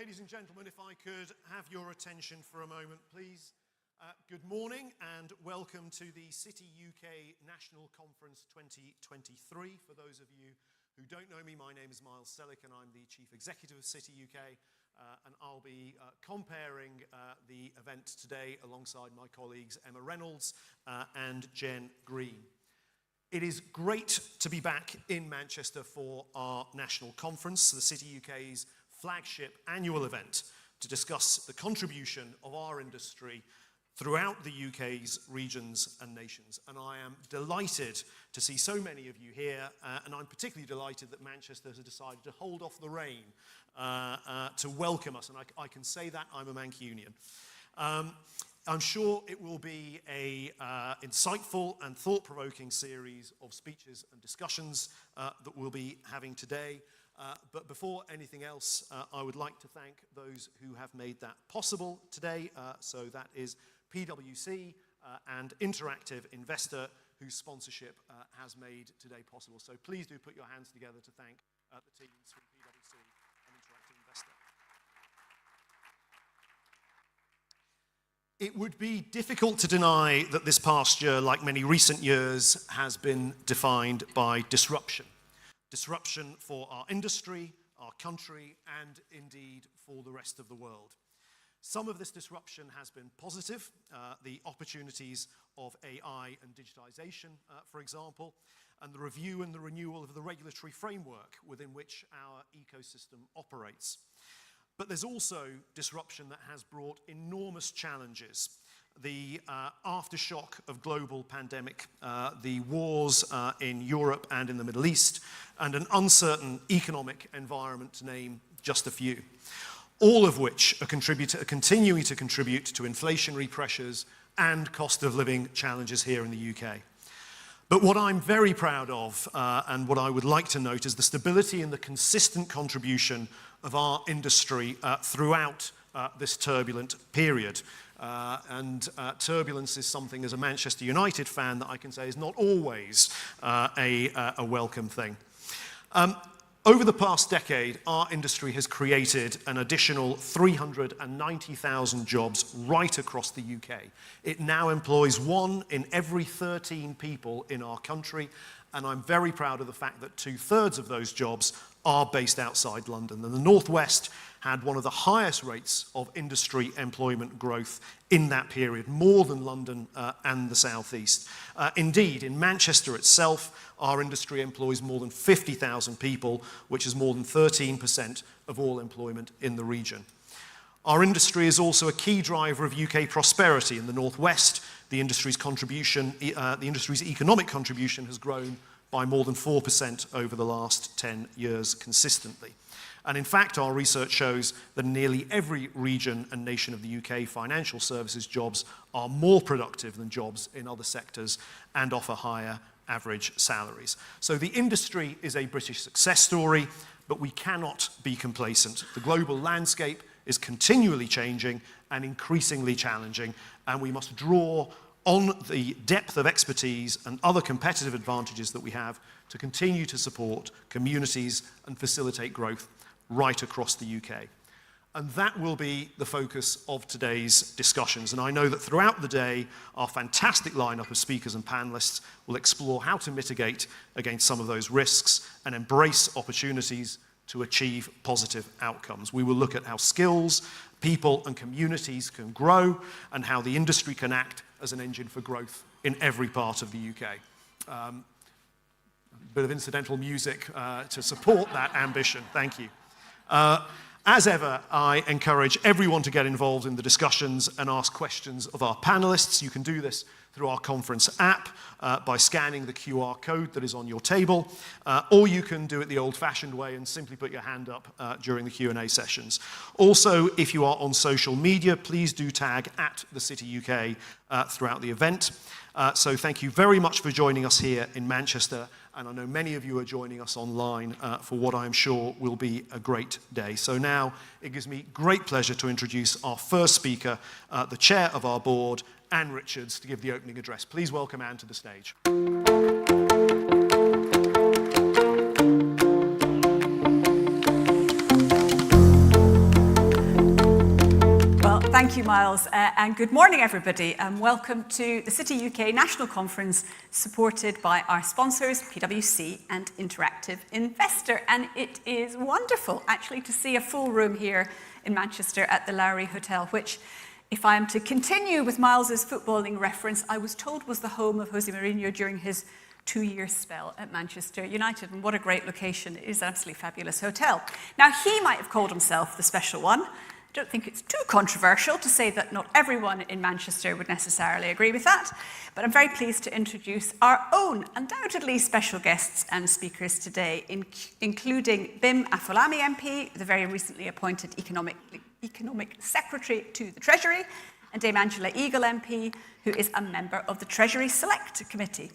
Ladies and gentlemen, if I could have your attention for a moment, please. Good morning and welcome to the TheCityUK National Conference 2023. For those of you who don't know me, my name is Miles Selleck and I'm the Chief Executive of TheCityUK, and I'll be comparing the event today alongside my colleagues Emma Reynolds and Jen Green. It is great to be back in Manchester for our national conference, the TheCityUK's flagship annual event to discuss the contribution of our industry throughout the UK's regions and nations. And I am delighted to see so many of you here, and I'm particularly delighted that Manchester has decided to hold off the rain to welcome us, and I can say that I'm a Mancunian. I'm sure it will be an insightful and thought-provoking series of speeches and discussions that we'll be having today. But before anything else, I would like to thank those who have made that possible today. So that is PwC and Interactive Investor, whose sponsorship has made today possible. So please do put your hands together to thank the teams from PwC and Interactive Investor. It would be difficult to deny that this past year, like many recent years, has been defined by disruption. Disruption for our industry, our country, and indeed for the rest of the world. Some of this disruption has been positive, the opportunities of AI and digitization, for example, and the review and the renewal of the regulatory framework within which our ecosystem operates. But there's also disruption that has brought enormous challenges. The aftershock of global pandemic, the wars in Europe and in the Middle East, and an uncertain economic environment, to name just a few. All of which are continuing to contribute to inflationary pressures and cost of living challenges here in the UK. But what I'm very proud of, and what I would like to note, is the stability and the consistent contribution of our industry throughout this turbulent period. Turbulence is something, as a Manchester United fan, that I can say is not always a welcome thing. Over the past decade, our industry has created an additional 390,000 jobs right across the UK. It now employs 1 in every 13 people in our country, and I'm very proud of the fact that 2/3 of those jobs are based outside London. And the North West had one of the highest rates of industry employment growth in that period, more than London and the South East. Indeed, in Manchester itself, our industry employs more than 50,000 people, which is more than 13% of all employment in the region. Our industry is also a key driver of UK prosperity. In the North West, the industry's economic contribution has grown by more than 4% over the last 10 years consistently. And in fact, our research shows that in nearly every region and nation of the UK, financial services jobs are more productive than jobs in other sectors and offer higher average salaries. So the industry is a British success story, but we cannot be complacent. The global landscape is continually changing and increasingly challenging, and we must draw on the depth of expertise and other competitive advantages that we have to continue to support communities and facilitate growth right across the UK. And that will be the focus of today's discussions. And I know that throughout the day, our fantastic lineup of speakers and panelists will explore how to mitigate against some of those risks and embrace opportunities to achieve positive outcomes. We will look at how skills, people and communities can grow and how the industry can act as an engine for growth in every part of the UK. A bit of incidental music to support that ambition. Thank you. As ever, I encourage everyone to get involved in the discussions and ask questions of our panelists. You can do this through our conference app by scanning the QR code that is on your table, or you can do it the old-fashioned way and simply put your hand up during the Q&A sessions. Also, if you are on social media, please do tag @TheCityUK throughout the event. So thank you very much for joining us here in Manchester, and I know many of you are joining us online for what I'm sure will be a great day. So now it gives me great pleasure to introduce our first speaker, the chair of our board, Anne Richards, to give the opening address. Please welcome Anne to the stage. Thank you, Miles, and good morning, everybody, and welcome to the City UK National Conference, supported by our sponsors, PwC and Interactive Investor. And it is wonderful, actually, to see a full room here in Manchester at the Lowry Hotel, which, if I am to continue with Miles's footballing reference, I was told was the home of Jose Mourinho during his 2-year spell at Manchester United. And what a great location. It is an absolutely fabulous hotel. Now, he might have called himself the special one. I don't think it's too controversial to say that not everyone in Manchester would necessarily agree with that, but I'm very pleased to introduce our own undoubtedly special guests and speakers today, including Bim Afolami MP, the very recently appointed Economic Secretary to the Treasury, and Dame Angela Eagle MP, who is a member of the Treasury Select Committee.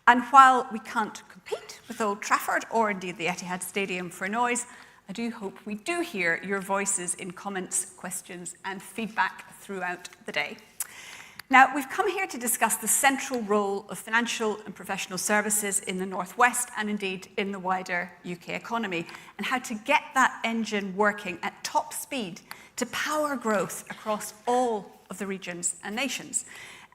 And while we can't compete with Old Trafford or indeed the Etihad Stadium for noise, I do hope we do hear your voices in comments, questions, and feedback throughout the day. Now, we've come here to discuss the central role of financial and professional services in the Northwest and indeed in the wider UK economy, and how to get that engine working at top speed to power growth across all of the regions and nations.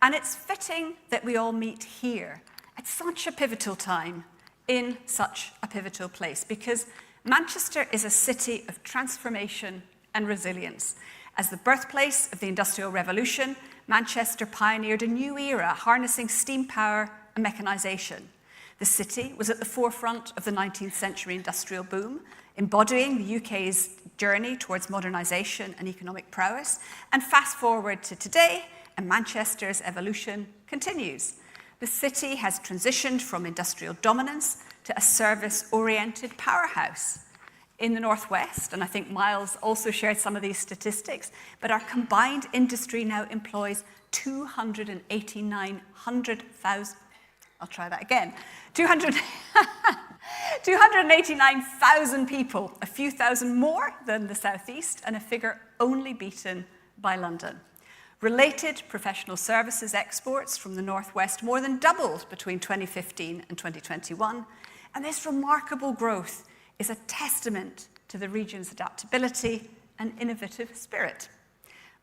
And it's fitting that we all meet here at such a pivotal time in such a pivotal place, because Manchester is a city of transformation and resilience. As the birthplace of the Industrial Revolution, Manchester pioneered a new era, harnessing steam power and mechanisation. The city was at the forefront of the 19th century industrial boom, embodying the UK's journey towards modernisation and economic prowess. And fast forward to today, and Manchester's evolution continues. The city has transitioned from industrial dominance to a service-oriented powerhouse. In the Northwest, and I think Miles also shared some of these statistics, but our combined industry now employs 289,000, I'll try that again, 289,000 people, a few thousand more than the Southeast, and a figure only beaten by London. Related professional services exports from the Northwest more than doubled between 2015 and 2021, and this remarkable growth is a testament to the region's adaptability and innovative spirit.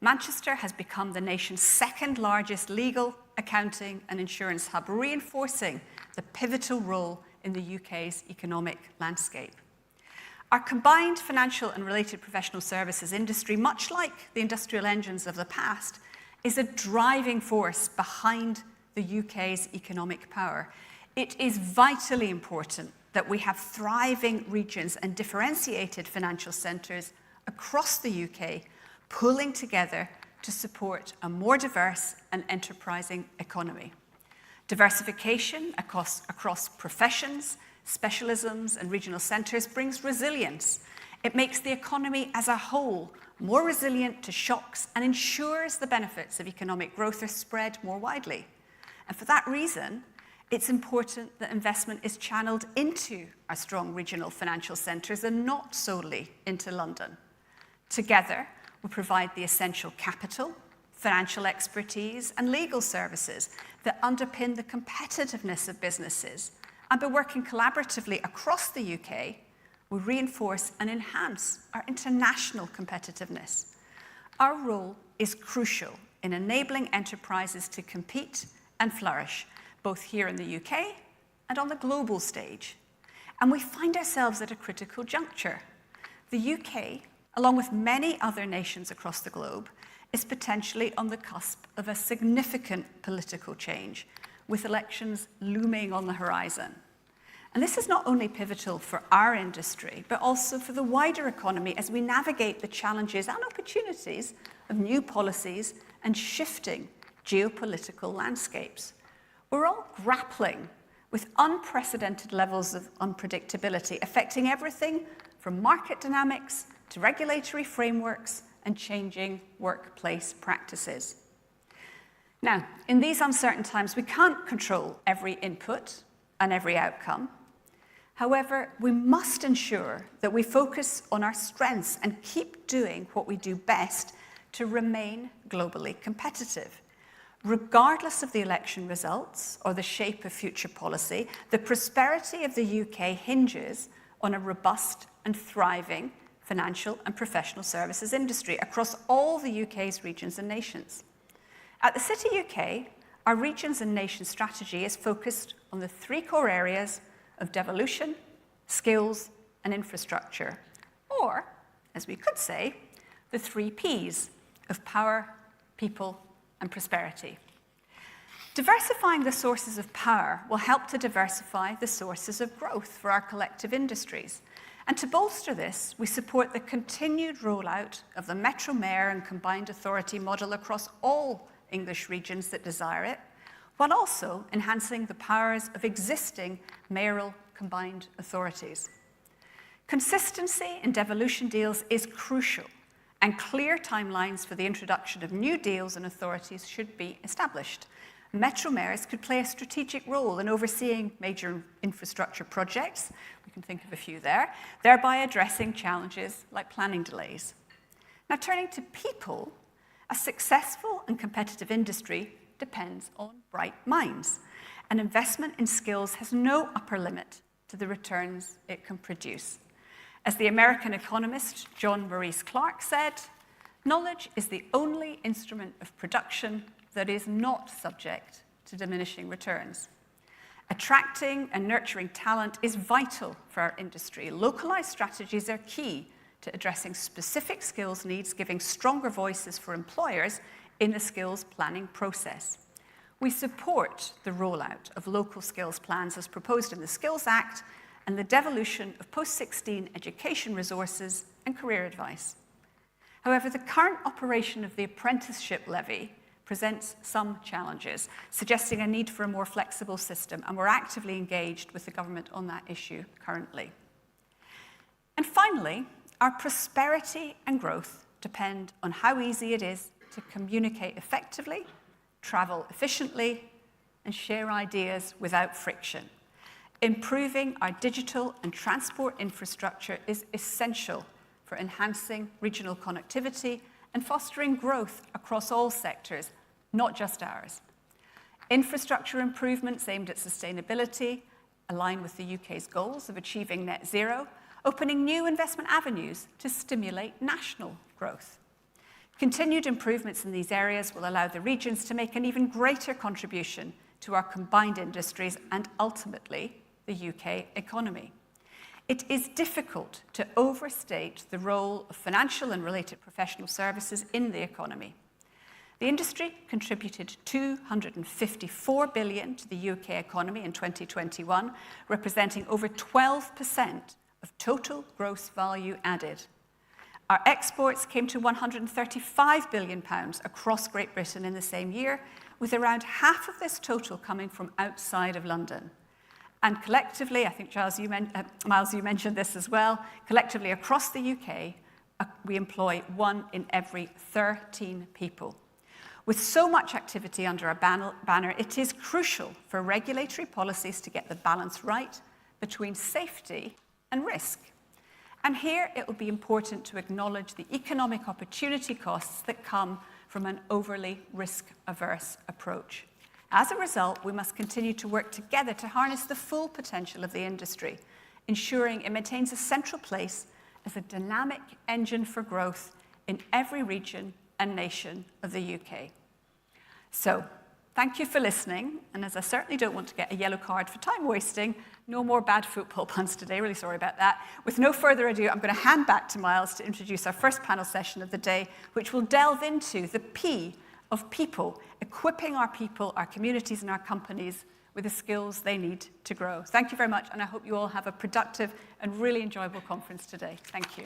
Manchester has become the nation's second largest legal, accounting and insurance hub, reinforcing the pivotal role in the UK's economic landscape. Our combined financial and related professional services industry, much like the industrial engines of the past, is a driving force behind the UK's economic power. It is vitally important that we have thriving regions and differentiated financial centres across the UK, pulling together to support a more diverse and enterprising economy. Diversification across professions, specialisms, and regional centres brings resilience. It makes the economy as a whole more resilient to shocks and ensures the benefits of economic growth are spread more widely. And for that reason, it's important that investment is channeled into our strong regional financial centres and not solely into London. Together, we provide the essential capital, financial expertise, and legal services that underpin the competitiveness of businesses. And by working collaboratively across the UK, we reinforce and enhance our international competitiveness. Our role is crucial in enabling enterprises to compete and flourish, both here in the UK and on the global stage. And we find ourselves at a critical juncture. The UK, along with many other nations across the globe, is potentially on the cusp of a significant political change, with elections looming on the horizon. And this is not only pivotal for our industry, but also for the wider economy as we navigate the challenges and opportunities of new policies and shifting geopolitical landscapes. We're all grappling with unprecedented levels of unpredictability, affecting everything from market dynamics to regulatory frameworks and changing workplace practices. Now, in these uncertain times, we can't control every input and every outcome. However, we must ensure that we focus on our strengths and keep doing what we do best to remain globally competitive. Regardless of the election results or the shape of future policy, the prosperity of the UK hinges on a robust and thriving financial and professional services industry across all the UK's regions and nations. At the City UK, our regions and nations strategy is focused on the three core areas of devolution, skills, and infrastructure, or, as we could say, the three Ps of power, people, and prosperity. Diversifying the sources of power will help to diversify the sources of growth for our collective industries. And to bolster this, we support the continued rollout of the Metro Mayor and Combined Authority model across all English regions that desire it, while also enhancing the powers of existing mayoral combined authorities. Consistency in devolution deals is crucial, and clear timelines for the introduction of new deals and authorities should be established. Metro mayors could play a strategic role in overseeing major infrastructure projects, we can think of a few there, thereby addressing challenges like planning delays. Now, turning to people, a successful and competitive industry depends on bright minds, and investment in skills has no upper limit to the returns it can produce. As the American economist John Maurice Clark said, knowledge is the only instrument of production that is not subject to diminishing returns. Attracting and nurturing talent is vital for our industry. Localized strategies are key to addressing specific skills needs, giving stronger voices for employers in the skills planning process. We support the rollout of local skills plans as proposed in the Skills Act and the devolution of post-16 education resources and career advice. However, the current operation of the apprenticeship levy presents some challenges, suggesting a need for a more flexible system, and we're actively engaged with the government on that issue currently. And finally, our prosperity and growth depend on how easy it is to communicate effectively, travel efficiently, and share ideas without friction. Improving our digital and transport infrastructure is essential for enhancing regional connectivity and fostering growth across all sectors, not just ours. Infrastructure improvements aimed at sustainability align with the UK's goals of achieving net zero, opening new investment avenues to stimulate national growth. Continued improvements in these areas will allow the regions to make an even greater contribution to our combined industries and ultimately the UK economy. It is difficult to overstate the role of financial and related professional services in the economy. The industry contributed £254 billion to the UK economy in 2021, representing over 12% of total gross value added. Our exports came to £135 billion across Great Britain in the same year, with around half of this total coming from outside of London. And collectively, I think, Miles, you mentioned this as well, collectively across the UK, we employ 1 in every 13 people. With so much activity under our banner, it is crucial for regulatory policies to get the balance right between safety and risk. And here it will be important to acknowledge the economic opportunity costs that come from an overly risk-averse approach. As a result, we must continue to work together to harness the full potential of the industry, ensuring it maintains a central place as a dynamic engine for growth in every region and nation of the UK. So, thank you for listening, and as I certainly don't want to get a yellow card for time wasting, no more bad football puns today, really sorry about that. With no further ado, I'm going to hand back to Miles to introduce our first panel session of the day, which will delve into the P of people, equipping our people, our communities and our companies with the skills they need to grow. Thank you very much, and I hope you all have a productive and really enjoyable conference today. Thank you.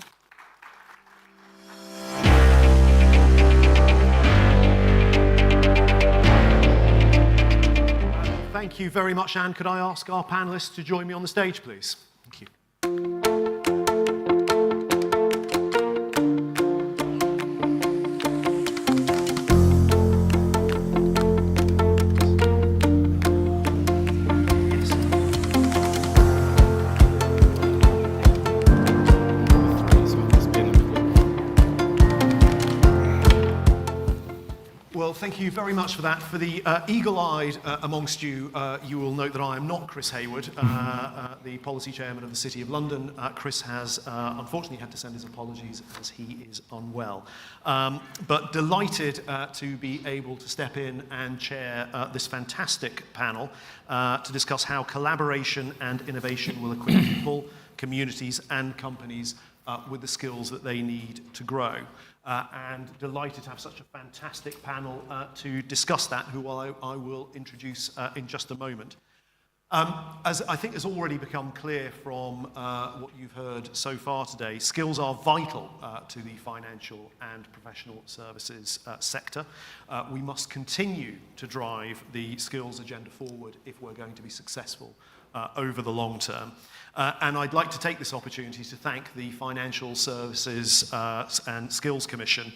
Thank you very much, Anne. Could I ask our panelists to join me on the stage, please? Thank you. Well, thank you very much for that. For the eagle-eyed amongst you, you will note that I am not Chris Hayward, the policy chairman of the City of London. Chris has unfortunately had to send his apologies as he is unwell. But delighted to be able to step in and chair this fantastic panel to discuss how collaboration and innovation will equip people, communities and companies with the skills that they need to grow. And delighted to have such a fantastic panel to discuss that, who I will introduce in just a moment. As I think has already become clear from what you've heard so far today, skills are vital to the financial and professional services sector. We must continue to drive the skills agenda forward if we're going to be successful over the long term. And I'd like to take this opportunity to thank the Financial Services and Skills Commission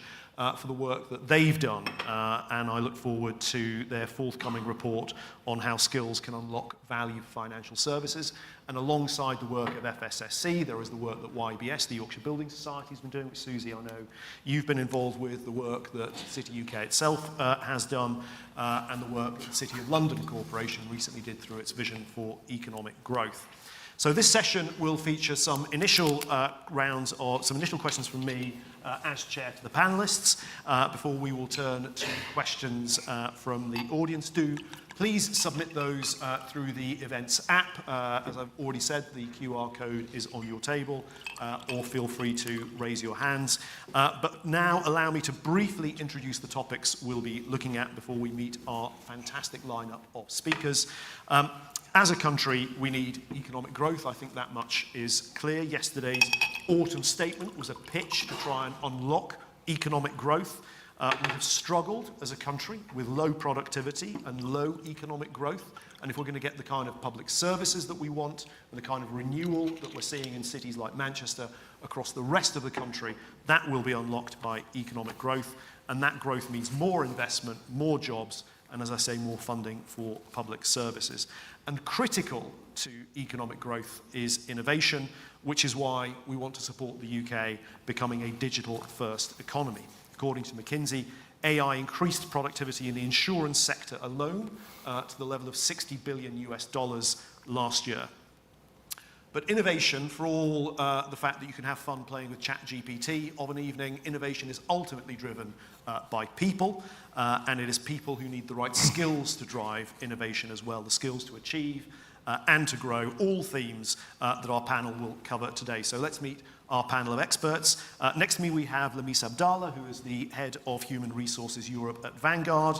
for the work that they've done, and I look forward to their forthcoming report on how skills can unlock value for financial services. And alongside the work of FSSC, there is the work that YBS, the Yorkshire Building Society, has been doing, which Susie, I know you've been involved with, the work that TheCityUK itself has done, and the work that the City of London Corporation recently did through its Vision for Economic Growth. So this session will feature some initial rounds or some initial questions from me as chair to the panelists before we will turn to questions from the audience. Do please submit those through the events app. As I've already said, the QR code is on your table, or feel free to raise your hands. But now allow me to briefly introduce the topics we'll be looking at before we meet our fantastic lineup of speakers. As a country, we need economic growth. I think that much is clear. Yesterday's autumn statement was a pitch to try and unlock economic growth. We have struggled as a country with low productivity and low economic growth. And if we're going to get the kind of public services that we want and the kind of renewal that we're seeing in cities like Manchester across the rest of the country, that will be unlocked by economic growth. And that growth means more investment, more jobs, and as I say, more funding for public services. And critical to economic growth is innovation, which is why we want to support the UK becoming a digital-first economy. According to McKinsey, AI increased productivity in the insurance sector alone to the level of $60 billion last year. But innovation, for all the fact that you can have fun playing with ChatGPT of an evening, innovation is ultimately driven by people, and it is people who need the right skills to drive innovation as well, the skills to achieve and to grow, all themes that our panel will cover today. So let's meet our panel of experts. Next to me we have Lamis Abdallah, who is the head of Human Resources Europe at Vanguard,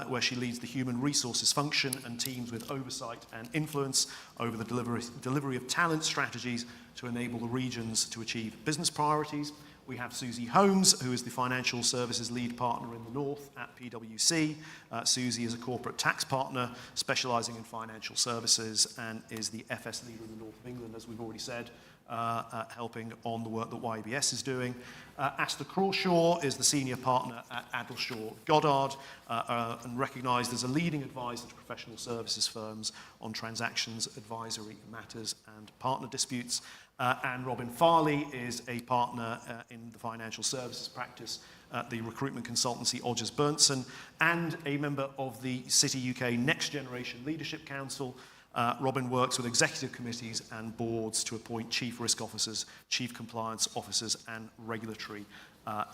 where she leads the human resources function and teams with oversight and influence over the delivery of talent strategies to enable the regions to achieve business priorities. We have Susie Holmes, who is the Financial Services Lead Partner in the North at PwC. Susie is a corporate tax partner specialising in financial services and is the FS leader in the North of England, as we've already said, helping on the work that YBS is doing. Asta Crawshaw is the Senior Partner at Addleshaw Goddard and recognised as a leading advisor to professional services firms on transactions, advisory matters and partner disputes. And Robin Farley is a partner in the financial services practice at the recruitment consultancy Odgers Berntsen and a member of the TheCityUK Next Generation Leadership Council. Robin works with executive committees and boards to appoint chief risk officers, chief compliance officers and regulatory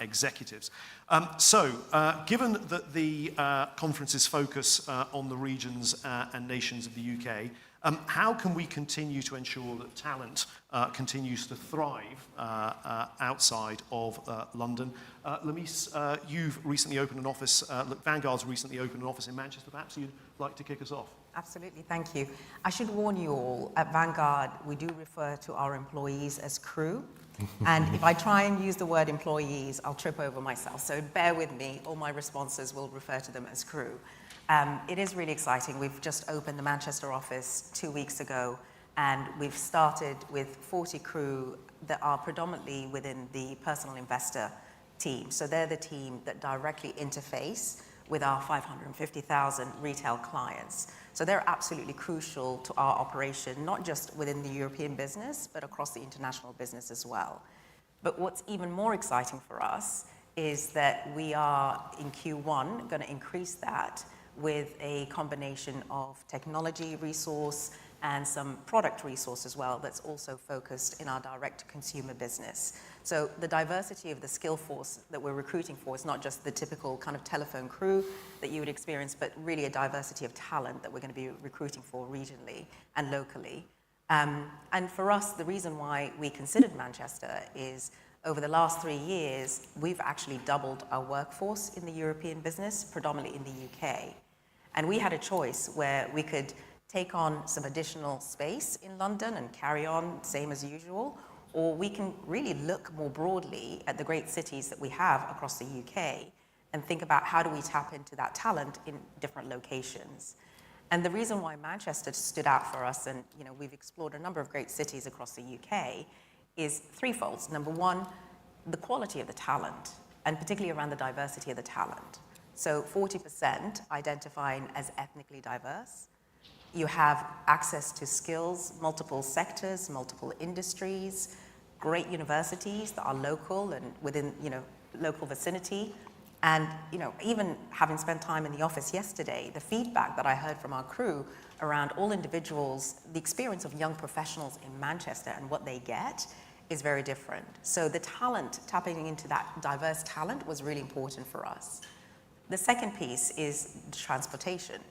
executives. Given that the conference's focus on the regions and nations of the UK, how can we continue to ensure that talent continues to thrive outside of London? Lamis, you've recently opened an office, Vanguard's recently opened an office in Manchester. Perhaps you'd like to kick us off. Absolutely, thank you. I should warn you all, at Vanguard, we do refer to our employees as crew. And if I try and use the word employees, I'll trip over myself. So bear with me, all my responses will refer to them as crew. It is really exciting. We've just opened the Manchester office 2 weeks ago, and we've started with 40 crew that are predominantly within the personal investor team. So they're the team that directly interface with our 550,000 retail clients. So they're absolutely crucial to our operation, not just within the European business, but across the international business as well. But what's even more exciting for us is that we are, in Q1, going to increase that with a combination of technology resource and some product resource as well that's also focused in our direct-to-consumer business. So the diversity of the skill force that we're recruiting for is not just the typical kind of telephone crew that you would experience, but really a diversity of talent that we're going to be recruiting for regionally and locally. And for us, the reason why we considered Manchester is over the last 3 years, we've actually doubled our workforce in the European business, predominantly in the UK. And we had a choice where we could take on some additional space in London and carry on same as usual, or we can really look more broadly at the great cities that we have across the UK and think about how do we tap into that talent in different locations. And the reason why Manchester stood out for us, and we've explored a number of great cities across the UK, is threefold. Number one, the quality of the talent, and particularly around the diversity of the talent. So 40% identifying as ethnically diverse. You have access to skills, multiple sectors, multiple industries, great universities that are local and within, local vicinity. And, even having spent time in the office yesterday, the feedback that I heard from our crew around all individuals, the experience of young professionals in Manchester and what they get is very different. So the talent, tapping into that diverse talent was really important for us. The second piece is transportation.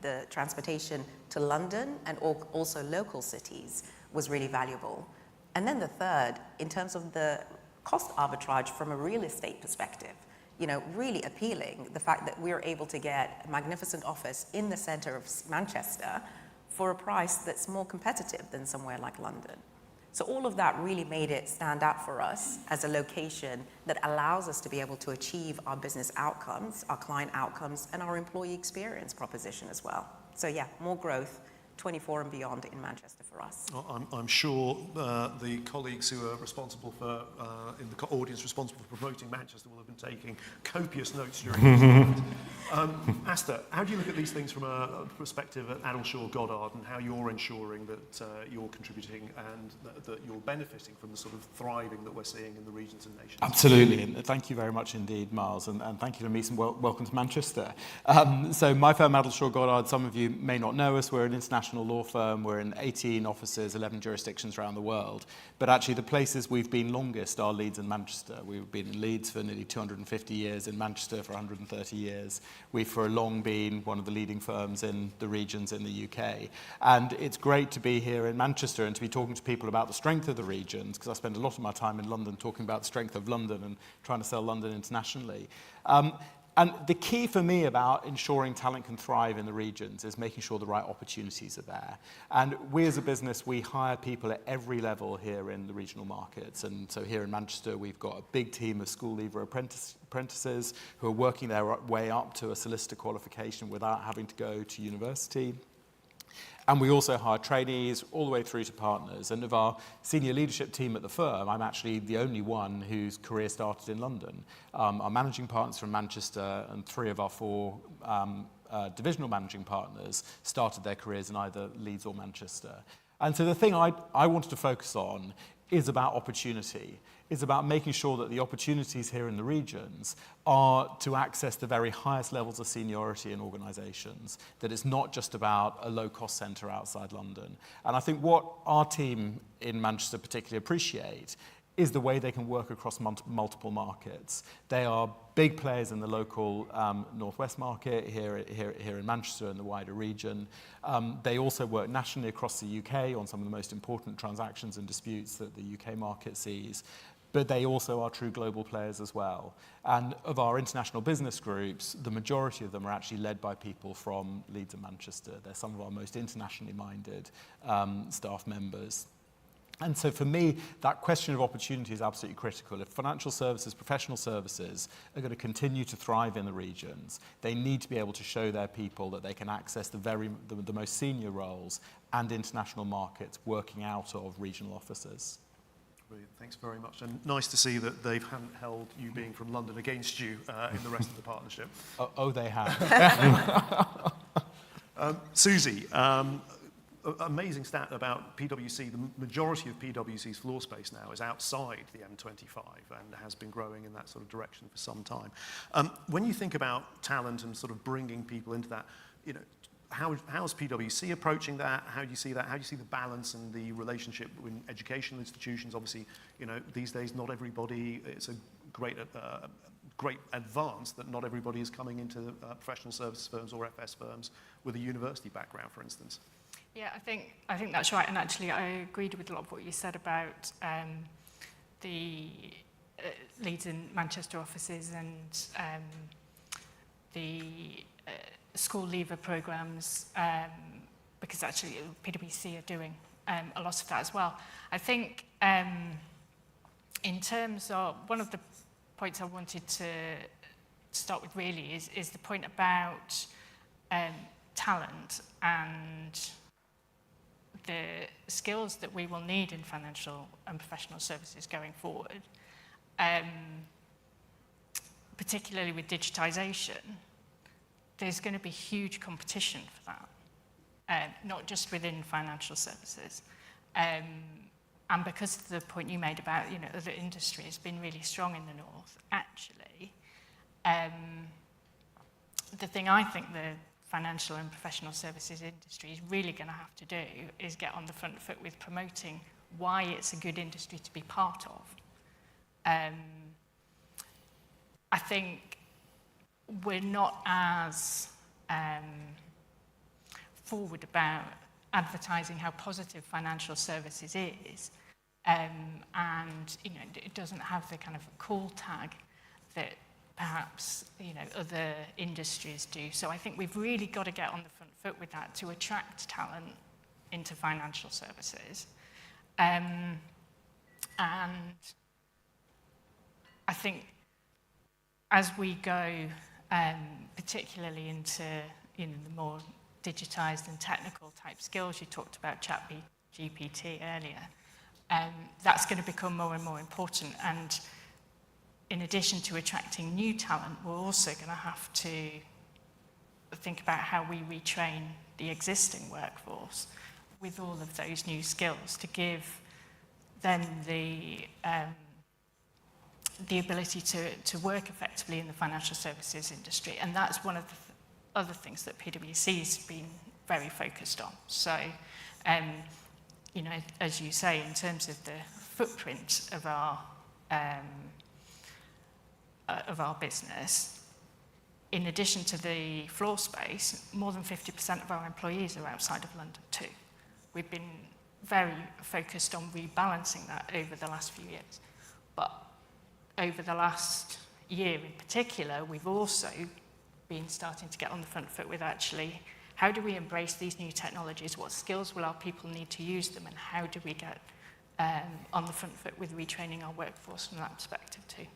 The transportation to London and also local cities was really valuable. And then the third, in terms of the cost arbitrage from a real estate perspective, really appealing, the fact that we're able to get a magnificent office in the center of Manchester for a price that's more competitive than somewhere like London. So all of that really made it stand out for us as a location that allows us to be able to achieve our business outcomes, our client outcomes, and our employee experience proposition as well. So yeah, more growth, 24 and beyond in Manchester for us. Well, I'm sure the colleagues who are responsible for, in the audience responsible for promoting Manchester will have been taking copious notes during this. Asta, how do you look at these things from a perspective at Addleshaw Goddard, and how you're ensuring that you're contributing and that you're benefiting from the sort of thriving that we're seeing in the regions and nations? Absolutely, and thank you very much indeed, Miles, and thank you to Mies, and welcome to Manchester. So my firm, Addleshaw Goddard, some of you may not know us, we're an international law firm. We're in 18 offices, 11 jurisdictions around the world. But actually the places we've been longest are Leeds and Manchester. We've been in Leeds for nearly 250 years, in Manchester for 130 years. We've for a long been one of the leading firms in the regions in the UK. And it's great to be here in Manchester and to be talking to people about the strength of the regions, because I spend a lot of my time in London talking about the strength of London and trying to sell London internationally. And the key for me about ensuring talent can thrive in the regions is making sure the right opportunities are there. And we as a business, we hire people at every level here in the regional markets. And so here in Manchester, we've got a big team of school leaver apprentices who are working their way up to a solicitor qualification without having to go to university. And we also hire trainees all the way through to partners. And of our senior leadership team at the firm, I'm actually the only one whose career started in London. Our managing partners from Manchester and 3 of our 4 divisional managing partners started their careers in either Leeds or Manchester. And so the thing I wanted to focus on is about opportunity. It's about making sure that the opportunities here in the regions are to access the very highest levels of seniority in organisations, that it's not just about a low-cost centre outside London. And I think what our team in Manchester particularly appreciate is the way they can work across multiple markets. They are big players in the local northwest market here in Manchester and the wider region. They also work nationally across the UK on some of the most important transactions and disputes that the UK market sees. But they also are true global players as well. And of our international business groups, the majority of them are actually led by people from Leeds and Manchester. They're some of our most internationally minded staff members. And so for me, that question of opportunity is absolutely critical. If financial services, professional services are going to continue to thrive in the regions, they need to be able to show their people that they can access the most senior roles and international markets working out of regional offices. Brilliant. Thanks very much. And nice to see that they haven't held you being from London against you in the rest of the partnership. Oh, they have. Susie, amazing stat about PwC. The majority of PwC's floor space now is outside the M25 and has been growing in that sort of direction for some time. When you think about talent and sort of bringing people into that, how's PwC approaching that? How do you see that? How do you see the balance and the relationship with educational institutions? Obviously, these days not everybody, it's a great advance that not everybody is coming into professional services firms or FS firms with a university background, for instance. Yeah, I think that's right, and actually I agreed with a lot of what you said about the Leeds and Manchester offices and the school leaver programs, because actually PwC are doing a lot of that as well. I think in terms of one of the points I wanted to start with really is the point about talent and the skills that we will need in financial and professional services going forward, particularly with digitisation. There's going to be huge competition for that, not just within financial services. And because of the point you made about, other industries being really strong in the north, actually, the thing I think the financial and professional services industry is really going to have to do is get on the front foot with promoting why it's a good industry to be part of. I think we're not as forward about advertising how positive financial services is, and it doesn't have the kind of call tag that perhaps other industries do. So I think we've really got to get on the front foot with that to attract talent into financial services, and I think as we go particularly into the more digitized and technical type skills, you talked about ChatGPT earlier, that's going to become more and more important. And in addition to attracting new talent, we're also going to have to think about how we retrain the existing workforce with all of those new skills to give them the ability to work effectively in the financial services industry. And that's one of the other things that PwC has been very focused on. So, as you say, in terms of the footprint of our business, in addition to the floor space, more than 50% of our employees are outside of London too. We've been very focused on rebalancing that over the last few years. But over the last year in particular, we've also been starting to get on the front foot with actually, how do we embrace these new technologies? What skills will our people need to use them? And how do we get on the front foot with retraining our workforce from that perspective too?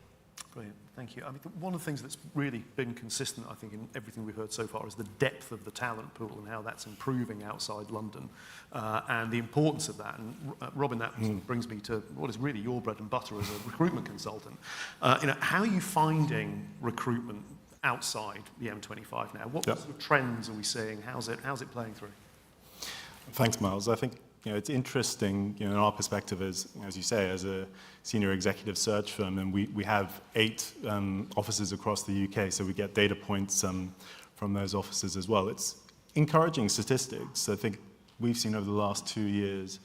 Brilliant, thank you. I mean, one of the things that's really been consistent, I think, in everything we've heard so far is the depth of the talent pool and how that's improving outside London, and the importance of that. And Robin, that brings me to what is really your bread and butter as a recruitment consultant. How are you finding recruitment outside the M25 now? What sort of trends are we seeing? How's it playing through? Thanks, Miles. I think it's interesting, in our perspective as you say, as a senior executive search firm, and we have 8 offices across the UK, so we get data points from those offices as well. It's encouraging statistics. I think we've seen over the last 2 years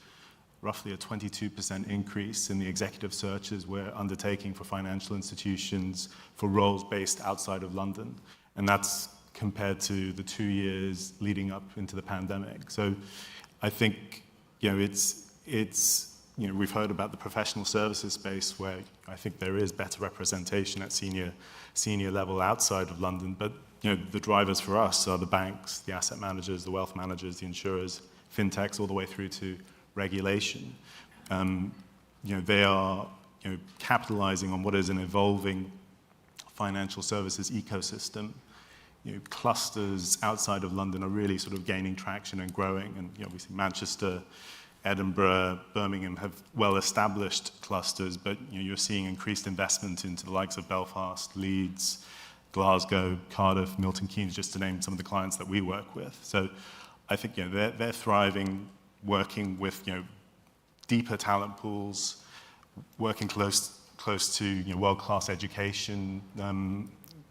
roughly a 22% increase in the executive searches we're undertaking for financial institutions for roles based outside of London, and that's compared to the 2 years leading up into the pandemic. So I think we've heard about the professional services space where I think there is better representation at senior level outside of London, but the drivers for us are the banks, the asset managers, the wealth managers, the insurers, fintechs, all the way through to regulation. They are capitalizing on what is an evolving financial services ecosystem. Clusters outside of London are really sort of gaining traction and growing, and we see Manchester, Edinburgh, Birmingham have well-established clusters, but you're seeing increased investment into the likes of Belfast, Leeds, Glasgow, Cardiff, Milton Keynes, just to name some of the clients that we work with. So I think they're thriving working with, deeper talent pools, working close to, world-class education,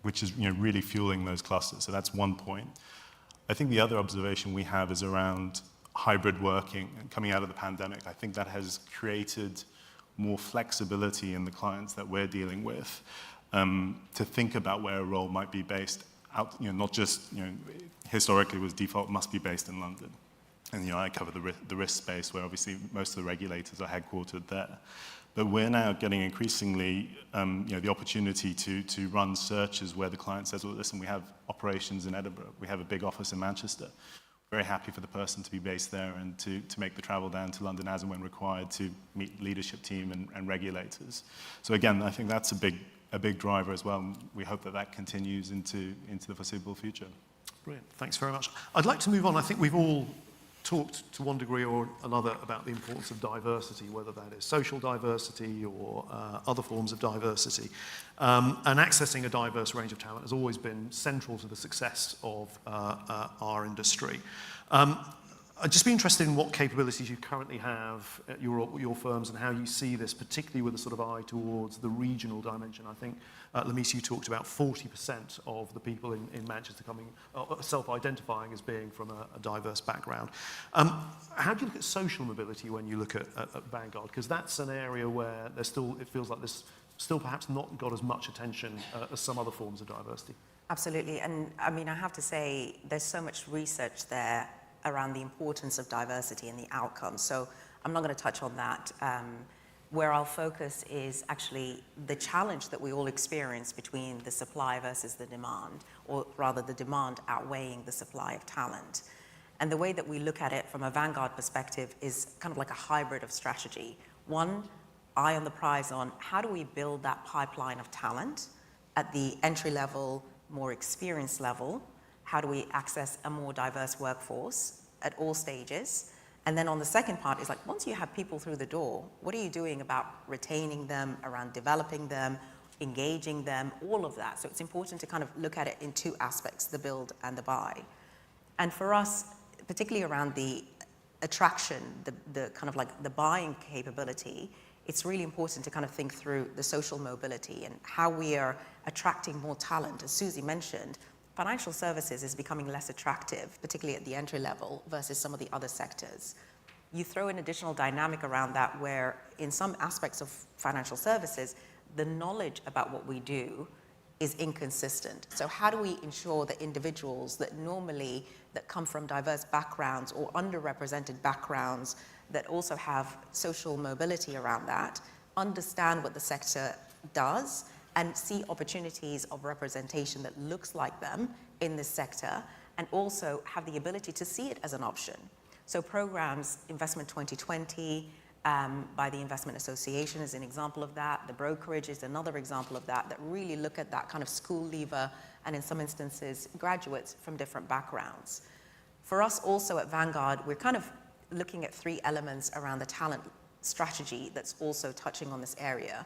which is, really fueling those clusters. So that's one point. I think the other observation we have is around hybrid working. And coming out of the pandemic, I think that has created more flexibility in the clients that we're dealing with, to think about where a role might be based out, not just, historically was default must be based in London. And, I cover the risk space where obviously most of the regulators are headquartered there. But we're now getting increasingly, the opportunity to run searches where the client says, well, listen, we have operations in Edinburgh. We have a big office in Manchester. Very happy for the person to be based there and to make the travel down to London as and when required to meet leadership team and regulators. So again, I think that's a big driver as well. We hope that continues into the foreseeable future. Brilliant. Thanks very much. I'd like to move on. I think we've all talked to one degree or another about the importance of diversity, whether that is social diversity or other forms of diversity. And accessing a diverse range of talent has always been central to the success of our industry. I'd just be interested in what capabilities you currently have at your firms and how you see this, particularly with a sort of eye towards the regional dimension. I think, Lamise, you talked about 40% of the people in Manchester coming, self-identifying as being from a diverse background. How do you look at social mobility when you look at Vanguard? Because that's an area where it feels like there's still perhaps not got as much attention as some other forms of diversity. Absolutely. And I mean, I have to say, there's so much research there around the importance of diversity and the outcomes. So I'm not going to touch on that. Where I'll focus is actually the challenge that we all experience between the supply versus the demand, or rather the demand outweighing the supply of talent. And the way that we look at it from a Vanguard perspective is kind of like a hybrid of strategy. One, eye on the prize on how do we build that pipeline of talent at the entry level, more experienced level. How do we access a more diverse workforce at all stages? And then on the second part is like, once you have people through the door, what are you doing about retaining them, around developing them, engaging them, all of that. So it's important to kind of look at it in two aspects, the build and the buy. And for us, particularly around the attraction, the kind of like the buying capability, it's really important to kind of think through the social mobility and how we are attracting more talent. As Susie mentioned, financial services is becoming less attractive, particularly at the entry level versus some of the other sectors. You throw an additional dynamic around that where in some aspects of financial services, the knowledge about what we do is inconsistent. So how do we ensure that individuals that normally that come from diverse backgrounds or underrepresented backgrounds that also have social mobility around that, understand what the sector does and see opportunities of representation that looks like them in this sector, and also have the ability to see it as an option. So programs, Investment 2020, by the Investment Association is an example of that. The brokerage is another example of that really look at that kind of school leaver, and in some instances, graduates from different backgrounds. For us also at Vanguard, we're kind of looking at three elements around the talent strategy that's also touching on this area.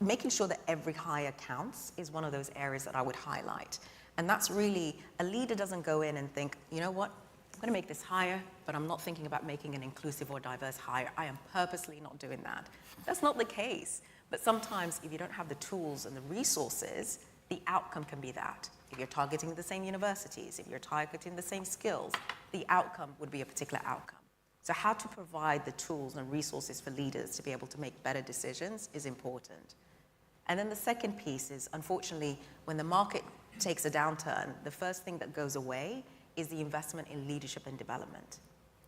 Making sure that every hire counts is one of those areas that I would highlight. And that's really, a leader doesn't go in and think, you know what, I'm going to make this hire, but I'm not thinking about making an inclusive or diverse hire. I am purposely not doing that. That's not the case. But sometimes if you don't have the tools and the resources, the outcome can be that. If you're targeting the same universities, if you're targeting the same skills, the outcome would be a particular outcome. So how to provide the tools and resources for leaders to be able to make better decisions is important. And then the second piece is, unfortunately, when the market takes a downturn, the first thing that goes away is the investment in leadership and development.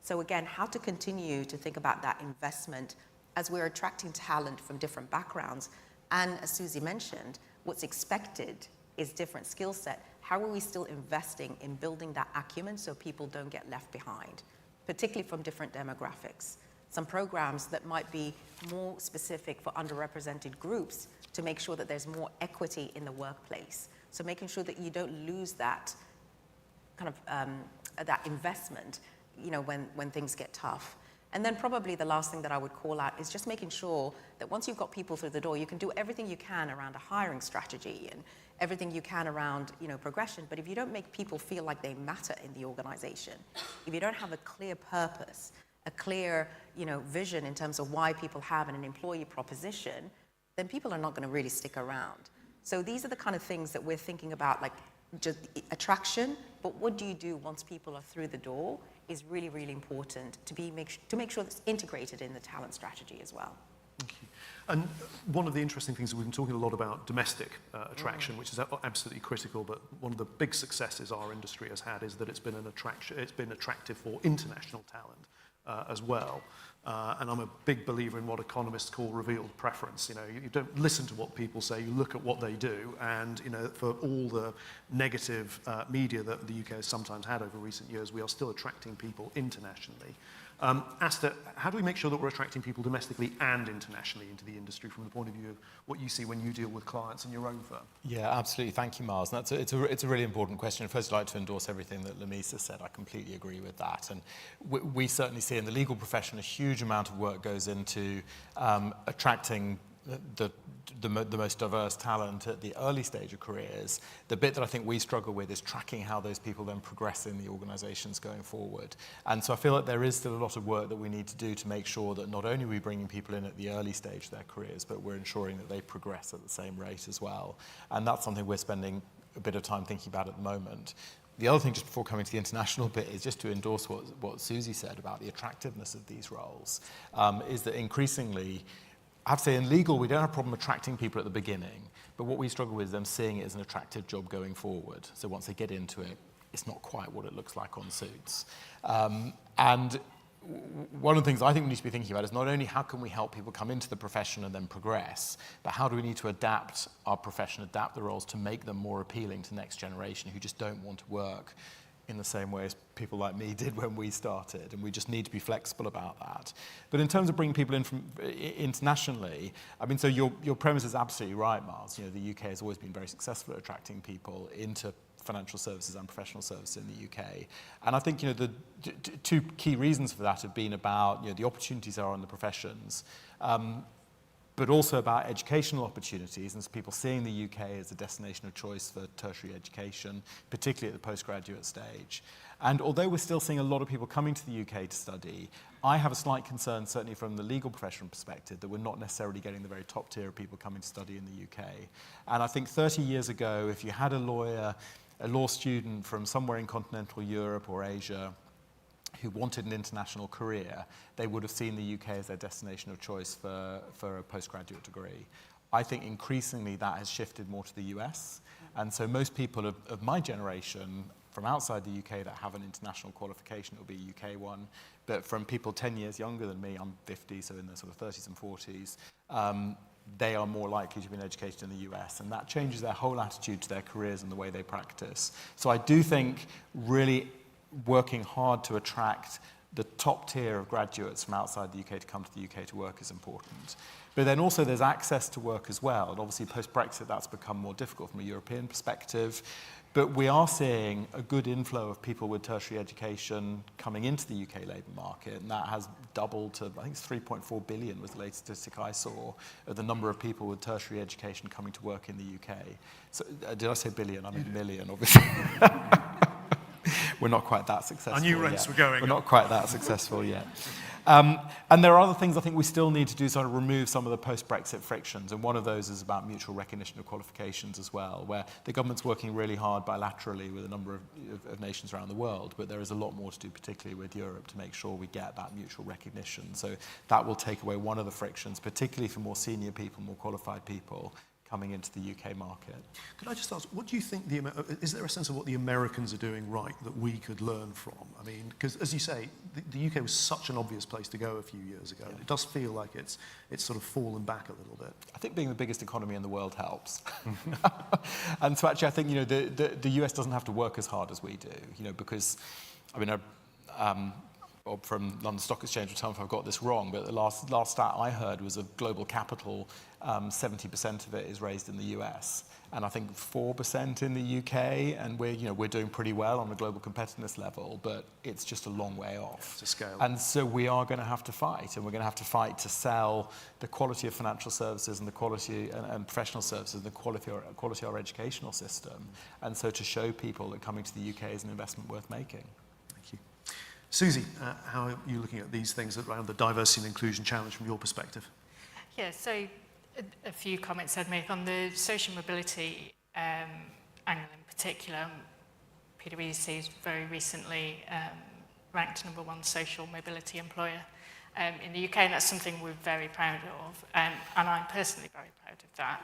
So again, how to continue to think about that investment as we're attracting talent from different backgrounds. And as Susie mentioned, what's expected is different skill set. How are we still investing in building that acumen so people don't get left behind, particularly from different demographics? Some programs that might be more specific for underrepresented groups to make sure that there's more equity in the workplace. So making sure that you don't lose that kind of that investment, you know, when things get tough. And then probably the last thing that I would call out is just making sure that once you've got people through the door, you can do everything you can around a hiring strategy and everything you can around, you know, progression. But if you don't make people feel like they matter in the organization, if you don't have a clear purpose a clear, vision in terms of why people have an employee proposition, then people are not going to really stick around. So these are the kind of things that we're thinking about, like just attraction, but what do you do once people are through the door is really, really important to make sure it's integrated in the talent strategy as well. Thank you. And one of the interesting things, we've been talking a lot about domestic attraction, which is absolutely critical, but one of the big successes our industry has had is that it's been attractive for international talent as well. And I'm a big believer in what economists call revealed preference. You don't listen to what people say, you look at what they do. And for all the negative media that the UK has sometimes had over recent years, we are still attracting people internationally. Asta, how do we make sure that we're attracting people domestically and internationally into the industry from the point of view of what you see when you deal with clients in your own firm? Yeah, absolutely. Thank you, Miles. And it's a really important question. First, I'd like to endorse everything that Lamisa said. I completely agree with that. And we certainly see in the legal profession a huge amount of work goes into attracting the most diverse talent at the early stage of careers. The bit that I think we struggle with is tracking how those people then progress in the organizations going forward. And so I feel like there is still a lot of work that we need to do to make sure that not only are we bringing people in at the early stage of their careers, but we're ensuring that they progress at the same rate as well. And that's something we're spending a bit of time thinking about at the moment. The other thing, just before coming to the international bit, is just to endorse what Susie said about the attractiveness of these roles, is that increasingly, I have to say, in legal, we don't have a problem attracting people at the beginning, but what we struggle with is them seeing it as an attractive job going forward. So once they get into it, it's not quite what it looks like on Suits. And one of the things I think we need to be thinking about is not only how can we help people come into the profession and then progress, but how do we need to adapt our profession, adapt the roles to make them more appealing to the next generation who just don't want to work in the same way as people like me did when we started, and we just need to be flexible about that. But in terms of bringing people in from internationally, I mean, so your premise is absolutely right, Miles. The UK has always been very successful at attracting people into financial services and professional services in the UK. And I think, the two key reasons for that have been about, the opportunities there are in the professions, but also about educational opportunities and people seeing the UK as a destination of choice for tertiary education, particularly at the postgraduate stage. And although we're still seeing a lot of people coming to the UK to study, I have a slight concern, certainly from the legal professional perspective, that we're not necessarily getting the very top tier of people coming to study in the UK. And I think 30 years ago, if you had a law student from somewhere in continental Europe or Asia who wanted an international career, they would have seen the UK as their destination of choice for a postgraduate degree. I think increasingly that has shifted more to the US. And so most people of my generation from outside the UK that have an international qualification, it will be a UK one. But from people 10 years younger than me, I'm 50, so in their sort of 30s and 40s, they are more likely to be educated in the US, and that changes their whole attitude to their careers and the way they practice. So I do think really working hard to attract the top tier of graduates from outside the UK to come to the UK to work is important. But then also there's access to work as well, and obviously post-Brexit that's become more difficult from a European perspective. But we are seeing a good inflow of people with tertiary education coming into the UK labour market, and that has doubled to, I think it's 3.4 billion was the latest statistic I saw, of the number of people with tertiary education coming to work in the UK. So, did I say billion? I mean million, obviously. We're not quite that successful. I knew rents were going up. We're not quite that successful yet. And there are other things I think we still need to do to sort of remove some of the post-Brexit frictions, and one of those is about mutual recognition of qualifications as well, where the government's working really hard bilaterally with a number of nations around the world, but there is a lot more to do, particularly with Europe, to make sure we get that mutual recognition. So that will take away one of the frictions, particularly for more senior people, more qualified people coming into the UK market. Could I just ask, what do you think is there a sense of what the Americans are doing right that we could learn from? I mean, because as you say, the UK was such an obvious place to go a few years ago. Yeah. It does feel like it's sort of fallen back a little bit. I think being the biggest economy in the world helps. And so actually I think, the US doesn't have to work as hard as we do, because, I mean, Bob from London Stock Exchange will tell me if I've got this wrong, but the last stat I heard was of global capital, 70% of it is raised in the US, and I think 4% in the UK, and we're doing pretty well on the global competitiveness level, but it's just a long way off. It's a scale. And so we are going to have to fight, and we're going to have to fight to sell the quality of financial services and the quality and professional services, and the quality of our educational system, and so to show people that coming to the UK is an investment worth making. Susie, how are you looking at these things around the diversity and inclusion challenge from your perspective? Yeah, so a few comments I'd make on the social mobility angle in particular. PwC has very recently ranked #1 social mobility employer in the UK, and that's something we're very proud of, and I'm personally very proud of that.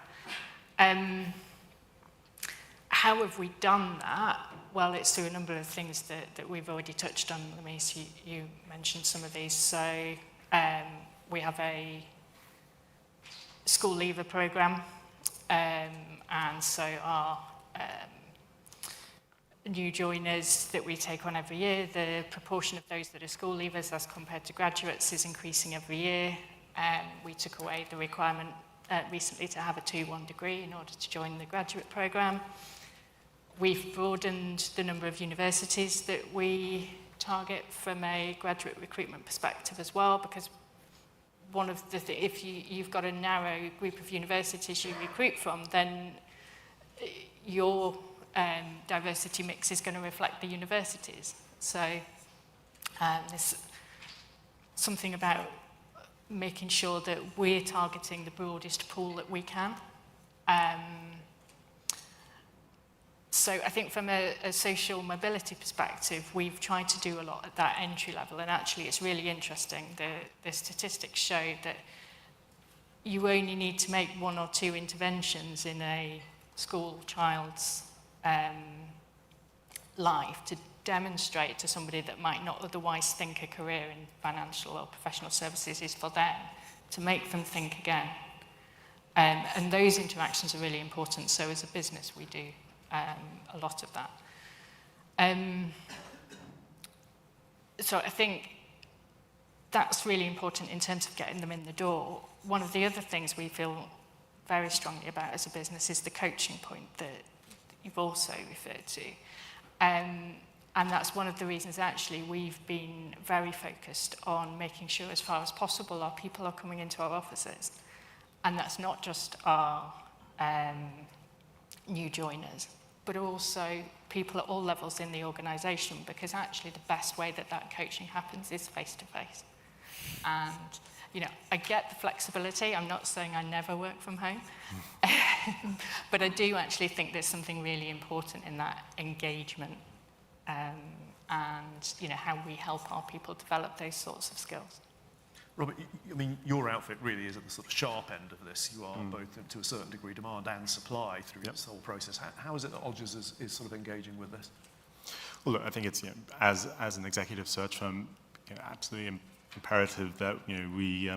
How have we done that? Well, it's through a number of things that we've already touched on. Lamise, you mentioned some of these. So we have a school leaver programme, and so our new joiners that we take on every year, the proportion of those that are school leavers as compared to graduates is increasing every year. We took away the requirement recently to have a 2-1 degree in order to join the graduate programme. We've broadened the number of universities that we target from a graduate recruitment perspective as well, because one of the if you've got a narrow group of universities you recruit from, then your diversity mix is going to reflect the universities. So there's something about making sure that we're targeting the broadest pool that we can. So I think from a social mobility perspective, we've tried to do a lot at that entry level, and actually it's really interesting. The statistics show that you only need to make 1 or 2 interventions in a school child's life to demonstrate to somebody that might not otherwise think a career in financial or professional services is for them, to make them think again. And those interactions are really important. So as a business, we do a lot of that. So I think that's really important in terms of getting them in the door. One of the other things we feel very strongly about as a business is the coaching point that you've also referred to. And that's one of the reasons actually we've been very focused on making sure as far as possible our people are coming into our offices. And that's not just our new joiners, but also people at all levels in the organisation, because actually the best way that coaching happens is face-to-face. And, you know, I get the flexibility. I'm not saying I never work from home. But I do actually think there's something really important in that engagement and, you know, how we help our people develop those sorts of skills. Robert, I mean, your outfit really is at the sort of sharp end of this. You are both, to a certain degree, demand and supply through this whole process. How is it that Odgers is sort of engaging with this? Well, look, I think it's, you know, as an executive search firm, you know, absolutely imperative that, we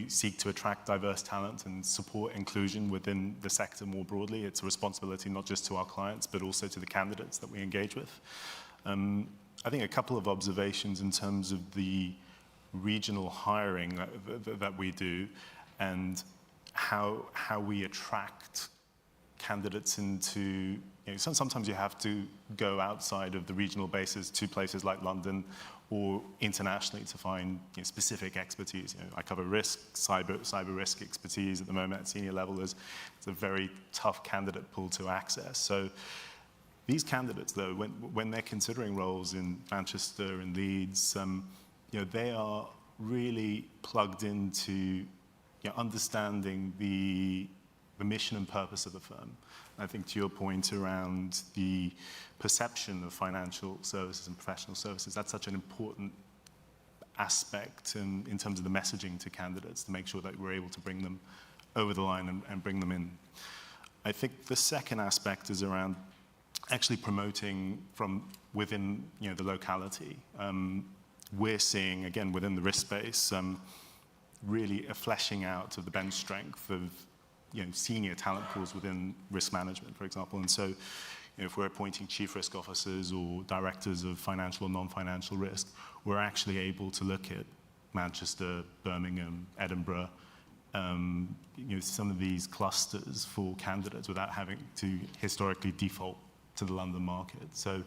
seek to attract diverse talent and support inclusion within the sector more broadly. It's a responsibility not just to our clients, but also to the candidates that we engage with. I think a couple of observations in terms of the regional hiring that we do and how we attract candidates into, you know, sometimes you have to go outside of the regional bases to places like London or internationally to find, you know, specific expertise. You know, I cover risk, cyber risk expertise at the moment at senior level. It's a very tough candidate pool to access. So these candidates, though, when they're considering roles in Manchester and Leeds, you know, they are really plugged into, you know, understanding the mission and purpose of the firm. I think to your point around the perception of financial services and professional services, that's such an important aspect in terms of the messaging to candidates to make sure that we're able to bring them over the line and bring them in. I think the second aspect is around actually promoting from within, you know, the locality. We're seeing, again, within the risk space, really a fleshing out of the bench strength of, you know, senior talent pools within risk management, for example. And so, you know, if we're appointing chief risk officers or directors of financial or non-financial risk, we're actually able to look at Manchester, Birmingham, Edinburgh, you know, some of these clusters for candidates without having to historically default to the London market. So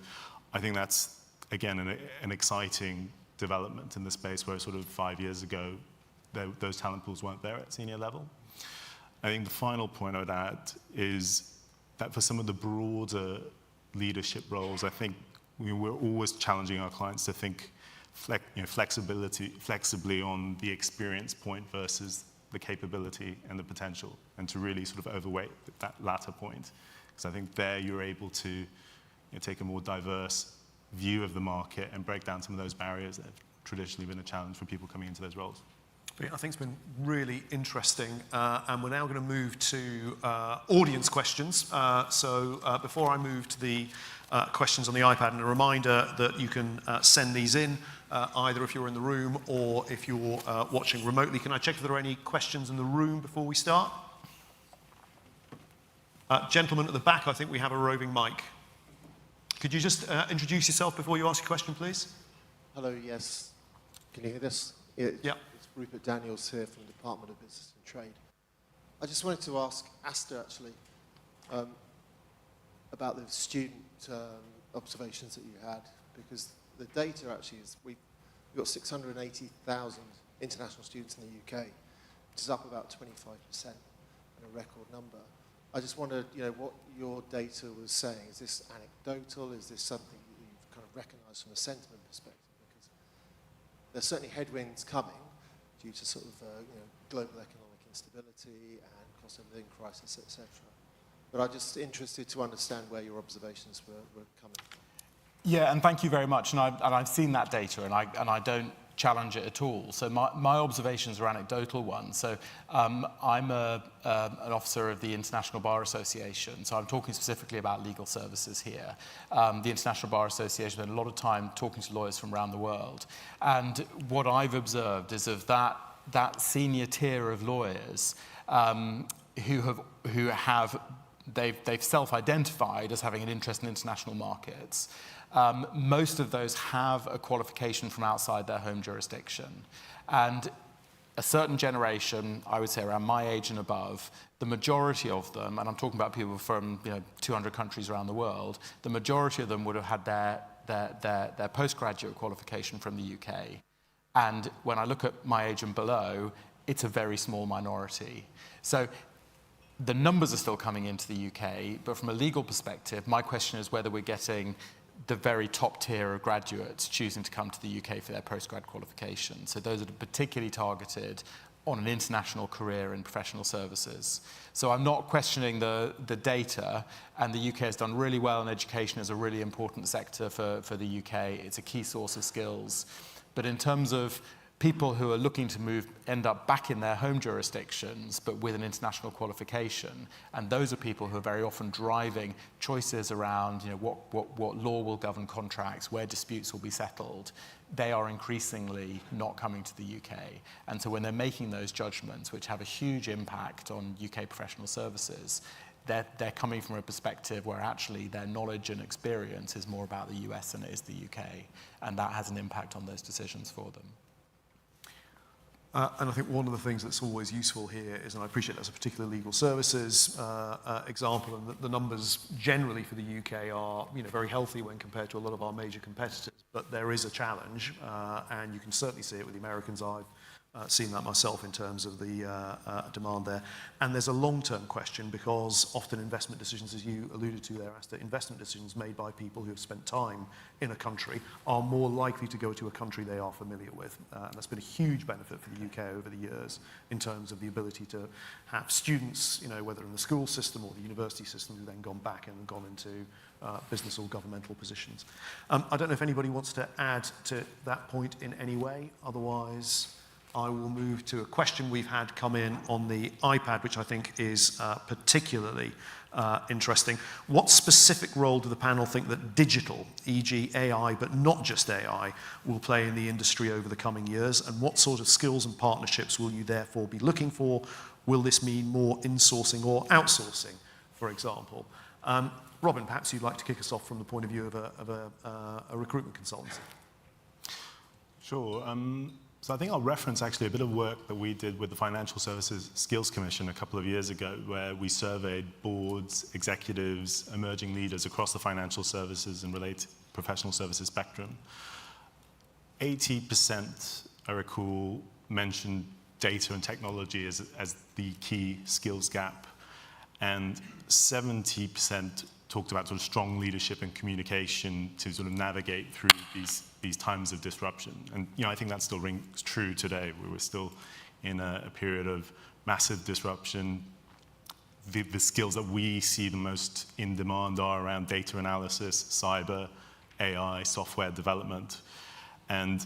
I think that's, again, an exciting development in the space where sort of 5 years ago, those talent pools weren't there at senior level. I think the final point I would add is that for some of the broader leadership roles, I think we're always challenging our clients to think flexibly on the experience point versus the capability and the potential, and to really sort of overweight that latter point. Because I think there you're able to take a more diverse view of the market and break down some of those barriers that have traditionally been a challenge for people coming into those roles. I think it's been really interesting, and we're now going to move to audience questions. Before I move to the questions on the iPad, and a reminder that you can send these in, either if you're in the room or if you're watching remotely. Can I check if there are any questions in the room before we start? Gentleman at the back, I think we have a roving mic. Could you just introduce yourself before you ask your question, please? Hello, yes. Can you hear this? Yeah. It's Rupert Daniels here from the Department of Business and Trade. I just wanted to ask Asta, actually, about the student observations that you had, because the data actually is, we've got 680,000 international students in the UK, which is up about 25%, and a record number. I just wondered, what your data was saying. Is this anecdotal? Is this something that you've kind of recognised from a sentiment perspective? Because there's certainly headwinds coming due to sort of global economic instability and cost of living crisis, etc. But I'm just interested to understand where your observations were coming from. Yeah, and thank you very much. And I've seen that data, and I don't challenge it at all. So my observations are anecdotal ones. So I'm an officer of the International Bar Association, so I'm talking specifically about legal services here. The International Bar Association spent a lot of time talking to lawyers from around the world. And what I've observed is of that senior tier of lawyers they've self-identified as having an interest in international markets. Most of those have a qualification from outside their home jurisdiction. And a certain generation, I would say around my age and above, the majority of them, and I'm talking about people from 200 countries around the world, the majority of them would have had their postgraduate qualification from the UK. And when I look at my age and below, it's a very small minority. So the numbers are still coming into the UK, but from a legal perspective, my question is whether we're getting the very top tier of graduates choosing to come to the UK for their postgrad qualification. So those are particularly targeted on an international career in professional services. So I'm not questioning the data, and the UK has done really well in education as a really important sector for the UK. It's a key source of skills. But in terms of people who are looking to end up back in their home jurisdictions, but with an international qualification. And those are people who are very often driving choices around, what law will govern contracts, where disputes will be settled. They are increasingly not coming to the UK. And so when they're making those judgments, which have a huge impact on UK professional services, they're coming from a perspective where actually their knowledge and experience is more about the US than it is the UK. And that has an impact on those decisions for them. And I think one of the things that's always useful here is, and I appreciate that's a particular legal services example, and the numbers generally for the UK are very healthy when compared to a lot of our major competitors, but there is a challenge, and you can certainly see it with the Americans. I've seen that myself in terms of the demand there. And there's a long-term question, because often investment decisions, as you alluded to there, Asta, investment decisions made by people who have spent time in a country are more likely to go to a country they are familiar with. And that's been a huge benefit for the UK over the years in terms of the ability to have students, whether in the school system or the university system, who've then gone back and gone into business or governmental positions. I don't know if anybody wants to add to that point in any way. Otherwise, I will move to a question we've had come in on the iPad, which I think is particularly interesting. What specific role do the panel think that digital, e.g. AI, but not just AI, will play in the industry over the coming years? And what sort of skills and partnerships will you therefore be looking for? Will this mean more insourcing or outsourcing, for example? Robin, perhaps you'd like to kick us off from the point of view of a recruitment consultancy. Sure. So I think I'll reference actually a bit of work that we did with the Financial Services Skills Commission a couple of years ago, where we surveyed boards, executives, emerging leaders across the financial services and related professional services spectrum. 80%, I recall, mentioned data and technology as the key skills gap, and 70% talked about sort of strong leadership and communication to sort of navigate through these times of disruption. And I think that still rings true today. We're still in a period of massive disruption. The skills that we see the most in demand are around data analysis, cyber, AI, software development. And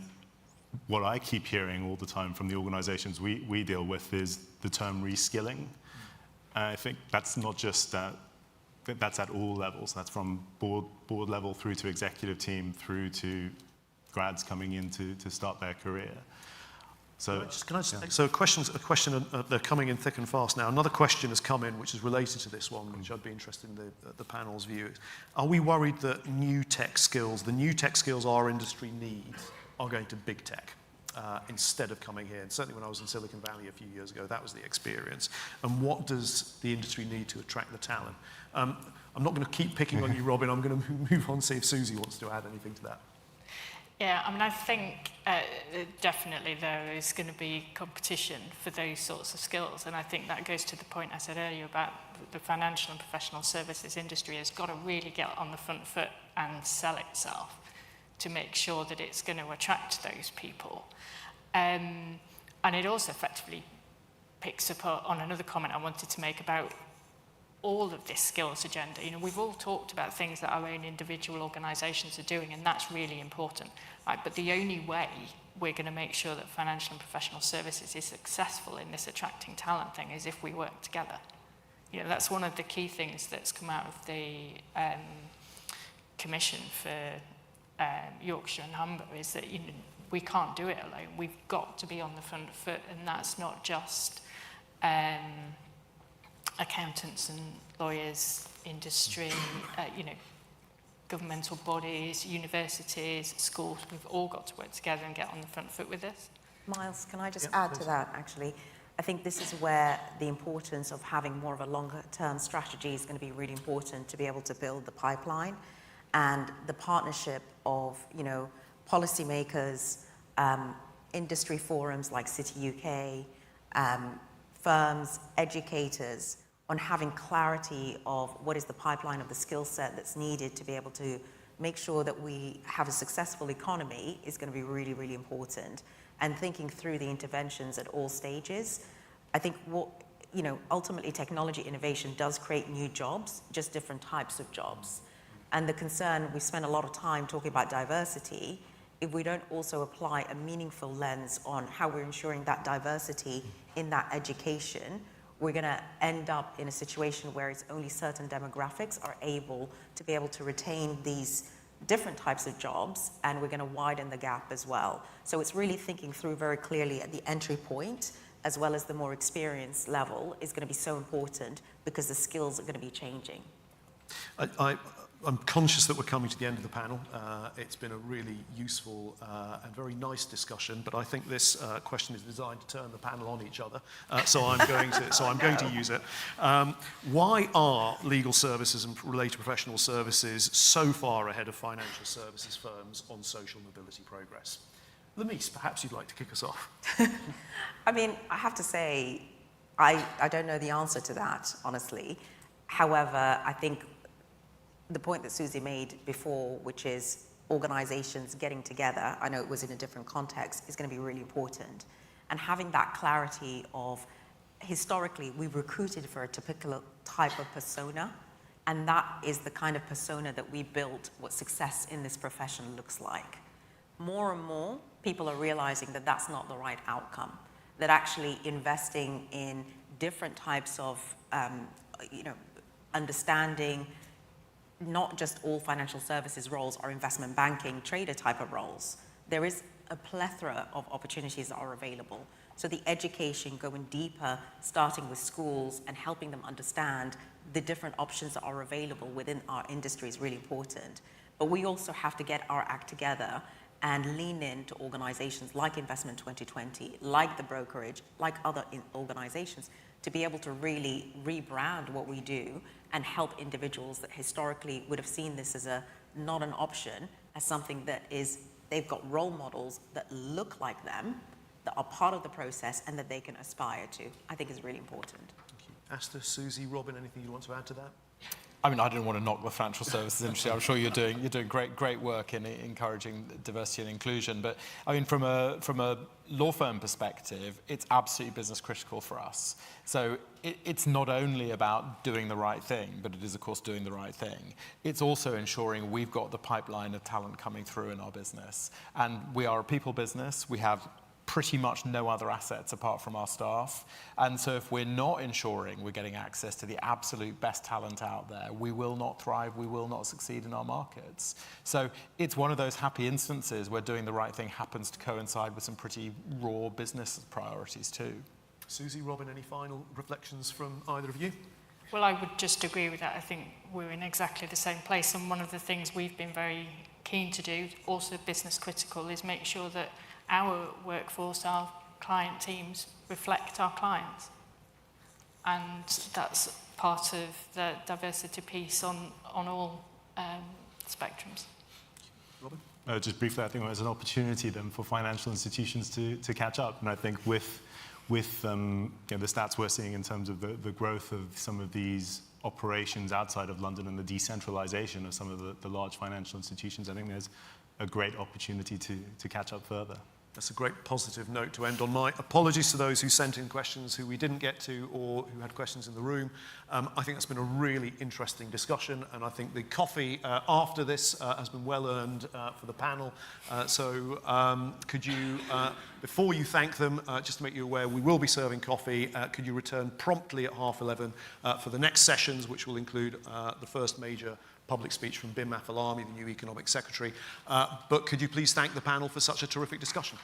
what I keep hearing all the time from the organizations we deal with is the term reskilling. I think that's not just that, that's at all levels. That's from board level through to executive team, through to grads coming in to start their career. So, so a question, they're coming in thick and fast now. Another question has come in which is related to this one, which I'd be interested in the panel's view. Are we worried that the new tech skills our industry needs are going to big tech instead of coming here? And certainly when I was in Silicon Valley a few years ago, that was the experience. And what does the industry need to attract the talent? I'm not going to keep picking on you, Robin. I'm going to move on and see if Susie wants to add anything to that. Yeah, I mean, I think definitely there is going to be competition for those sorts of skills. And I think that goes to the point I said earlier about the financial and professional services industry has got to really get on the front foot and sell itself to make sure that it's going to attract those people. And it also effectively picks up on another comment I wanted to make about all of this skills agenda. We've all talked about things that our own individual organisations are doing, and that's really important. Right? But the only way we're going to make sure that financial and professional services is successful in this attracting talent thing is if we work together. That's one of the key things that's come out of the Commission for Yorkshire and Humber is that we can't do it alone. We've got to be on the front foot, and that's not just accountants and lawyers, industry, governmental bodies, universities, schools. We've all got to work together and get on the front foot with this. Miles, can I just add to that, actually? I think this is where the importance of having more of a longer-term strategy is going to be really important to be able to build the pipeline and the partnership of, policymakers, industry forums like TheCityUK, firms, educators, on having clarity of what is the pipeline of the skill set that's needed to be able to make sure that we have a successful economy is going to be really, really important. And thinking through the interventions at all stages. I think ultimately technology innovation does create new jobs, just different types of jobs. And the concern, we spend a lot of time talking about diversity, if we don't also apply a meaningful lens on how we're ensuring that diversity in that education, we're going to end up in a situation where it's only certain demographics are able to retain these different types of jobs, and we're going to widen the gap as well. So it's really thinking through very clearly at the entry point, as well as the more experienced level, is going to be so important because the skills are going to be changing. I'm conscious that we're coming to the end of the panel. It's been a really useful and very nice discussion, but I think this question is designed to turn the panel on each other. So I'm going to use it. Why are legal services and related professional services so far ahead of financial services firms on social mobility progress? Lamise, perhaps you'd like to kick us off. I mean, I have to say, I don't know the answer to that, honestly. However, I think the point that Susie made before, which is organizations getting together, I know it was in a different context, is going to be really important. And having that clarity of, historically, we've recruited for a typical type of persona, and that is the kind of persona that we built what success in this profession looks like. More and more, people are realizing that that's not the right outcome, that actually investing in different types of, understanding, not just all financial services roles are investment banking, trader type of roles. There is a plethora of opportunities that are available. So the education going deeper, starting with schools and helping them understand the different options that are available within our industry is really important. But we also have to get our act together and lean into organizations like Investment 2020, like the brokerage, like other organizations, to be able to really rebrand what we do and help individuals that historically would have seen this as not an option, as something that is, they've got role models that look like them, that are part of the process, and that they can aspire to, I think is really important. Thank you. Asta, Susie, Robin, anything you want to add to that? I mean, I didn't want to knock the financial services industry. I'm sure you're doing great work in encouraging diversity and inclusion. But I mean, from a law firm perspective, it's absolutely business critical for us. So it's not only about doing the right thing, but it is, of course, doing the right thing. It's also ensuring we've got the pipeline of talent coming through in our business. And we are a people business. We have pretty much no other assets apart from our staff. And so if we're not ensuring we're getting access to the absolute best talent out there, we will not thrive, we will not succeed in our markets. So it's one of those happy instances where doing the right thing happens to coincide with some pretty raw business priorities too. Susie, Robin, any final reflections from either of you? Well, I would just agree with that. I think we're in exactly the same place. And one of the things we've been very keen to do, also business critical, is make sure that our workforce, our client teams, reflect our clients. And that's part of the diversity piece on all spectrums. Robin? Just briefly, I think there's an opportunity then for financial institutions to catch up. And I think with the stats we're seeing in terms of the growth of some of these operations outside of London and the decentralization of some of the large financial institutions, I think there's a great opportunity to catch up further. That's a great positive note to end on. My apologies to those who sent in questions who we didn't get to or who had questions in the room. I think that's been a really interesting discussion, and I think the coffee after this has been well earned for the panel. So could you, before you thank them, just to make you aware, we will be serving coffee. Could you return promptly at 11:30 for the next sessions, which will include the first major public speech from Bim Mafalami, the new Economic Secretary. But could you please thank the panel for such a terrific discussion?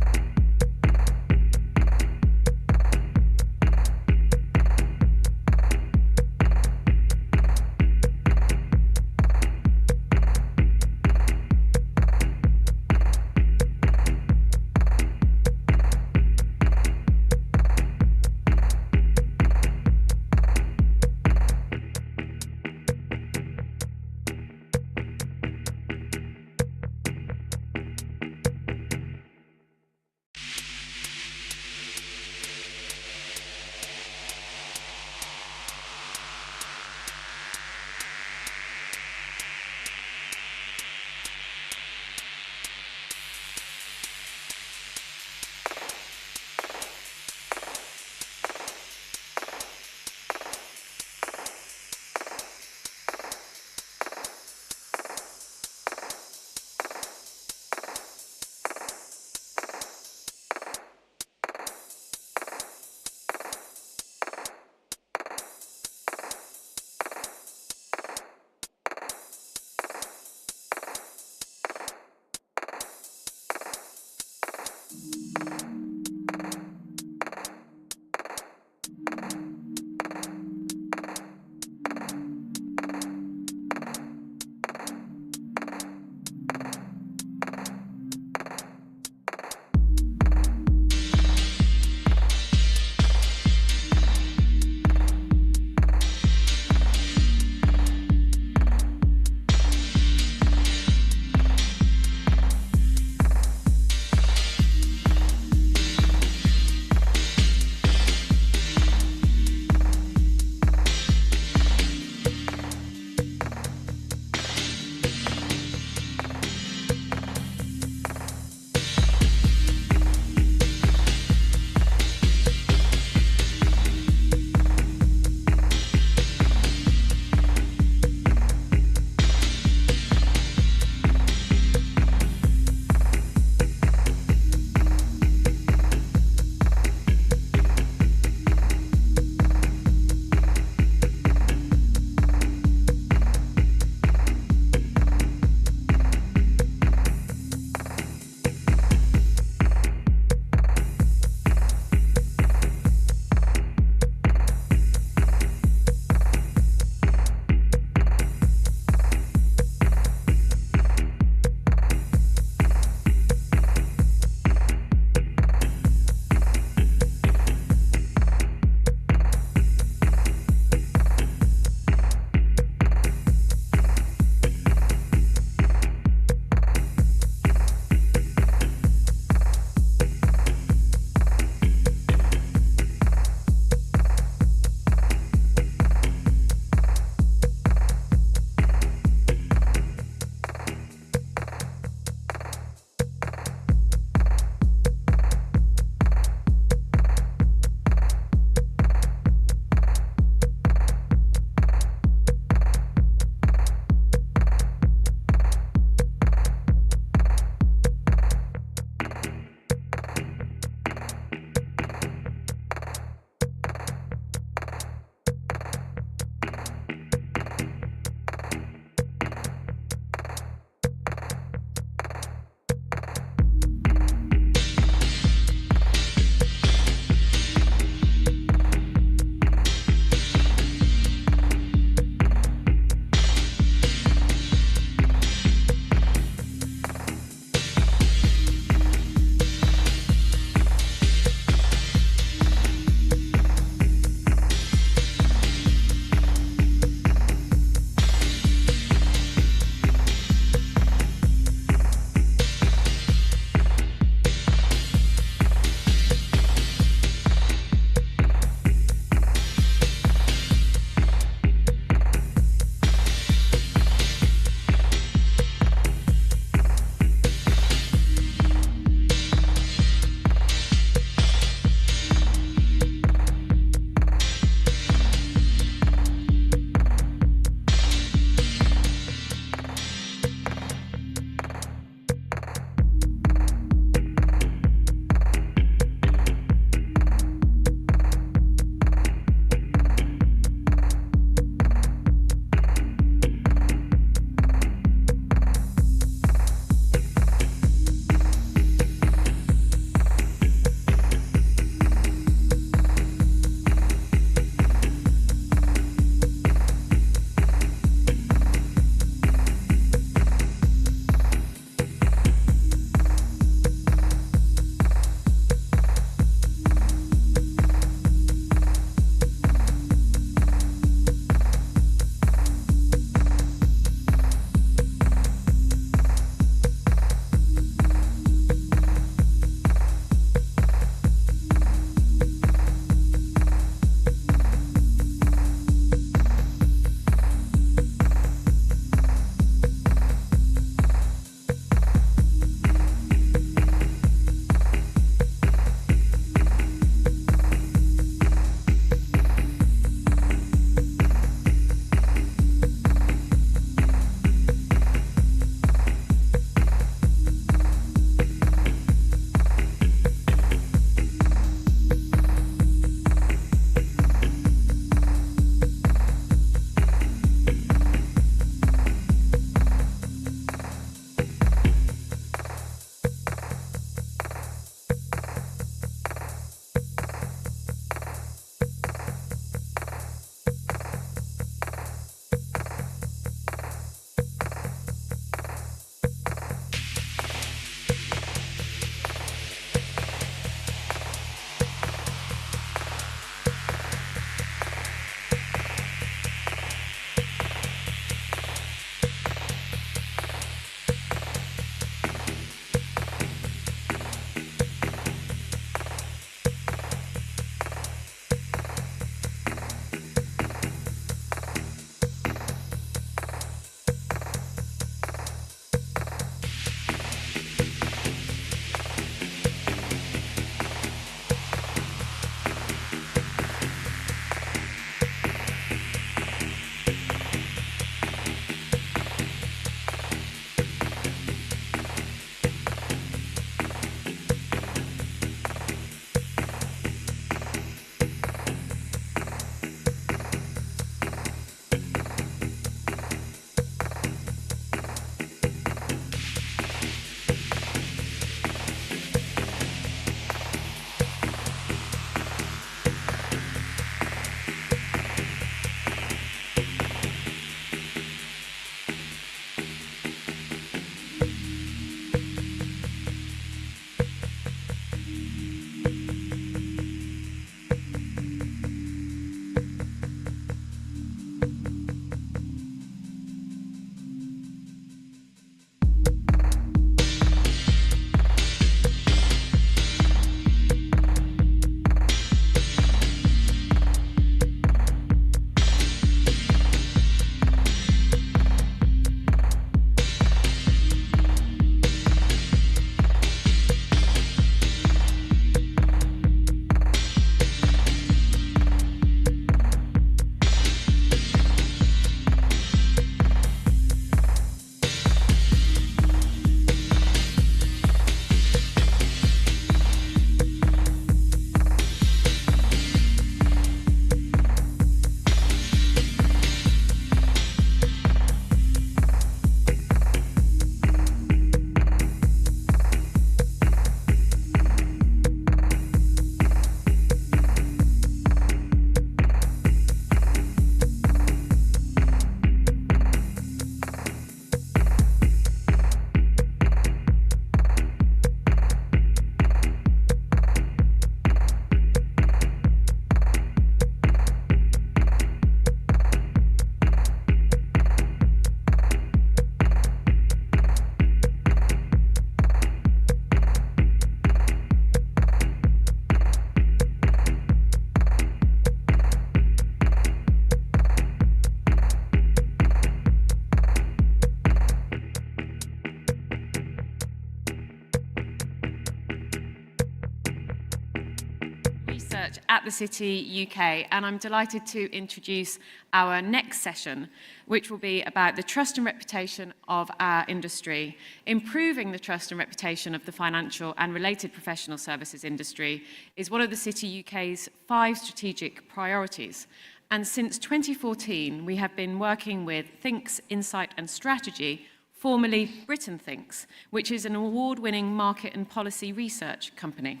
at the City UK, and I'm delighted to introduce our next session, which will be about the trust and reputation of our industry. Improving the trust and reputation of the financial and related professional services industry is one of the City UK's 5 strategic priorities. And since 2014, we have been working with Think's Insight and Strategy, formerly Britain Thinks, which is an award-winning market and policy research company.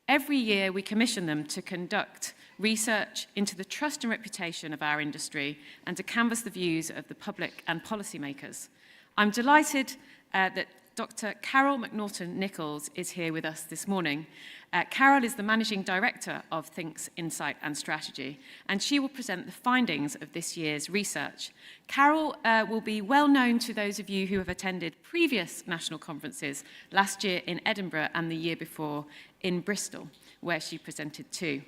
Every year, we commission them to conduct research into the trust and reputation of our industry and to canvass the views of the public and policymakers. I'm delighted that Dr. Carol McNaughton-Nichols is here with us this morning. Carol is the Managing Director of Think's Insight and Strategy, and she will present the findings of this year's research. Carol will be well known to those of you who have attended previous national conferences last year in Edinburgh and the year before in Bristol, where she presented too.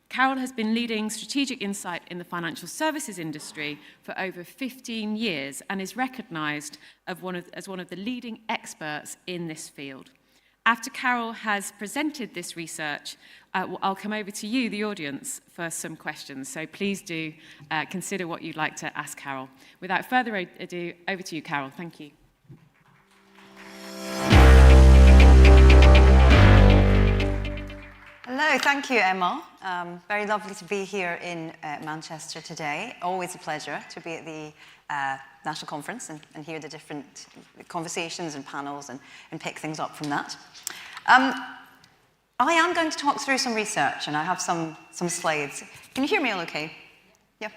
Carol has been leading strategic insight in the financial services industry for over 15 years and is recognised as one of the leading experts in this field. After Carol has presented this research, I'll come over to you, the audience, for some questions. So please do consider what you'd like to ask Carol. Without further ado, over to you, Carol. Thank you. Hello, thank you, Emma. Very lovely to be here in Manchester today. Always a pleasure to be at the National Conference and hear the different conversations and panels and pick things up from that. I am going to talk through some research, and I have some slides. Can you hear me all okay? Yeah.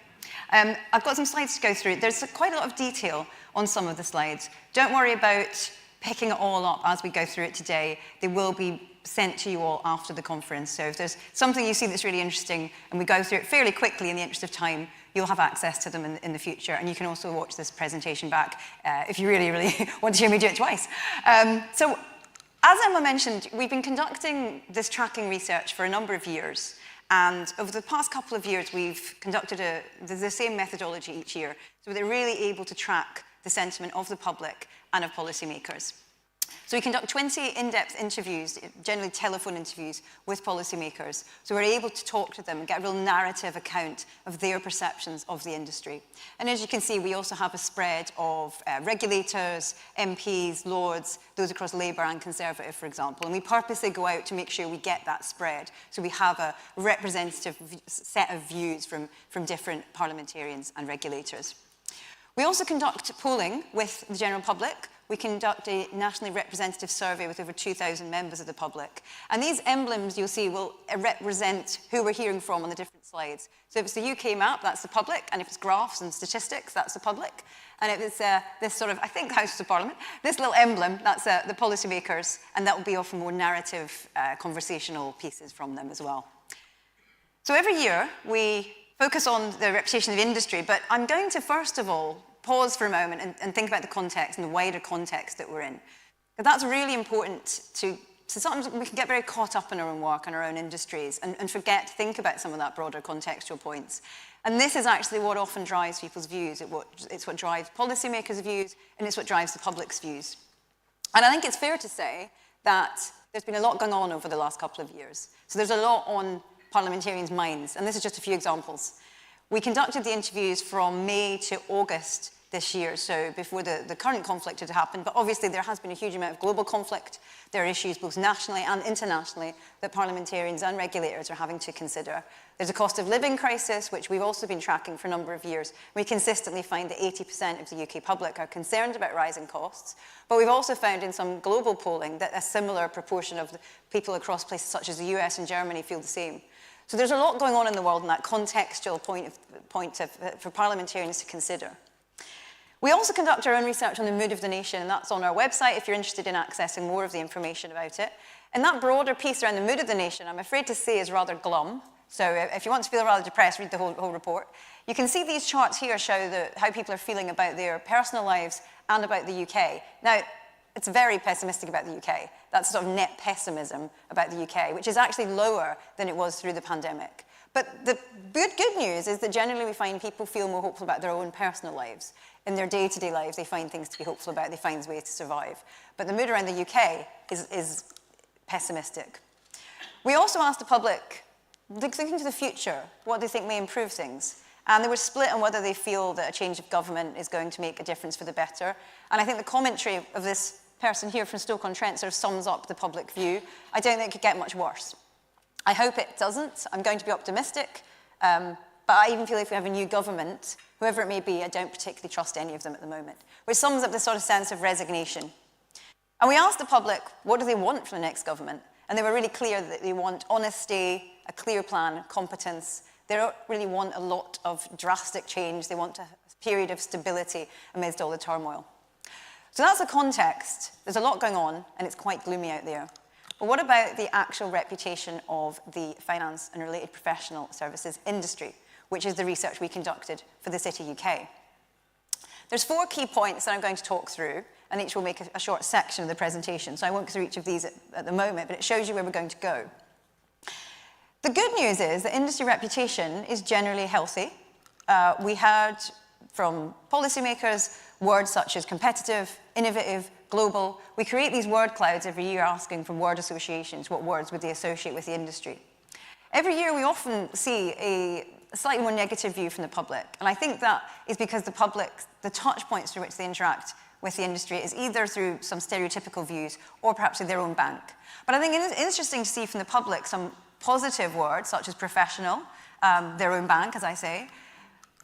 I've got some slides to go through. There's quite a lot of detail on some of the slides. Don't worry about picking it all up as we go through it today. They will be sent to you all after the conference. So if there's something you see that's really interesting and we go through it fairly quickly in the interest of time, you'll have access to them in the future. And you can also watch this presentation back if you really, really want to hear me do it twice. So as Emma mentioned, we've been conducting this tracking research for a number of years. And over the past couple of years, we've conducted the same methodology each year. So they're really able to track the sentiment of the public and of policymakers. So we conduct 20 in-depth interviews, generally telephone interviews, with policymakers. So we're able to talk to them and get a real narrative account of their perceptions of the industry. And as you can see, we also have a spread of regulators, MPs, Lords, those across Labour and Conservative, for example. And we purposely go out to make sure we get that spread. So we have a representative set of views from different parliamentarians and regulators. We also conduct polling with the general public. We conduct a nationally representative survey with over 2,000 members of the public. And these emblems you'll see will represent who we're hearing from on the different slides. So if it's the UK map, that's the public. And if it's graphs and statistics, that's the public. And if it's this sort of, I think, House of Parliament, this little emblem, that's the policymakers. And that will be often more narrative, conversational pieces from them as well. So every year, we focus on the reputation of industry. But I'm going to, first of all, pause for a moment and think about the context and the wider context that we're in. But that's really important to sometimes we can get very caught up in our own work and our own industries and forget to think about some of that broader contextual points. And this is actually what often drives people's views. It's what drives policymakers' views, and it's what drives the public's views. And I think it's fair to say that there's been a lot going on over the last couple of years. So there's a lot on parliamentarians' minds, and this is just a few examples. We conducted the interviews from May to August this year, so before the current conflict had happened, but obviously there has been a huge amount of global conflict. There are issues both nationally and internationally that parliamentarians and regulators are having to consider. There's a cost of living crisis, which we've also been tracking for a number of years. We consistently find that 80% of the UK public are concerned about rising costs, but we've also found in some global polling that a similar proportion of the people across places such as the US and Germany feel the same. So there's a lot going on in the world, and that contextual point for parliamentarians to consider. We also conduct our own research on the mood of the nation, and that's on our website if you're interested in accessing more of the information about it. And that broader piece around the mood of the nation, I'm afraid to say, is rather glum. So if you want to feel rather depressed, read the whole report. You can see these charts here show how people are feeling about their personal lives and about the UK. Now, it's very pessimistic about the UK. That's sort of net pessimism about the UK, which is actually lower than it was through the pandemic. But the good news is that generally we find people feel more hopeful about their own personal lives. In their day-to-day lives, they find things to be hopeful about. They find ways to survive. But the mood around the UK is pessimistic. We also asked the public looking to the future, what they think may improve things. And they were split on whether they feel that a change of government is going to make a difference for the better. And I think the commentary of this person here from Stoke-on-Trent sort of sums up the public view. I don't think it could get much worse. I hope it doesn't. I'm going to be optimistic. But I even feel if we have a new government, whoever it may be, I don't particularly trust any of them at the moment, which sums up this sort of sense of resignation. And we asked the public, what do they want from the next government? And they were really clear that they want honesty, a clear plan, competence. They don't really want a lot of drastic change. They want a period of stability amidst all the turmoil. So that's the context. There's a lot going on, and it's quite gloomy out there. But what about the actual reputation of the finance and related professional services industry, which is the research we conducted for the City UK? There's 4 key points that I'm going to talk through, and each will make a short section of the presentation. So I won't go through each of these at the moment, but it shows you where we're going to go. The good news is that industry reputation is generally healthy. We heard from policymakers words such as competitive, innovative, global. We create these word clouds every year asking for word associations. What words would they associate with the industry? Every year we often see a slightly more negative view from the public. And I think that is because the public, the touch points through which they interact with the industry is either through some stereotypical views or perhaps with their own bank. But I think it is interesting to see from the public some positive words such as professional, their own bank, as I say.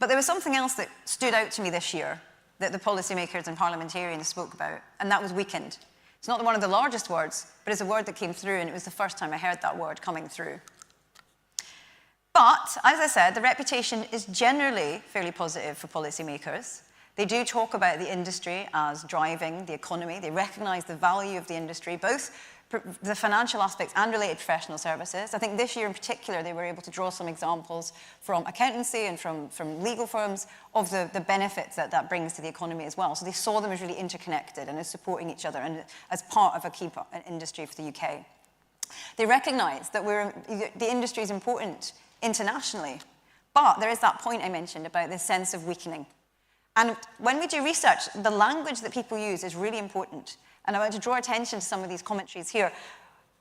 But there was something else that stood out to me this year that the policymakers and parliamentarians spoke about, and that was weakened. It's not one of the largest words, but it's a word that came through, and it was the first time I heard that word coming through. But, as I said, the reputation is generally fairly positive for policymakers. They do talk about the industry as driving the economy. They recognise the value of the industry, both the financial aspects and related professional services. I think this year in particular, they were able to draw some examples from accountancy and from legal firms of the benefits that that brings to the economy as well. So they saw them as really interconnected and as supporting each other and as part of a key industry for the UK. They recognise that the industry is important internationally, but there is that point I mentioned about this sense of weakening. And when we do research, the language that people use is really important. And I want to draw attention to some of these commentaries here.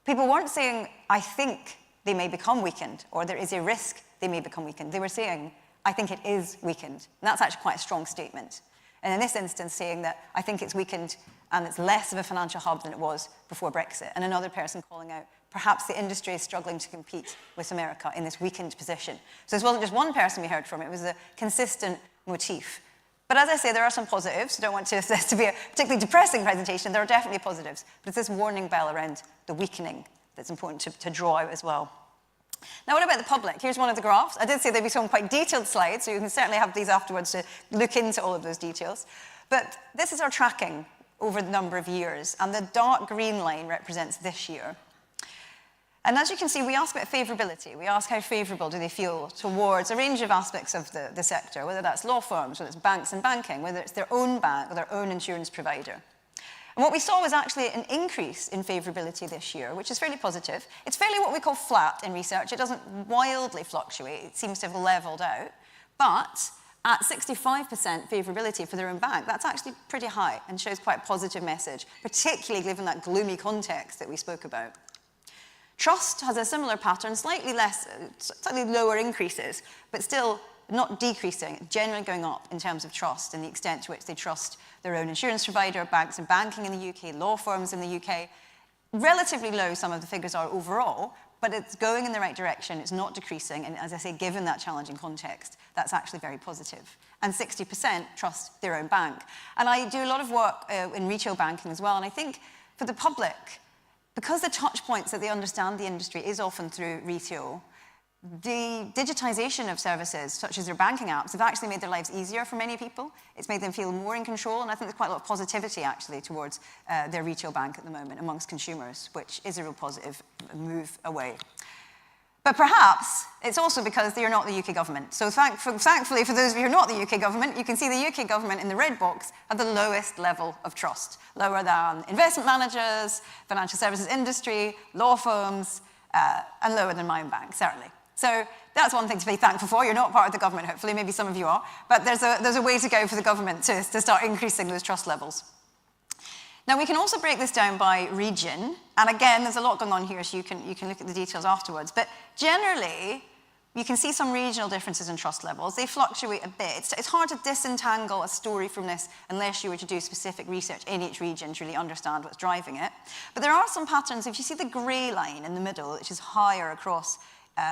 People weren't saying, I think they may become weakened, or there is a risk they may become weakened. They were saying, I think it is weakened. And that's actually quite a strong statement. And in this instance, saying that I think it's weakened and it's less of a financial hub than it was before Brexit. And another person calling out, perhaps the industry is struggling to compete with America in this weakened position. So this wasn't just one person we heard from, it was a consistent motif. But as I say, there are some positives. I don't want this to be a particularly depressing presentation. There are definitely positives. But it's this warning bell around the weakening that's important to draw out as well. Now, what about the public? Here's one of the graphs. I did say there'd be some quite detailed slides, so you can certainly have these afterwards to look into all of those details. But this is our tracking over the number of years, and the dark green line represents this year. And as you can see, we ask about favourability. We ask how favourable do they feel towards a range of aspects of the sector, whether that's law firms, whether it's banks and banking, whether it's their own bank or their own insurance provider. And what we saw was actually an increase in favourability this year, which is fairly positive. It's fairly what we call flat in research. It doesn't wildly fluctuate. It seems to have levelled out. But at 65% favourability for their own bank, that's actually pretty high and shows quite a positive message, particularly given that gloomy context that we spoke about. Trust has a similar pattern, slightly lower increases, but still not decreasing, generally going up in terms of trust and the extent to which they trust their own insurance provider, banks and banking in the UK, law firms in the UK. Relatively low, some of the figures are overall, but it's going in the right direction. It's not decreasing. And as I say, given that challenging context, that's actually very positive. And 60% trust their own bank. And I do a lot of work in retail banking as well. And I think for the public, because the touch points that they understand the industry is often through retail, the digitization of services, such as their banking apps, have actually made their lives easier for many people. It's made them feel more in control, and I think there's quite a lot of positivity, actually, towards their retail bank at the moment amongst consumers, which is a real positive move away. But perhaps it's also because they are not the UK government. So thankfully, for those of you who are not the UK government, you can see the UK government in the red box at the lowest level of trust, lower than investment managers, financial services industry, law firms, and lower than my own bank, certainly. So that's one thing to be thankful for. You're not part of the government, hopefully. Maybe some of you are. But there's a way to go for the government to start increasing those trust levels. Now, we can also break this down by region. And again, there's a lot going on here, so you can look at the details afterwards. But generally, you can see some regional differences in trust levels. They fluctuate a bit. It's hard to disentangle a story from this unless you were to do specific research in each region to really understand what's driving it. But there are some patterns. If you see the grey line in the middle, which is higher across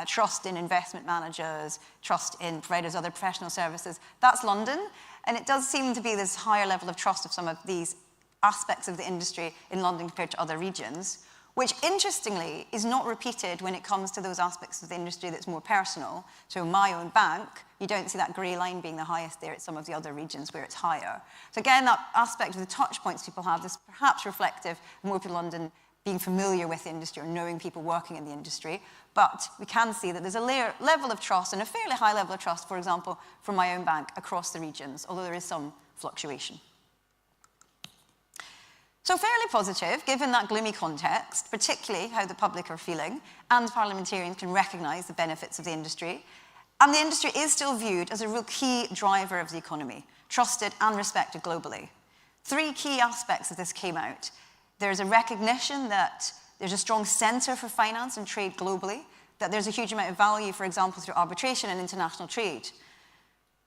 trust in investment managers, trust in providers of other professional services, that's London. And it does seem to be this higher level of trust of some of these aspects of the industry in London compared to other regions, which interestingly is not repeated when it comes to those aspects of the industry that's more personal. So my own bank, you don't see that grey line being the highest there. It's some of the other regions where it's higher. So again, that aspect of the touch points people have is perhaps reflective of more people in London being familiar with the industry or knowing people working in the industry. But we can see that there's a level of trust and a fairly high level of trust, for example, from my own bank across the regions, although there is some fluctuation. So fairly positive, given that gloomy context, particularly how the public are feeling, and parliamentarians can recognise the benefits of the industry. And the industry is still viewed as a real key driver of the economy, trusted and respected globally. 3 key aspects of this came out. There's a recognition that there's a strong centre for finance and trade globally, that there's a huge amount of value, for example, through arbitration and international trade.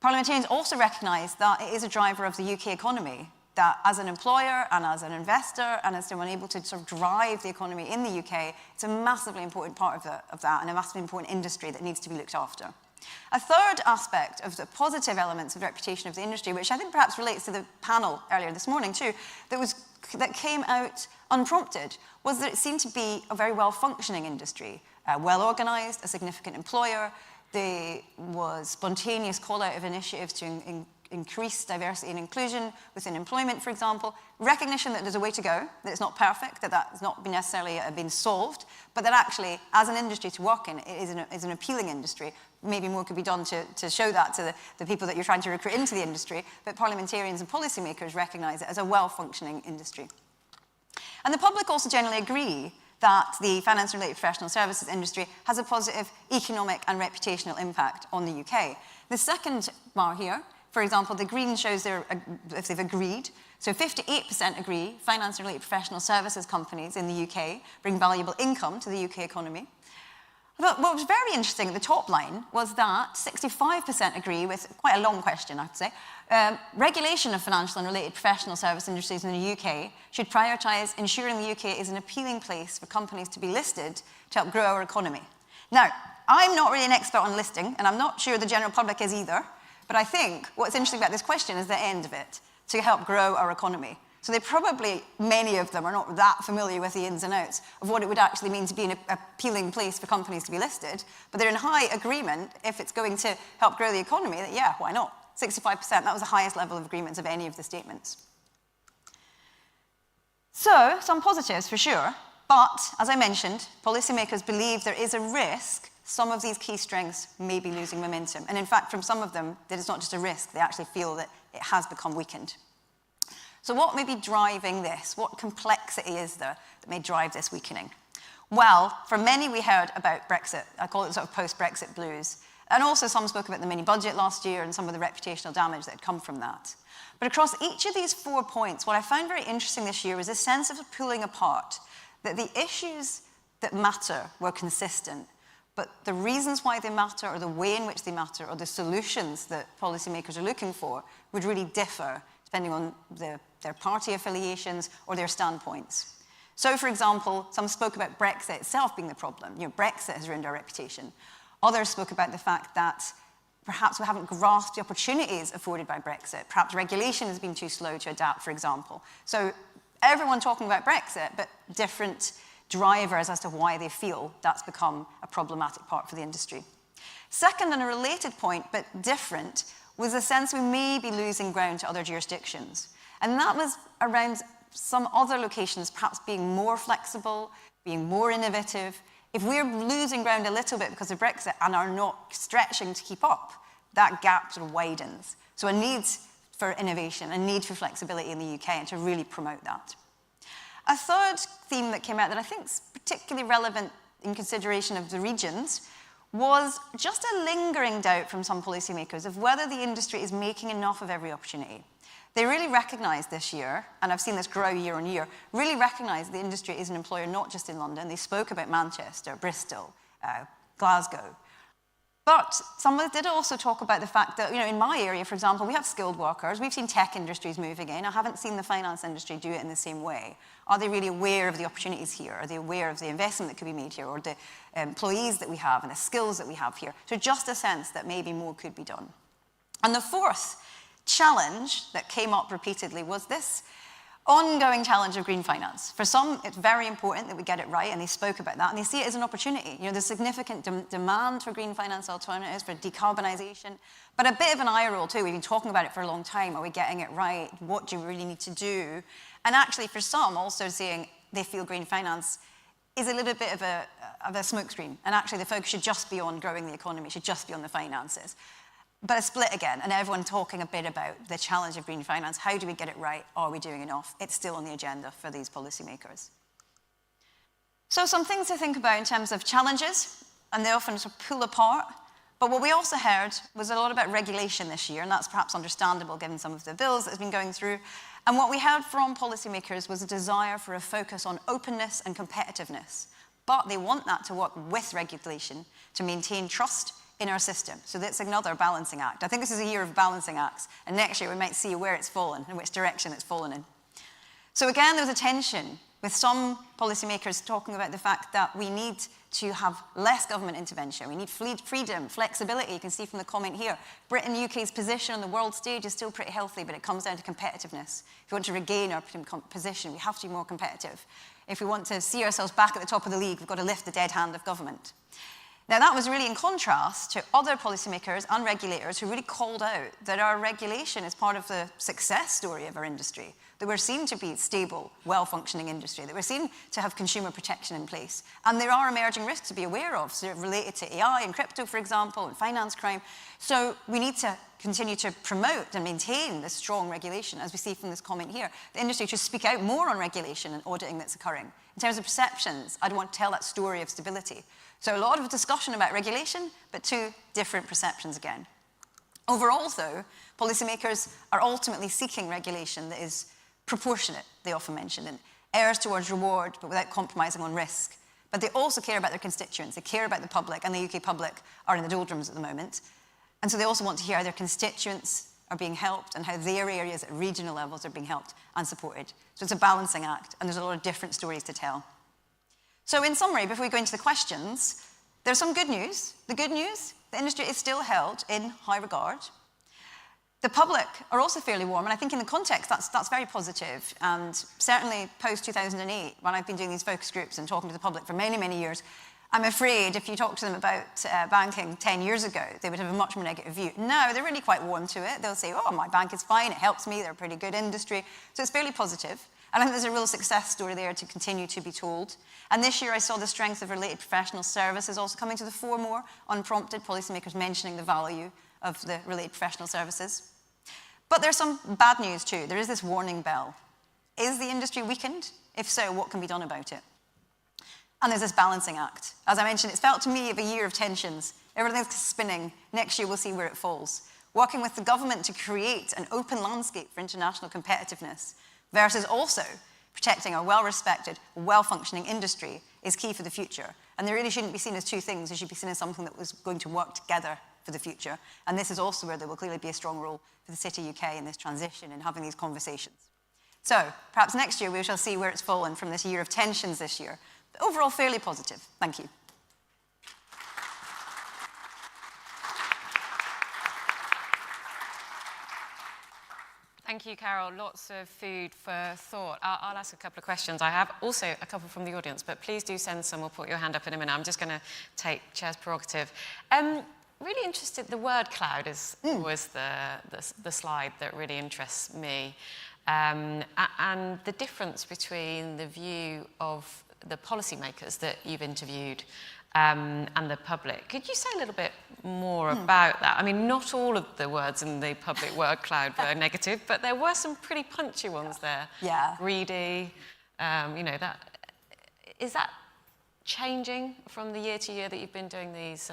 Parliamentarians also recognise that it is a driver of the UK economy, that as an employer and as an investor and as someone able to sort of drive the economy in the UK, it's a massively important part of that and a massively important industry that needs to be looked after. A third aspect of the positive elements of the reputation of the industry, which I think perhaps relates to the panel earlier this morning too, that came out unprompted, was that it seemed to be a very well-functioning industry, well-organised, a significant employer. There was spontaneous call-out of initiatives to increase diversity and inclusion within employment, for example, recognition that there's a way to go, that it's not perfect, that that's not necessarily been solved, but that actually, as an industry to work in, it is an appealing industry. Maybe more could be done to show that to the people that you're trying to recruit into the industry, but parliamentarians and policymakers recognise it as a well-functioning industry. And the public also generally agree that the finance-related professional services industry has a positive economic and reputational impact on the UK. The second bar here, for example, the green shows if they've agreed. So 58% agree finance-related professional services companies in the UK bring valuable income to the UK economy. But what was very interesting at the top line was that 65% agree with quite a long question, I have to say. Regulation of financial and related professional service industries in the UK should prioritise ensuring the UK is an appealing place for companies to be listed to help grow our economy. Now, I'm not really an expert on listing, and I'm not sure the general public is either. But I think what's interesting about this question is the end of it, to help grow our economy. So they probably, many of them, are not that familiar with the ins and outs of what it would actually mean to be an appealing place for companies to be listed, but they're in high agreement if it's going to help grow the economy, that yeah, why not? 65%, that was the highest level of agreements of any of the statements. So, some positives for sure, but as I mentioned, policymakers believe there is a risk some of these key strengths may be losing momentum. And in fact, from some of them, that it's not just a risk, they actually feel that it has become weakened. So what may be driving this? What complexity is there that may drive this weakening? Well, for many, we heard about Brexit. I call it sort of post-Brexit blues. And also some spoke about the mini-budget last year and some of the reputational damage that had come from that. But across each of these 4 points, what I found very interesting this year was a sense of pulling apart, that the issues that matter were consistent, but the reasons why they matter, or the way in which they matter, or the solutions that policymakers are looking for would really differ depending on their party affiliations or their standpoints. So, for example, some spoke about Brexit itself being the problem. Brexit has ruined our reputation. Others spoke about the fact that perhaps we haven't grasped the opportunities afforded by Brexit. Perhaps regulation has been too slow to adapt, for example. So everyone talking about Brexit, but different drivers as to why they feel that's become a problematic part for the industry. Second, and a related point, but different, was the sense we may be losing ground to other jurisdictions. And that was around some other locations perhaps being more flexible, being more innovative. If we're losing ground a little bit because of Brexit and are not stretching to keep up, that gap sort of widens. So a need for innovation, a need for flexibility in the UK, and to really promote that. A third theme that came out that I think is particularly relevant in consideration of the regions was just a lingering doubt from some policymakers of whether the industry is making enough of every opportunity. They really recognise this year, and I've seen this grow year on year, really recognise the industry is an employer not just in London. They spoke about Manchester, Bristol, Glasgow. But some did also talk about the fact that, in my area, for example, we have skilled workers. We've seen tech industries moving in. I haven't seen the finance industry do it in the same way. Are they really aware of the opportunities here? Are they aware of the investment that could be made here, or the employees that we have and the skills that we have here? So just a sense that maybe more could be done. And the fourth challenge that came up repeatedly was this ongoing challenge of green finance. For some, it's very important that we get it right, and they spoke about that, and they see it as an opportunity. There's significant demand for green finance alternatives, for decarbonisation, but a bit of an eye roll too. We've been talking about it for a long time. Are we getting it right? What do we really need to do? And actually, for some, also seeing they feel green finance is a little bit of a smokescreen, and actually the focus should just be on growing the economy, should just be on the finances. But a split again, and everyone talking a bit about the challenge of green finance. How do we get it right? Are we doing enough? It's still on the agenda for these policymakers. So some things to think about in terms of challenges, and they often sort of pull apart. But what we also heard was a lot about regulation this year, and that's perhaps understandable given some of the bills that have been going through. And what we heard from policymakers was a desire for a focus on openness and competitiveness. But they want that to work with regulation to maintain trust in our system. So that's another balancing act. I think this is a year of balancing acts, and next year we might see where it's fallen and which direction it's fallen in. So again, there's a tension with some policymakers talking about the fact that we need to have less government intervention. We need freedom, flexibility. You can see from the comment here, Britain, UK's position on the world stage is still pretty healthy, but it comes down to competitiveness. If we want to regain our position, we have to be more competitive. If we want to see ourselves back at the top of the league, we've got to lift the dead hand of government. Now, that was really in contrast to other policymakers and regulators who really called out that our regulation is part of the success story of our industry, that we're seen to be a stable, well-functioning industry, that we're seen to have consumer protection in place. And there are emerging risks to be aware of, so related to AI and crypto, for example, and finance crime. So we need to continue to promote and maintain this strong regulation, as we see from this comment here. The industry should speak out more on regulation and auditing that's occurring. In terms of perceptions, I'd want to tell that story of stability. So a lot of discussion about regulation, but two different perceptions again. Overall, though, policymakers are ultimately seeking regulation that is proportionate, they often mention, and errs towards reward, but without compromising on risk. But they also care about their constituents. They care about the public, and the UK public are in the doldrums at the moment. And so they also want to hear how their constituents are being helped and how their areas at regional levels are being helped and supported. So it's a balancing act, and there's a lot of different stories to tell. So in summary, before we go into the questions, there's some good news. The good news, the industry is still held in high regard. The public are also fairly warm, and I think in the context, that's very positive. And certainly post-2008, when I've been doing these focus groups and talking to the public for many, many years, I'm afraid if you talk to them about banking 10 years ago, they would have a much more negative view. Now, they're really quite warm to it. They'll say, oh, my bank is fine, it helps me, they're a pretty good industry. So it's fairly positive. And I think there's a real success story there to continue to be told. And this year I saw the strength of related professional services also coming to the fore more, unprompted, policymakers mentioning the value of the related professional services. But there's some bad news too. There is this warning bell. Is the industry weakened? If so, what can be done about it? And there's this balancing act. As I mentioned, it's felt to me of a year of tensions. Everything's spinning. Next year we'll see where it falls. Working with the government to create an open landscape for international competitiveness versus also protecting our well-respected, well-functioning industry is key for the future. And they really shouldn't be seen as two things. They should be seen as something that was going to work together for the future. And this is also where there will clearly be a strong role for the City UK in this transition and having these conversations. So perhaps next year we shall see where it's fallen from this year of tensions this year. But overall, fairly positive. Thank you. Thank you, Carol. Lots of food for thought. I'll ask a couple of questions. I have also a couple from the audience, but please do send some or put your hand up in a minute. I'm just going to take Chair's prerogative. Really interested, the word cloud was the slide that really interests me. And the difference between the view of the policymakers that you've interviewed and the public. Could you say a little bit more about that? I mean, not all of the words in the public word cloud were negative, but there were some pretty punchy ones there. Yeah. Greedy, is that changing from the year to year that you've been doing this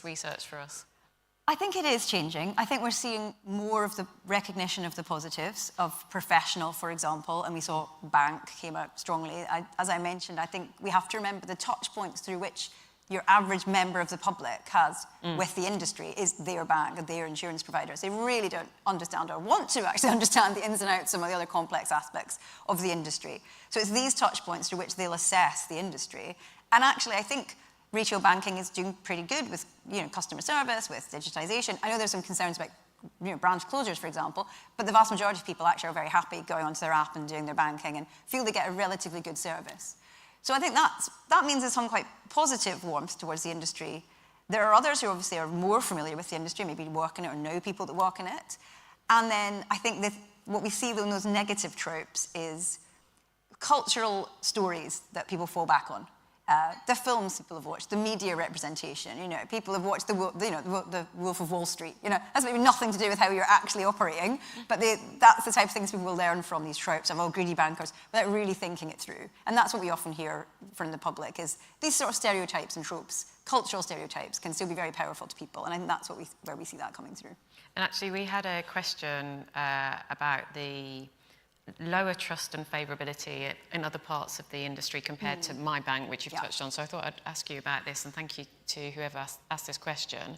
research for us? I think it is changing. I think we're seeing more of the recognition of the positives of professional, for example, and we saw bank came out strongly. As I mentioned, I think we have to remember the touch points through which your average member of the public has with the industry is their bank and their insurance providers. They really don't understand or want to actually understand the ins and outs, some of the other complex aspects of the industry. So it's these touch points through which they'll assess the industry. And actually, I think retail banking is doing pretty good with customer service, with digitization. I know there's some concerns about branch closures, for example, but the vast majority of people actually are very happy going onto their app and doing their banking and feel they get a relatively good service. So I think that means there's some quite positive warmth towards the industry. There are others who obviously are more familiar with the industry, maybe work in it or know people that work in it. And then I think that what we see in those negative tropes is cultural stories that people fall back on. The films people have watched, the media representation, people have watched the Wolf of Wall Street, has maybe nothing to do with how you're actually operating, but that's the type of things people will learn from these tropes of, greedy bankers, without really thinking it through. And that's what we often hear from the public, is these sort of stereotypes and tropes, cultural stereotypes, can still be very powerful to people, and I think that's where we see that coming through. And actually, we had a question about the lower trust and favourability in other parts of the industry compared to my bank, which you've touched on. So I thought I'd ask you about this, and thank you to whoever asked this question.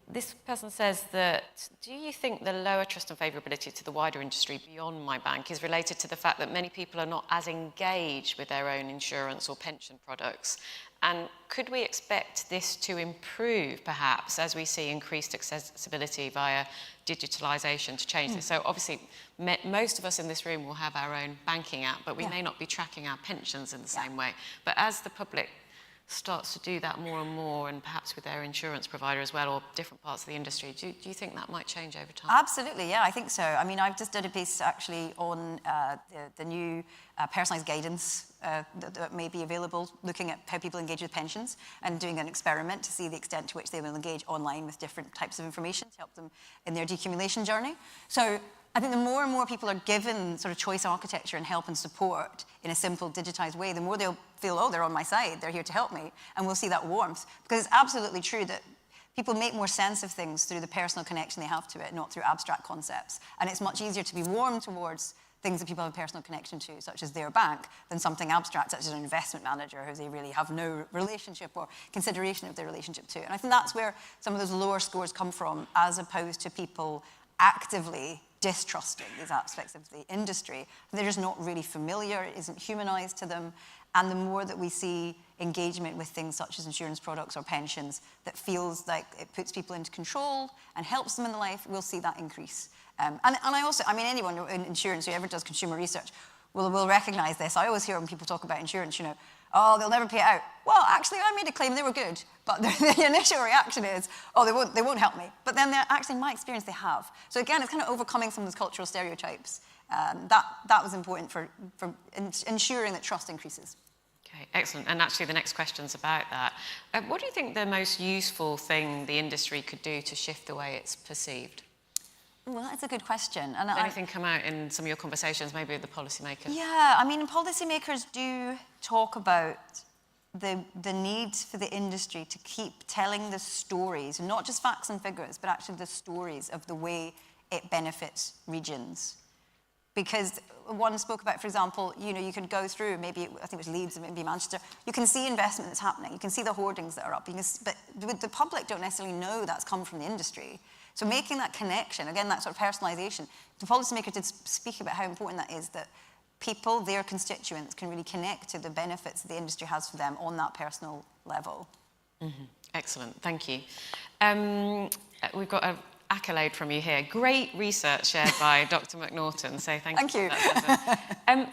This person says that, do you think the lower trust and favourability to the wider industry beyond my bank is related to the fact that many people are not as engaged with their own insurance or pension products? And could we expect this to improve, perhaps, as we see increased accessibility via digitalisation to change this? So obviously, most of us in this room will have our own banking app, but we may not be tracking our pensions in the same way. But as the public starts to do that more and more, and perhaps with their insurance provider as well, or different parts of the industry, do you think that might change over time? Absolutely, yeah, I think so. I mean, I've just did a piece actually on the new personalised guidance that may be available, looking at how people engage with pensions and doing an experiment to see the extent to which they will engage online with different types of information to help them in their decumulation journey. So I think the more and more people are given sort of choice architecture and help and support in a simple, digitized way, the more they'll feel, they're on my side, they're here to help me, and we'll see that warmth. Because it's absolutely true that people make more sense of things through the personal connection they have to it, not through abstract concepts. And it's much easier to be warm towards things that people have a personal connection to, such as their bank, than something abstract, such as an investment manager, who they really have no relationship or consideration of their relationship to. And I think that's where some of those lower scores come from, as opposed to people actively distrusting these aspects of the industry. They're just not really familiar, it isn't humanized to them. And the more that we see engagement with things such as insurance products or pensions that feels like it puts people into control and helps them in life, we'll see that increase. And I also, I mean, anyone in insurance who ever does consumer research will recognize this. I always hear when people talk about insurance, they'll never pay it out. Well, actually, I made a claim, they were good. But the initial reaction is, they won't help me. But then actually, in my experience, they have. So again, it's kind of overcoming some of those cultural stereotypes. That was important for ensuring that trust increases. Okay, excellent. And actually, the next question's about that. What do you think the most useful thing the industry could do to shift the way it's perceived? Well, that's a good question. And anything come out in some of your conversations, maybe with the policymakers? Yeah, I mean, policymakers do talk about the need for the industry to keep telling the stories, not just facts and figures, but actually the stories of the way it benefits regions. Because one spoke about, for example, you can go through, maybe, I think it was Leeds and maybe Manchester, you can see investment that's happening, you can see the hoardings that are up, but the public don't necessarily know that's come from the industry. So making that connection, again, that sort of personalisation, the policymaker did speak about how important that is, that people, their constituents, can really connect to the benefits the industry has for them on that personal level. Mm-hmm. Excellent, thank you. We've got an accolade from you here. Great research shared by Dr. McNaughton, so thank you.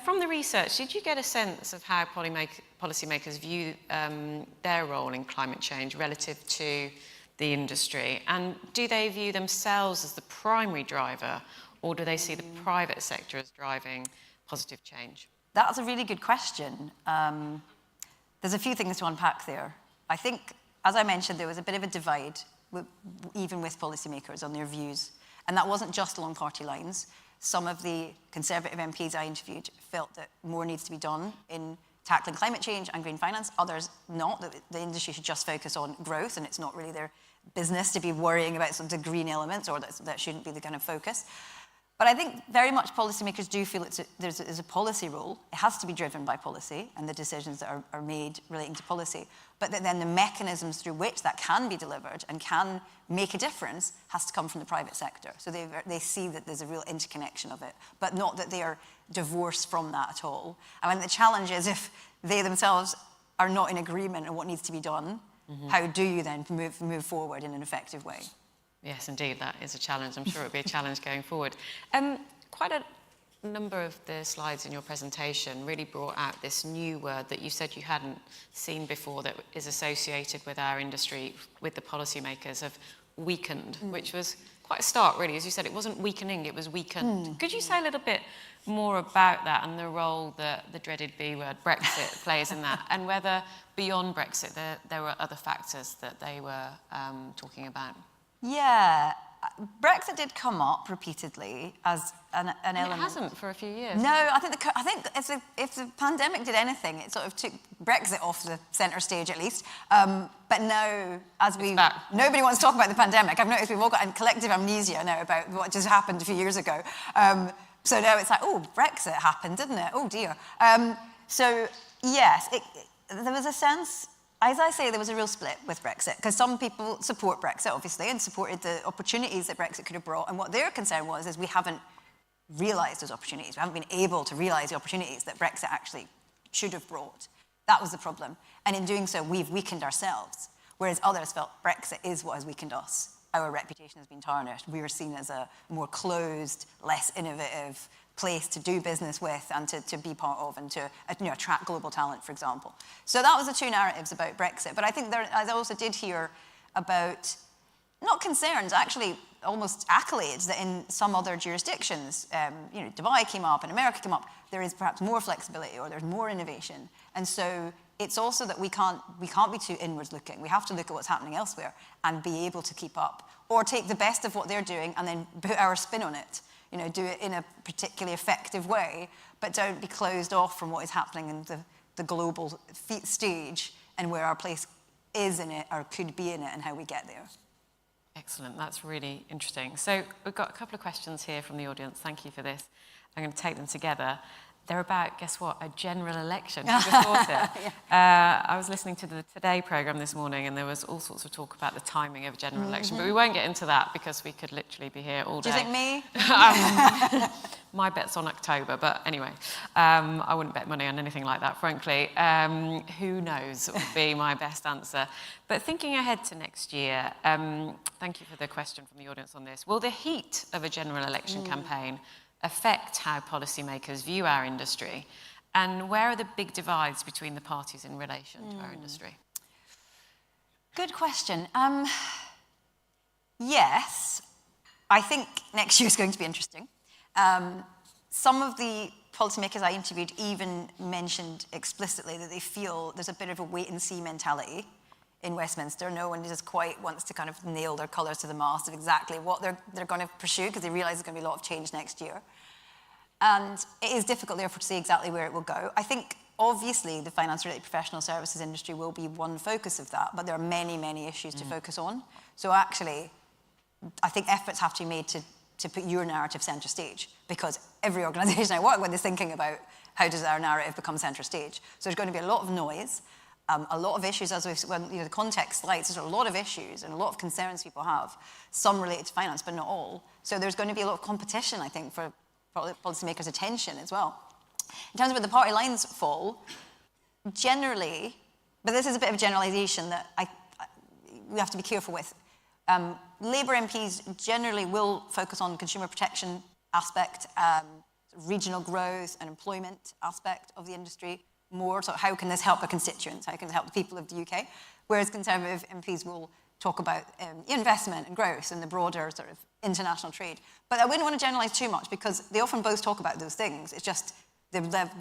From the research, did you get a sense of how policymakers view their role in climate change relative to the industry? And do they view themselves as the primary driver, or do they see the private sector as driving positive change? That's a really good question. There's a few things to unpack there. I think, as I mentioned, there was a bit of a divide, even with policymakers, on their views. And that wasn't just along party lines. Some of the Conservative MPs I interviewed felt that more needs to be done in tackling climate change and green finance. Others not, that the industry should just focus on growth, and it's not really business to be worrying about some of the green elements, or that shouldn't be the kind of focus. But I think very much policymakers do feel there's a policy role. It has to be driven by policy and the decisions that are made relating to policy. But that then the mechanisms through which that can be delivered and can make a difference has to come from the private sector. So they see that there's a real interconnection of it, but not that they are divorced from that at all. I mean, the challenge is if they themselves are not in agreement on what needs to be done, how do you then move forward in an effective way? Yes, indeed, that is a challenge. I'm sure it'll be a challenge going forward. Quite a number of the slides in your presentation really brought out this new word that you said you hadn't seen before that is associated with our industry, with the policymakers, of weakened, which was quite a start, really. As you said, it wasn't weakening, it was weakened. Could you say a little bit more about that and the role that the dreaded B word, Brexit, plays in that, and whether beyond Brexit there were other factors that they were talking about? Yeah, Brexit did come up repeatedly as an element. It hasn't for a few years. No, I think if the pandemic did anything, it sort of took Brexit off the centre stage at least. But now, nobody wants to talk about the pandemic. I've noticed we've all got collective amnesia now about what just happened a few years ago. So now it's like, oh, Brexit happened, didn't it? Oh dear. So yes, there was a sense. As I say, there was a real split with Brexit, because some people support Brexit, obviously, and supported the opportunities that Brexit could have brought. And what their concern was is we haven't realised those opportunities. We haven't been able to realise the opportunities that Brexit actually should have brought. That was the problem. And in doing so, we've weakened ourselves, whereas others felt Brexit is what has weakened us. Our reputation has been tarnished. We were seen as a more closed, less innovative place to do business with and to be part of, and to attract global talent, for example. So that was the two narratives about Brexit. But I think I also did hear about, not concerns, actually almost accolades, that in some other jurisdictions, Dubai came up and America came up, there is perhaps more flexibility or there's more innovation. And so it's also that we can't be too inwards looking. We have to look at what's happening elsewhere and be able to keep up, or take the best of what they're doing and then put our spin on it. Do it in a particularly effective way, but don't be closed off from what is happening in the global stage and where our place is in it or could be in it and how we get there. Excellent, that's really interesting. So we've got a couple of questions here from the audience. Thank you for this. I'm going to take them together. They're about, guess what, a general election. Who just thought it? Yeah. I was listening to the Today programme this morning, and there was all sorts of talk about the timing of a general election, but we won't get into that because we could literally be here all day. Do you think me? My bet's on October, but anyway, I wouldn't bet money on anything like that, frankly. Who knows would be my best answer. But thinking ahead to next year, thank you for the question from the audience on this. Will the heat of a general election campaign affect how policymakers view our industry? And where are the big divides between the parties in relation to our industry? Good question. Yes, I think next year is going to be interesting. Some of the policymakers I interviewed even mentioned explicitly that they feel there's a bit of a wait-and-see mentality in Westminster. No one just quite wants to kind of nail their colours to the mast of exactly what they're going to pursue, because they realise there's going to be a lot of change next year. And it is difficult, therefore, to see exactly where it will go. I think, obviously, the finance-related professional services industry will be one focus of that, but there are many, many issues to focus on. So actually, I think efforts have to be made to put your narrative centre stage, because every organisation I work with is thinking about how does our narrative become centre stage. So there's going to be a lot of noise. A lot of issues, as the context slides, there's a lot of issues and a lot of concerns people have, some related to finance, but not all. So there's going to be a lot of competition, I think, for policymakers' attention as well. In terms of where the party lines fall, generally, but this is a bit of a generalisation that we have to be careful with. Labour MPs generally will focus on consumer protection aspect, regional growth and employment aspect of the industry, more, so how can this help our constituents, how can it help the people of the UK, whereas Conservative MPs will talk about investment and growth and the broader sort of international trade. But I wouldn't want to generalise too much, because they often both talk about those things. It's just the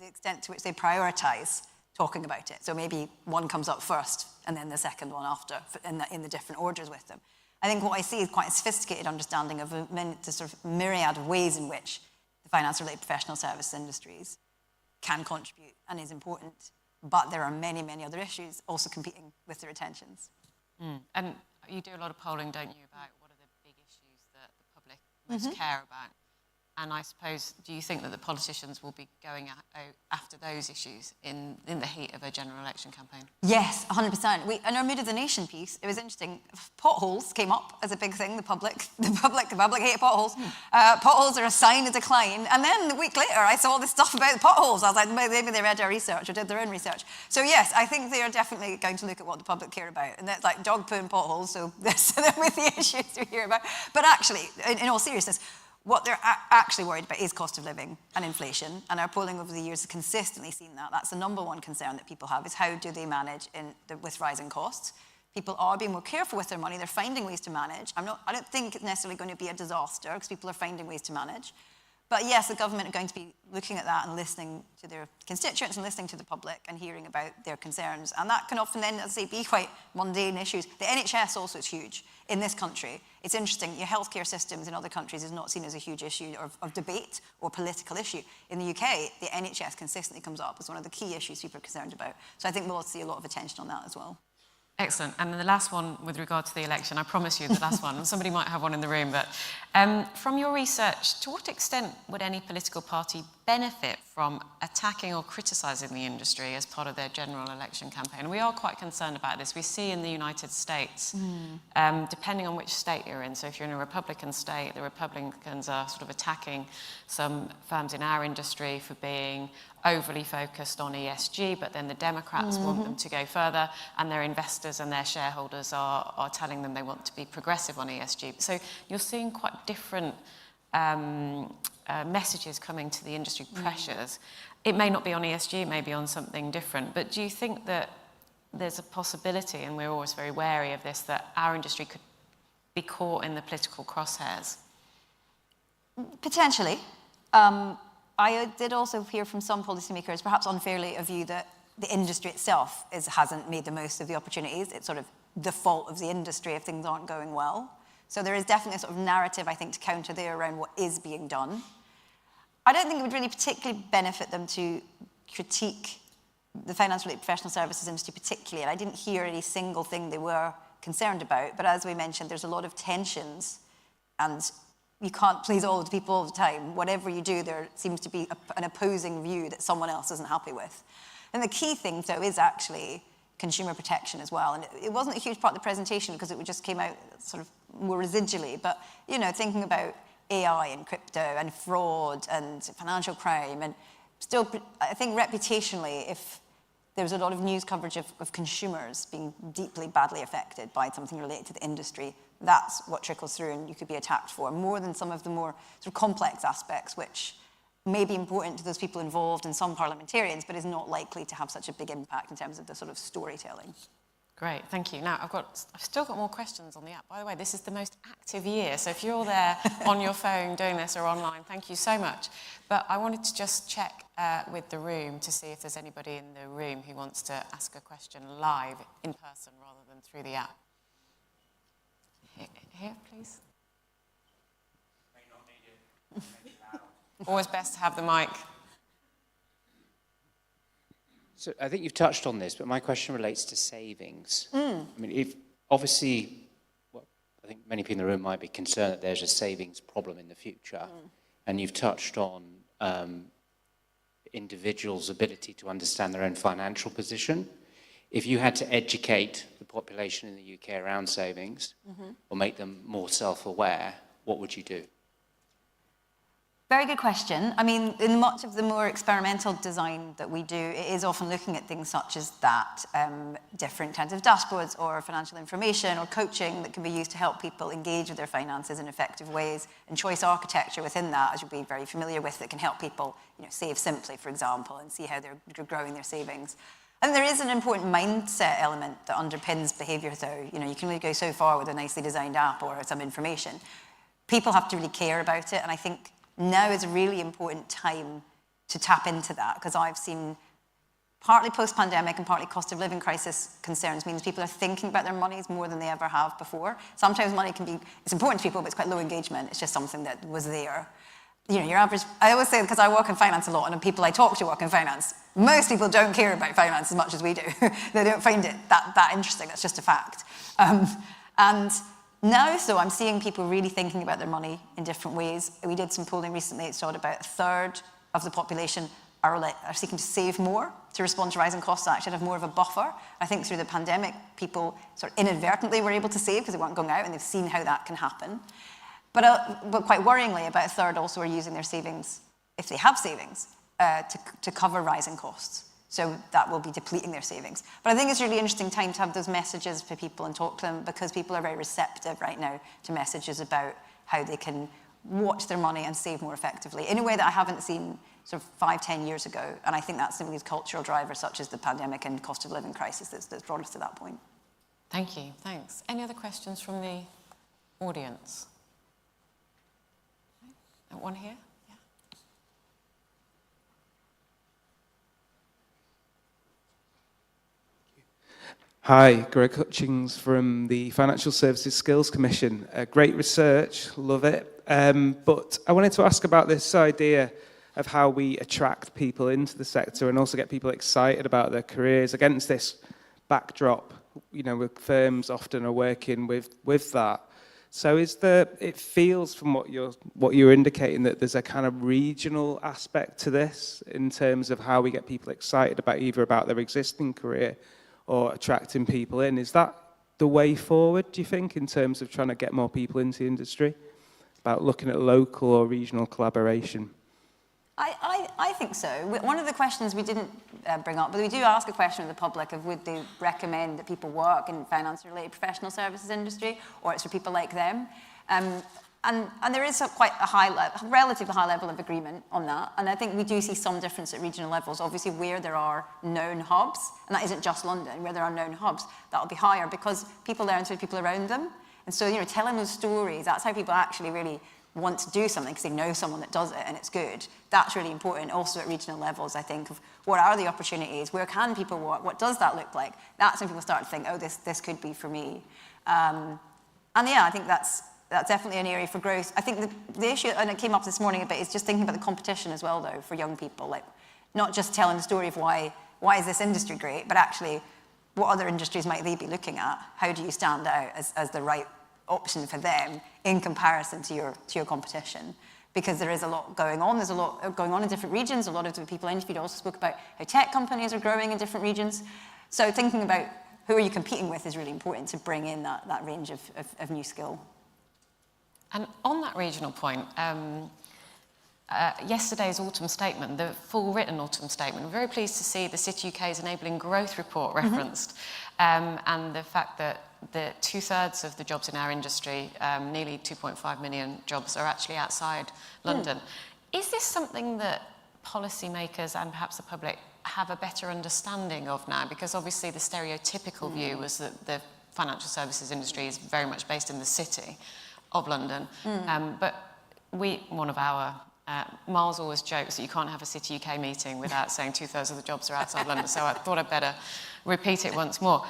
extent to which they prioritise talking about it. So maybe one comes up first and then the second one after, in the different orders with them. I think what I see is quite a sophisticated understanding of the sort of myriad of ways in which the finance-related professional service industries can contribute and is important, but there are many, many other issues also competing with their attentions. And You do a lot of polling, don't you, about what are the big issues that the public most care about? And I suppose, do you think that the politicians will be going after those issues in the heat of a general election campaign? Yes, 100%. In our Mood of the Nation piece, it was interesting. Potholes came up as a big thing. The public hated potholes. Potholes are a sign of decline. And then a week later, I saw all this stuff about the potholes. I was like, maybe they read our research or did their own research. So yes, I think they are definitely going to look at what the public care about. And that's like dog poo and potholes. So they're with the issues we hear about. But actually, in all seriousness, what they're actually worried about is cost of living and inflation, and our polling over the years has consistently seen that. That's the number one concern that people have, is how do they manage with rising costs. People are being more careful with their money. They're finding ways to manage. I don't think it's necessarily going to be a disaster, because people are finding ways to manage. But yes, the government are going to be looking at that and listening to their constituents and listening to the public and hearing about their concerns. And that can often then, as I say, be quite mundane issues. The NHS also is huge in this country. It's interesting, your healthcare systems in other countries is not seen as a huge issue of debate or political issue. In the UK, the NHS consistently comes up as one of the key issues people are concerned about. So I think we'll see a lot of attention on that as well. Excellent. And then the last one with regard to the election, I promise you the last one, somebody might have one in the room, but from your research, to what extent would any political party benefit from attacking or criticising the industry as part of their general election campaign? We are quite concerned about this. We see in the United States, depending on which state you're in, so if you're in a Republican state, the Republicans are sort of attacking some firms in our industry for being overly focused on ESG, but then the Democrats want them to go further, and their investors and their shareholders are telling them they want to be progressive on ESG. So you're seeing quite different messages coming to the industry, pressures. It may not be on ESG, it may be on something different, but do you think that there's a possibility, and we're always very wary of this, that our industry could be caught in the political crosshairs? Potentially. I did also hear from some policymakers, perhaps unfairly, a view that the industry itself hasn't made the most of the opportunities. It's sort of the fault of the industry if things aren't going well. So there is definitely a sort of narrative, I think, to counter there around what is being done. I don't think it would really particularly benefit them to critique the finance-related professional services industry particularly, and I didn't hear any single thing they were concerned about. But as we mentioned, there's a lot of tensions, and you can't please all of the people all the time. Whatever you do, there seems to be an opposing view that someone else isn't happy with. And the key thing, though, is actually consumer protection as well. And it wasn't a huge part of the presentation because it just came out sort of more residually. But, you know, thinking about AI and crypto and fraud and financial crime, and still, I think reputationally, if there was a lot of news coverage of consumers being deeply, badly affected by something related to the industry, that's what trickles through and you could be attacked for, more than some of the more sort of complex aspects, which may be important to those people involved and some parliamentarians, but is not likely to have such a big impact in terms of the sort of storytelling. Great, thank you. Now, I've still got more questions on the app. By the way, this is the most active year, so if you're there on your phone doing this or online, thank you so much. But I wanted to just check with the room to see if there's anybody in the room who wants to ask a question live in person rather than through the app. Here, please. May not need it. Always best to have the mic. So I think you've touched on this, but my question relates to savings. I mean, if obviously, well, I think many people in the room might be concerned that there's a savings problem in the future, and you've touched on individuals' ability to understand their own financial position. If you had to educate the population in the UK around savings or make them more self-aware, what would you do? Very good question. I mean, in much of the more experimental design that we do, it is often looking at things such as that, different kinds of dashboards or financial information or coaching that can be used to help people engage with their finances in effective ways, and choice architecture within that, as you'll be very familiar with, that can help people, you know, save simply, for example, and see how they're growing their savings. And there is an important mindset element that underpins behaviour, though. You know, you can only go so far with a nicely designed app or some information. People have to really care about it, and I think now is a really important time to tap into that, because I've seen partly post-pandemic and partly cost of living crisis concerns means people are thinking about their monies more than they ever have before. Sometimes money it's important to people, but it's quite low engagement. It's just something that was there. You know, your average, I always say, because I work in finance a lot, and the people I talk to work in finance, most people don't care about finance as much as we do. They don't find it that interesting. That's just a fact. And now, so I'm seeing people really thinking about their money in different ways. We did some polling recently. It showed about a third of the population are seeking to save more to respond to rising costs, actually have more of a buffer. I think through the pandemic, people sort of inadvertently were able to save because they weren't going out, and they've seen how that can happen. But quite worryingly, about a third also are using their savings, if they have savings, to cover rising costs. So that will be depleting their savings. But I think it's a really interesting time to have those messages for people and talk to them, because people are very receptive right now to messages about how they can watch their money and save more effectively in a way that I haven't seen sort of 5-10 years ago. And I think that's some of these cultural drivers, such as the pandemic and cost of living crisis, that's brought us to that point. Thank you, thanks. Any other questions from the audience? One here? Yeah. Hi, Greg Hutchings from the Financial Services Skills Commission. Great research, love it. But I wanted to ask about this idea of how we attract people into the sector and also get people excited about their careers against this backdrop, you know, where firms often are working with that. So it feels from what you're indicating that there's a kind of regional aspect to this in terms of how we get people excited about either about their existing career or attracting people in. Is that the way forward, do you think, in terms of trying to get more people into the industry? About looking at local or regional collaboration? I think so. One of the questions we didn't bring up, but we do ask a question of the public of would they recommend that people work in finance-related professional services industry, or it's for people like them. And there is quite a relatively high level of agreement on that. And I think we do see some difference at regional levels. Obviously, where there are known hubs, and that isn't just London, where there are known hubs, that'll be higher because people learn through people around them. And so, you know, telling those stories, that's how people actually really want to do something because they know someone that does it and it's good. That's really important also at regional levels, I think, of what are the opportunities, where can people work, what does that look like? That's when people start to think, oh, this could be for me. And yeah, I think that's definitely an area for growth. I think the issue, and it came up this morning a bit, is just thinking about the competition as well, though, for young people. Like, not just telling the story of why is this industry great, but actually, what other industries might they be looking at? How do you stand out as the right option for them in comparison to your competition? Because there is a lot going on. There's a lot going on in different regions. A lot of the people interviewed also spoke about how tech companies are growing in different regions. So thinking about who are you competing with is really important to bring in that range of new skill. And on that regional point, yesterday's autumn statement, the full written autumn statement, we're very pleased to see the TheCityUK's Enabling Growth report referenced, and the fact that the 2/3 of the jobs in our industry, nearly 2.5 million jobs, are actually outside London. Is this something that policymakers and perhaps the public have a better understanding of now? Because obviously the stereotypical view was that the financial services industry is very much based in the city of London. But one of our Miles always jokes that you can't have a TheCityUK meeting without saying 2/3 of the jobs are outside London, so I thought I'd better repeat it once more.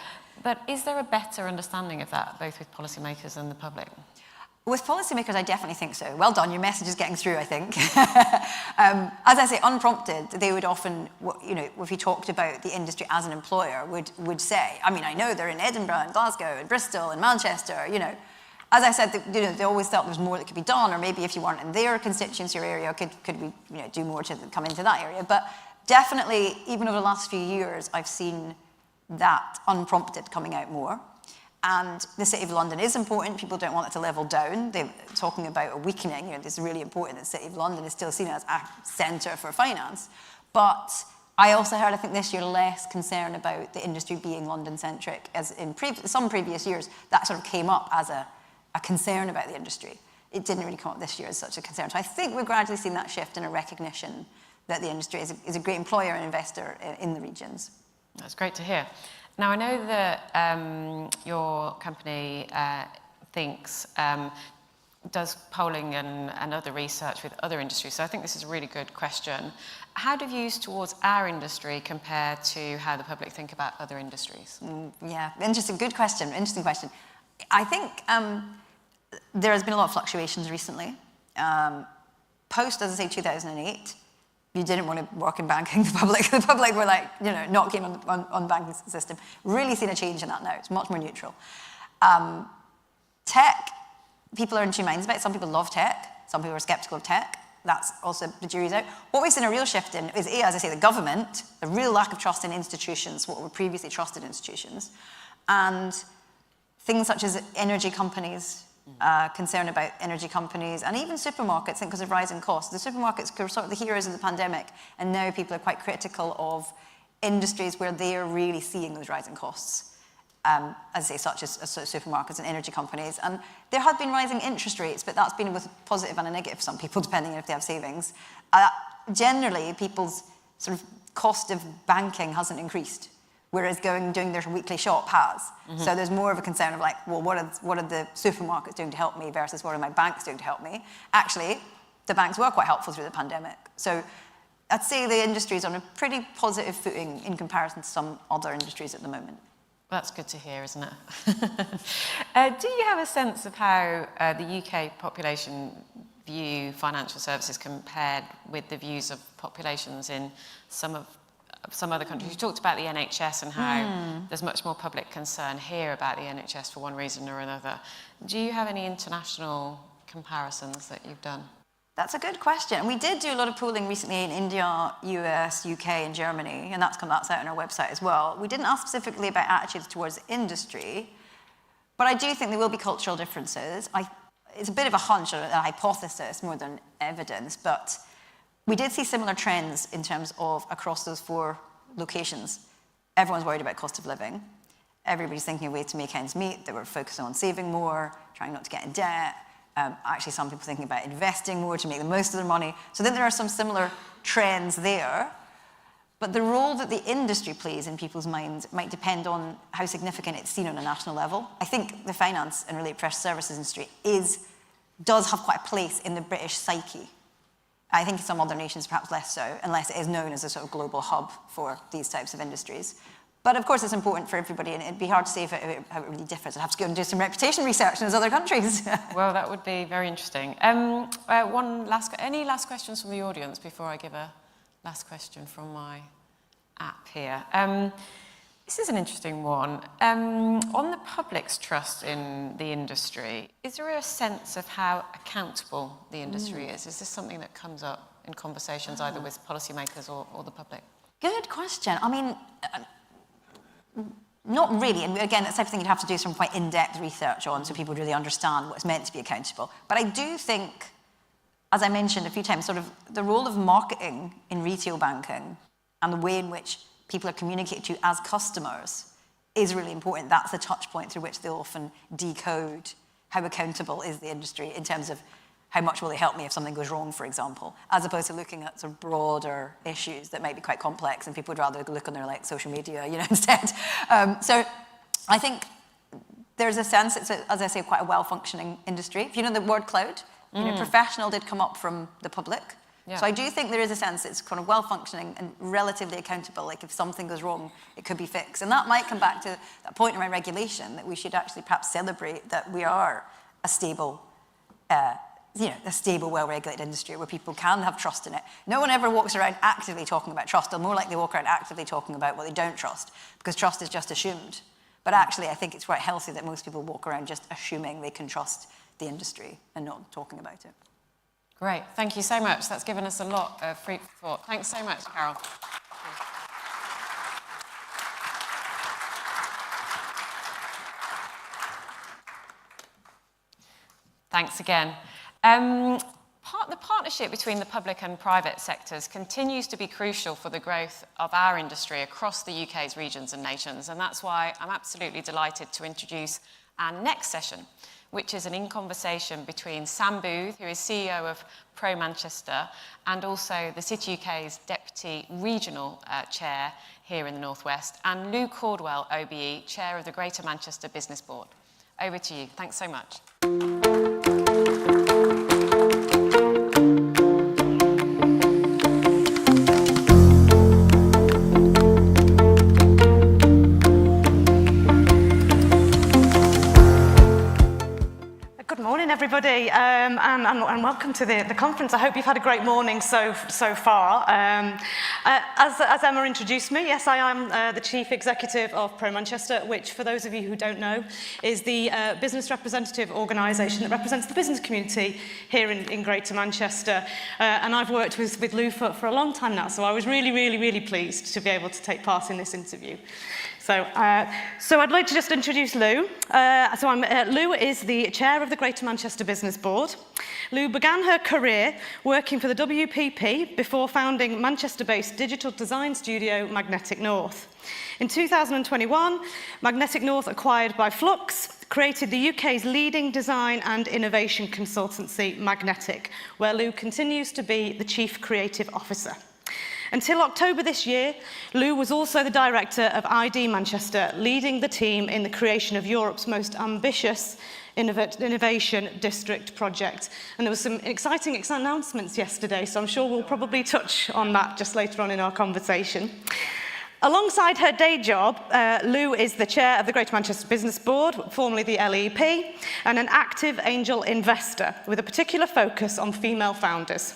But is there a better understanding of that, both with policymakers and the public? With policymakers, I definitely think so. Well done, your message is getting through, I think. As I say, unprompted, they would often, you know, if you talked about the industry as an employer, would say, I mean, I know they're in Edinburgh and Glasgow and Bristol and Manchester, you know. As I said, you know, they always felt there was more that could be done, or maybe if you weren't in their constituency or area, could we, you know, do more to come into that area. But definitely, even over the last few years, I've seen that unprompted coming out more. And the City of London is important. People don't want it to level down. They're talking about a weakening. You know, it's really important that the City of London is still seen as a centre for finance. But I also heard, I think this year, less concern about the industry being London-centric, as in some previous years, that sort of came up as a concern about the industry. It didn't really come up this year as such a concern. So I think we're gradually seeing that shift in a recognition that the industry is a great employer and investor in the regions. That's great to hear. Now, I know that your company does polling and other research with other industries, so I think this is a really good question. How do views towards our industry compare to how the public think about other industries? Yeah, interesting question. I think there has been a lot of fluctuations recently. Post, as I say, 2008, you didn't want to work in banking. The public were like, you know, not keen on the banking system. Really seen a change in that now. It's much more neutral. Tech, people are in two minds about it. Some people love tech, some people are skeptical of tech. That's also, the jury's out. What we've seen a real shift in is, as I say, the government, the real lack of trust in institutions, what were previously trusted institutions, and things such as energy companies, concern about energy companies, and even supermarkets, because of rising costs. The supermarkets were sort of the heroes of the pandemic, and now people are quite critical of industries where they are really seeing those rising costs. As I say, such as supermarkets and energy companies. And there have been rising interest rates, but that's been with a positive and a negative for some people, depending on if they have savings. Generally, people's sort of cost of banking hasn't increased, whereas doing their weekly shop has. Mm-hmm. So there's more of a concern of like, well, what are the supermarkets doing to help me versus what are my banks doing to help me? Actually, the banks were quite helpful through the pandemic. So I'd say the industry is on a pretty positive footing in comparison to some other industries at the moment. That's good to hear, isn't it? Do you have a sense of how the UK population view financial services compared with the views of populations in some other countries? You talked about the NHS and how there's much more public concern here about the NHS for one reason or another. Do you have any international comparisons that you've done? That's a good question. We did do a lot of polling recently in India, US, UK, and Germany, and that's out on our website as well. We didn't ask specifically about attitudes towards industry, but I do think there will be cultural differences. It's a bit of a hunch or a hypothesis more than evidence, but we did see similar trends in terms of across those 4 locations. Everyone's worried about cost of living. Everybody's thinking of ways to make ends meet. They were focusing on saving more, trying not to get in debt. Actually, some people thinking about investing more to make the most of their money. So then there are some similar trends there. But the role that the industry plays in people's minds might depend on how significant it's seen on a national level. I think the finance and related professional services industry does have quite a place in the British psyche. I think in some other nations perhaps less so, unless it is known as a sort of global hub for these types of industries. But of course, it's important for everybody, and it'd be hard to say how it really differs. I'd have to go and do some reputation research in those other countries. Well, that would be very interesting. Any last questions from the audience before I give a last question from my app here? This is an interesting one. On the public's trust in the industry, is there a sense of how accountable the industry is? Is this something that comes up in conversations either with policymakers or the public? Good question. I mean, not really, and again, that's the type of thing you'd have to do some quite in-depth research on so people really understand what's meant to be accountable. But I do think, as I mentioned a few times, sort of the role of marketing in retail banking and the way in which people are communicated to as customers is really important. That's the touch point through which they'll often decode how accountable is the industry in terms of how much will they help me if something goes wrong, for example, as opposed to looking at sort of broader issues that might be quite complex and people would rather look on their social media, instead. So I think there's a sense it's, as I say, quite a well-functioning industry. If you know the word cloud, professional did come up from the public. Yeah. So I do think there is a sense it's kind of well-functioning and relatively accountable. Like if something goes wrong, it could be fixed. And that might come back to that point around regulation, that we should actually perhaps celebrate that we are a stable, well-regulated industry where people can have trust in it. No one ever walks around actively talking about trust. They're more likely to walk around actively talking about what they don't trust, because trust is just assumed. But actually, I think it's quite healthy that most people walk around just assuming they can trust the industry and not talking about it. Great, thank you so much. That's given us a lot of food for thought. Thanks so much, Carol. Thanks again. The partnership between the public and private sectors continues to be crucial for the growth of our industry across the UK's regions and nations, and that's why I'm absolutely delighted to introduce our next session, which is an in-conversation between Sam Booth, who is CEO of Pro Manchester, and also the TheCityUK's Deputy Regional Chair here in the North West, and Lou Caldwell, OBE, Chair of the Greater Manchester Business Board. Over to you. Thanks so much. Good morning, everybody. And I'm and welcome to the conference. I hope you've had a great morning so far. As Emma introduced me, yes, I am the Chief Executive of Pro Manchester, which, for those of you who don't know, is the business representative organisation that represents the business community here in Greater Manchester. And I've worked with Lou for a long time now, so I was really pleased to be able to take part in this interview. So I'd like to just introduce Lou. Lou is the chair of the Greater Manchester Business Board. Lou began her career working for the WPP before founding Manchester-based digital design studio Magnetic North. In 2021, Magnetic North, acquired by Flux, created the UK's leading design and innovation consultancy, Magnetic, where Lou continues to be the Chief Creative Officer. Until October this year, Lou was also the director of ID Manchester, leading the team in the creation of Europe's most ambitious innovation district project. And there were some exciting announcements yesterday, so I'm sure we'll probably touch on that just later on in our conversation. Alongside her day job, Lou is the chair of the Greater Manchester Business Board, formerly the LEP, and an active angel investor with a particular focus on female founders.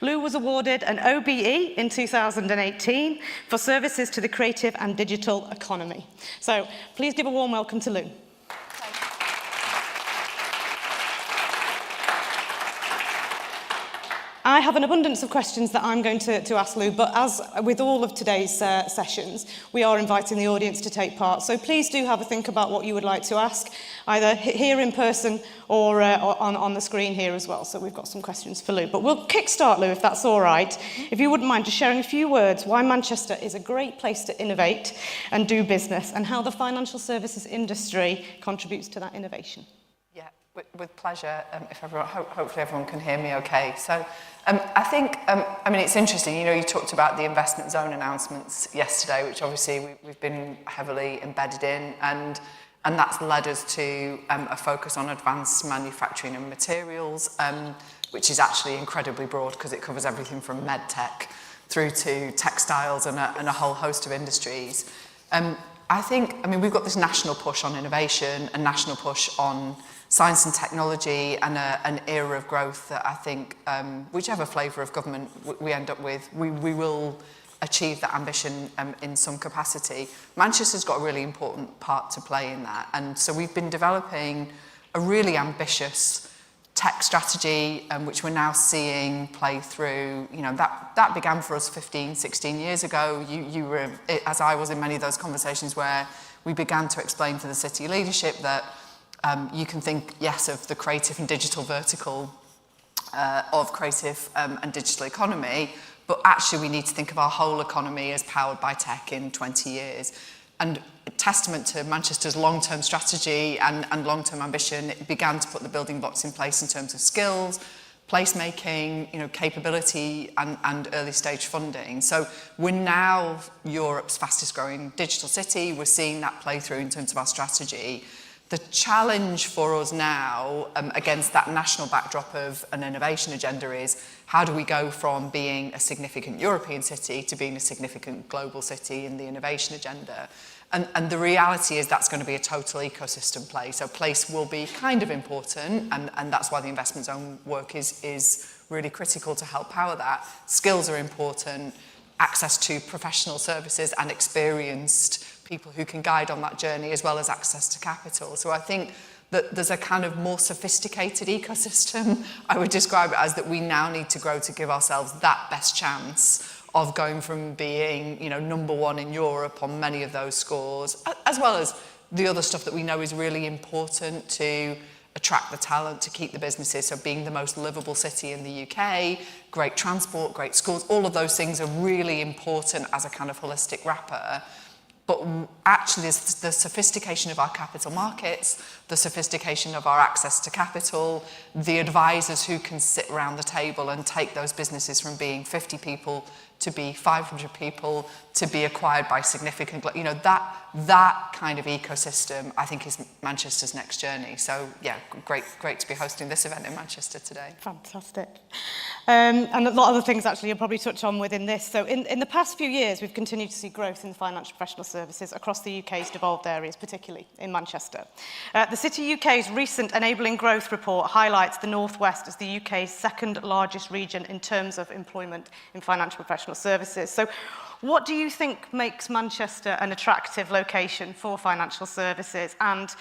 Lou was awarded an OBE in 2018 for services to the creative and digital economy. So please give a warm welcome to Lou. I have an abundance of questions that I'm going to ask Lou, but as with all of today's sessions, we are inviting the audience to take part. So please do have a think about what you would like to ask, either here in person or on the screen here as well. So we've got some questions for Lou. But we'll kickstart, Lou, if that's all right. If you wouldn't mind just sharing a few words why Manchester is a great place to innovate and do business, and how the financial services industry contributes to that innovation. Yeah, with pleasure, if everyone, hopefully everyone can hear me okay. So I think, it's interesting, you talked about the investment zone announcements yesterday, which obviously we've been heavily embedded in, and that's led us to a focus on advanced manufacturing and materials, which is actually incredibly broad because it covers everything from med tech through to textiles and a whole host of industries. I think, we've got this national push on innovation, a national push on science and technology, and an era of growth that I think, whichever flavour of government we end up with, we will achieve that ambition in some capacity. Manchester's got a really important part to play in that, and so we've been developing a really ambitious tech strategy, which we're now seeing play through. That began for us 15, 16 years ago. You were, as I was in many of those conversations where we began to explain to the city leadership that you can think, yes, of the creative and digital vertical of creative and digital economy, but actually we need to think of our whole economy as powered by tech in 20 years. And a testament to Manchester's long-term strategy and long-term ambition, it began to put the building blocks in place in terms of skills, placemaking, capability, and early stage funding. So we're now Europe's fastest growing digital city. We're seeing that play through in terms of our strategy. The challenge for us now, against that national backdrop of an innovation agenda, is how do we go from being a significant European city to being a significant global city in the innovation agenda? And the reality is that's going to be a total ecosystem play. So place will be kind of important, and that's why the investment zone work is really critical to help power that. Skills are important, access to professional services and experienced people who can guide on that journey, as well as access to capital. So I think that there's a kind of more sophisticated ecosystem, I would describe it as, that we now need to grow to give ourselves that best chance of going from being, number one in Europe on many of those scores, as well as the other stuff that we know is really important to attract the talent, to keep the businesses. So being the most livable city in the UK, great transport, great schools, all of those things are really important as a kind of holistic wrapper. But actually, the sophistication of our capital markets, the sophistication of our access to capital, the advisors who can sit around the table and take those businesses from being 50 people to be 500 people, to be acquired by significant, that kind of ecosystem, I think, is Manchester's next journey. So, yeah, great to be hosting this event in Manchester today. Fantastic. And a lot of other things actually you'll probably touch on within this. So in the past few years, we've continued to see growth in financial professional services across the UK's devolved areas, particularly in Manchester. The City UK's recent Enabling Growth report highlights the North West as the UK's second largest region in terms of employment in financial professional services. So what do you think makes Manchester an attractive location for financial services, and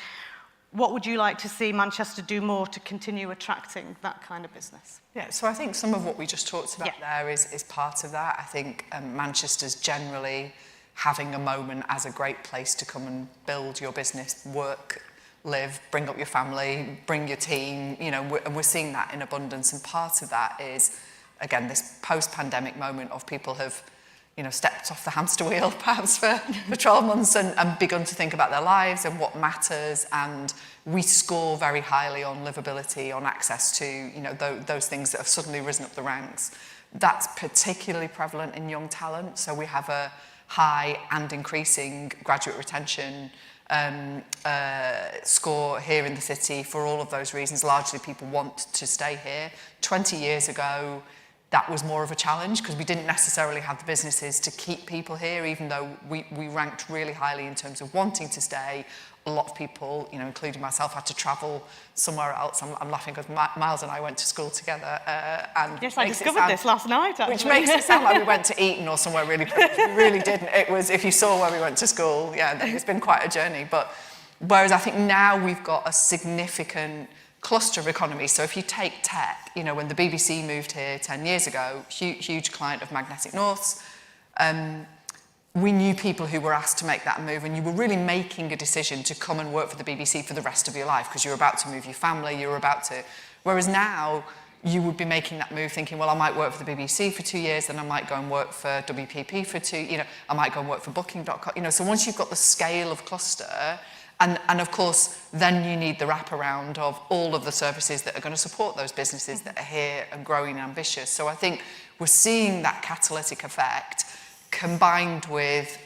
what would you like to see Manchester do more to continue attracting that kind of business? Yeah, so I think some of what we just talked about there is part of that. I think Manchester's generally having a moment as a great place to come and build your business, work, live, bring up your family, bring your team, you know, and we're seeing that in abundance. And part of that is, again, this post-pandemic moment of people have, you know, stepped off the hamster wheel perhaps for 12 months and begun to think about their lives and what matters. And we score very highly on livability, on access to, you know, those things that have suddenly risen up the ranks. That's particularly prevalent in young talent. So we have a high and increasing graduate retention score here in the city for all of those reasons. Largely people want to stay here. 20 years ago, that was more of a challenge because we didn't necessarily have the businesses to keep people here, even though we ranked really highly in terms of wanting to stay. A lot of people, you know, including myself, had to travel somewhere else. I'm laughing because Miles and I went to school together. And yes, I discovered this last night, actually. Which makes it sound like we went to Eton or somewhere really pretty. We really didn't. It was, if you saw where we went to school, yeah, it's been quite a journey. But whereas I think now we've got a significant cluster of economies. So if you take tech, you know, when the BBC moved here 10 years ago, huge client of Magnetic North's, we knew people who were asked to make that move, and you were really making a decision to come and work for the BBC for the rest of your life because you were about to move your family, you were about to... Whereas now, you would be making that move thinking, well, I might work for the BBC for 2 years, then I might go and work for WPP for 2, you know, I might go and work for Booking.com, you know, so once you've got the scale of cluster, and of course, then you need the wraparound of all of the services that are going to support those businesses that are here and growing and ambitious. So I think we're seeing that catalytic effect combined with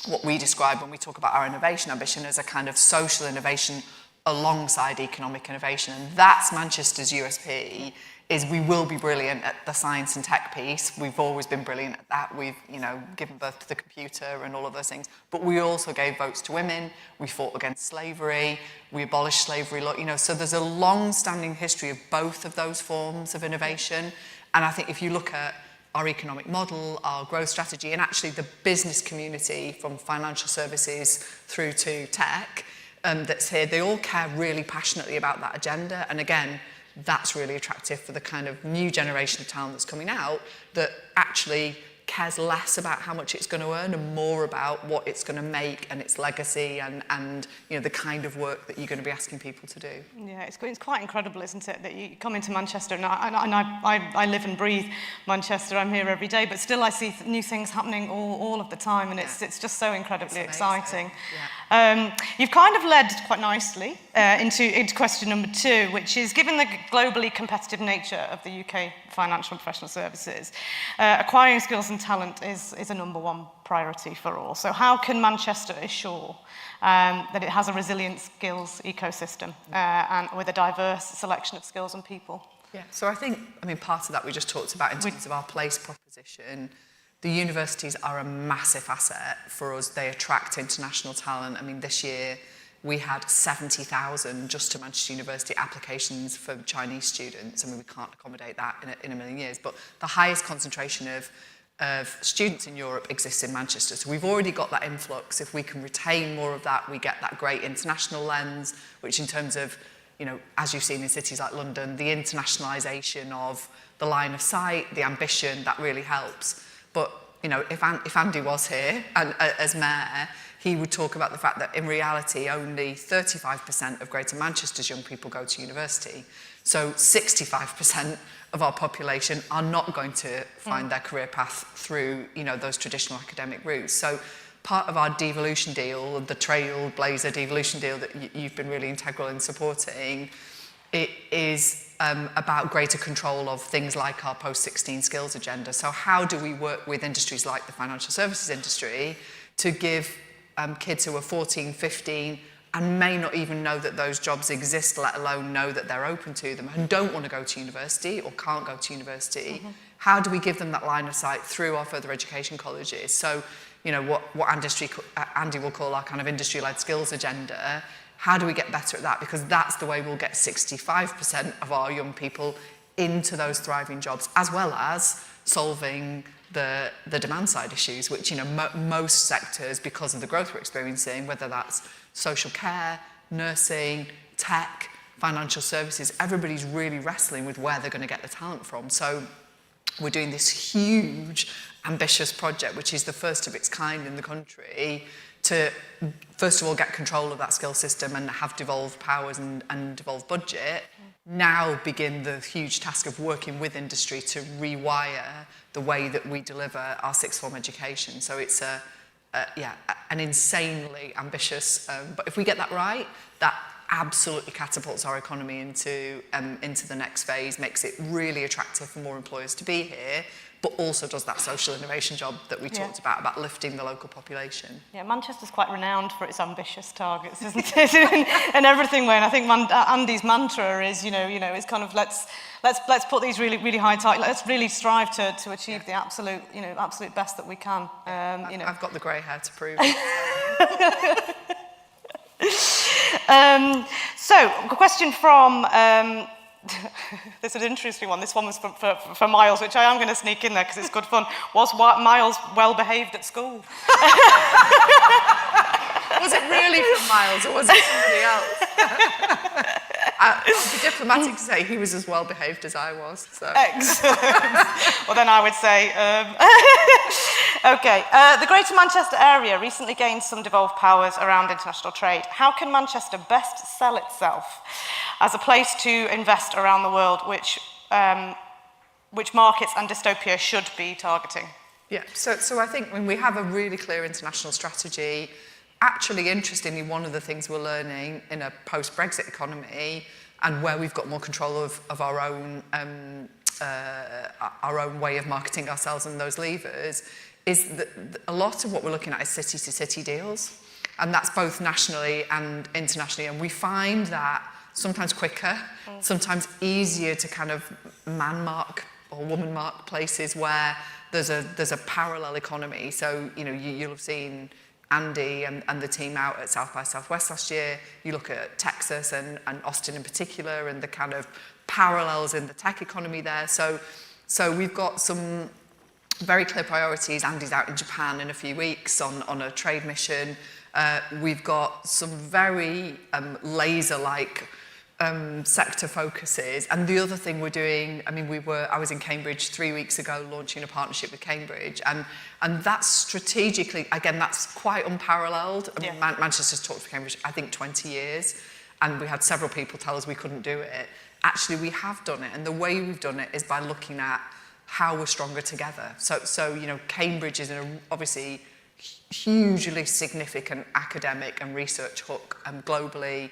what we describe when we talk about our innovation ambition as a kind of social innovation alongside economic innovation. And that's Manchester's USP, is we will be brilliant at the science and tech piece. We've always been brilliant at that. We've, you know, given birth to the computer and all of those things. But we also gave votes to women. We fought against slavery. We abolished slavery law. You know, so there's a long-standing history of both of those forms of innovation. And I think if you look at our economic model, our growth strategy, and actually the business community from financial services through to tech that's here, they all care really passionately about that agenda. And again, that's really attractive for the kind of new generation of talent that's coming out that actually cares less about how much it's going to earn and more about what it's going to make and its legacy and you know, the kind of work that you're going to be asking people to do. Yeah, it's quite incredible, isn't it, that you come into Manchester, and I live and breathe Manchester, I'm here every day, but still I see new things happening all of the time, and it's just so incredibly exciting. Yeah. You've kind of led quite nicely into question number 2, which is, given the globally competitive nature of the UK financial and professional services, acquiring skills and talent is a number 1 priority for all. So how can Manchester assure that it has a resilient skills ecosystem and with a diverse selection of skills and people? Yeah, so I think, I mean, part of that we just talked about in terms of our place proposition. The universities are a massive asset for us. They attract international talent. I mean, this year we had 70,000 just to Manchester University applications for Chinese students. I mean, we can't accommodate that in a million years, but the highest concentration of students in Europe exists in Manchester. So we've already got that influx. If we can retain more of that, we get that great international lens, which in terms of, you know, as you've seen in cities like London, the internationalisation of the line of sight, the ambition, that really helps. But, you know, if Andy was here and, as mayor, he would talk about the fact that in reality only 35% of Greater Manchester's young people go to university. So 65% of our population are not going to find their career path through, you know, those traditional academic routes. So part of our devolution deal, the Trailblazer devolution deal that you've been really integral in supporting, it is about greater control of things like our post-16 skills agenda. So how do we work with industries like the financial services industry to give kids who are 14, 15 and may not even know that those jobs exist, let alone know that they're open to them, and don't want to go to university or can't go to university, how do we give them that line of sight through our further education colleges? So, you know, what Andy will call our kind of industry-led skills agenda, how do we get better at that? Because that's the way we'll get 65% of our young people into those thriving jobs, as well as solving the demand side issues, which, you know, most sectors, because of the growth we're experiencing, whether that's social care, nursing, tech, financial services, everybody's really wrestling with where they're going to get the talent from. So we're doing this huge, ambitious project, which is the first of its kind in the country, to first of all get control of that skill system and have devolved powers and devolved budget. Now begin the huge task of working with industry to rewire the way that we deliver our sixth form education. So it's an insanely ambitious, but if we get that right, that absolutely catapults our economy into the next phase, makes it really attractive for more employers to be here, but also does that social innovation job that we talked about lifting the local population. Yeah, Manchester's quite renowned for its ambitious targets, isn't it? in everything way. And I think Andy's mantra is, you know, it's kind of let's put these really, really high targets. Let's really strive to achieve the absolute best that we can. I've got the grey hair to prove it. So, a question from. There's an interesting one. This one was for Miles, which I am going to sneak in there because it's good fun. Was Miles well behaved at school? Was it really from Miles or was it somebody else? I'll be diplomatic to say he was as well behaved as I was. So. Excellent. Well, then I would say, okay. The Greater Manchester area recently gained some devolved powers around international trade. How can Manchester best sell itself as a place to invest around the world, which markets and dystopia should be targeting? Yeah, so I think when we have a really clear international strategy, actually, interestingly, one of the things we're learning in a post-Brexit economy and where we've got more control of our own way of marketing ourselves and those levers is that a lot of what we're looking at is city-to-city deals, and that's both nationally and internationally, and we find that sometimes quicker, sometimes easier to kind of man-mark or woman-mark places where there's a parallel economy. So, you know, you'll have seen Andy and the team out at South by Southwest last year. You look at Texas and Austin in particular and the kind of parallels in the tech economy there. So we've got some very clear priorities. Andy's out in Japan in a few weeks on a trade mission. We've got some very laser-like sector focuses. And the other thing we're doing, I was in Cambridge 3 weeks ago launching a partnership with Cambridge, and that's strategically, again, that's quite unparalleled. Manchester's talked for Cambridge, I think, 20 years, and we had several people tell us we couldn't do it. Actually, we have done it, and the way we've done it is by looking at how we're stronger together. So you know, Cambridge is obviously hugely significant academic and research hook globally,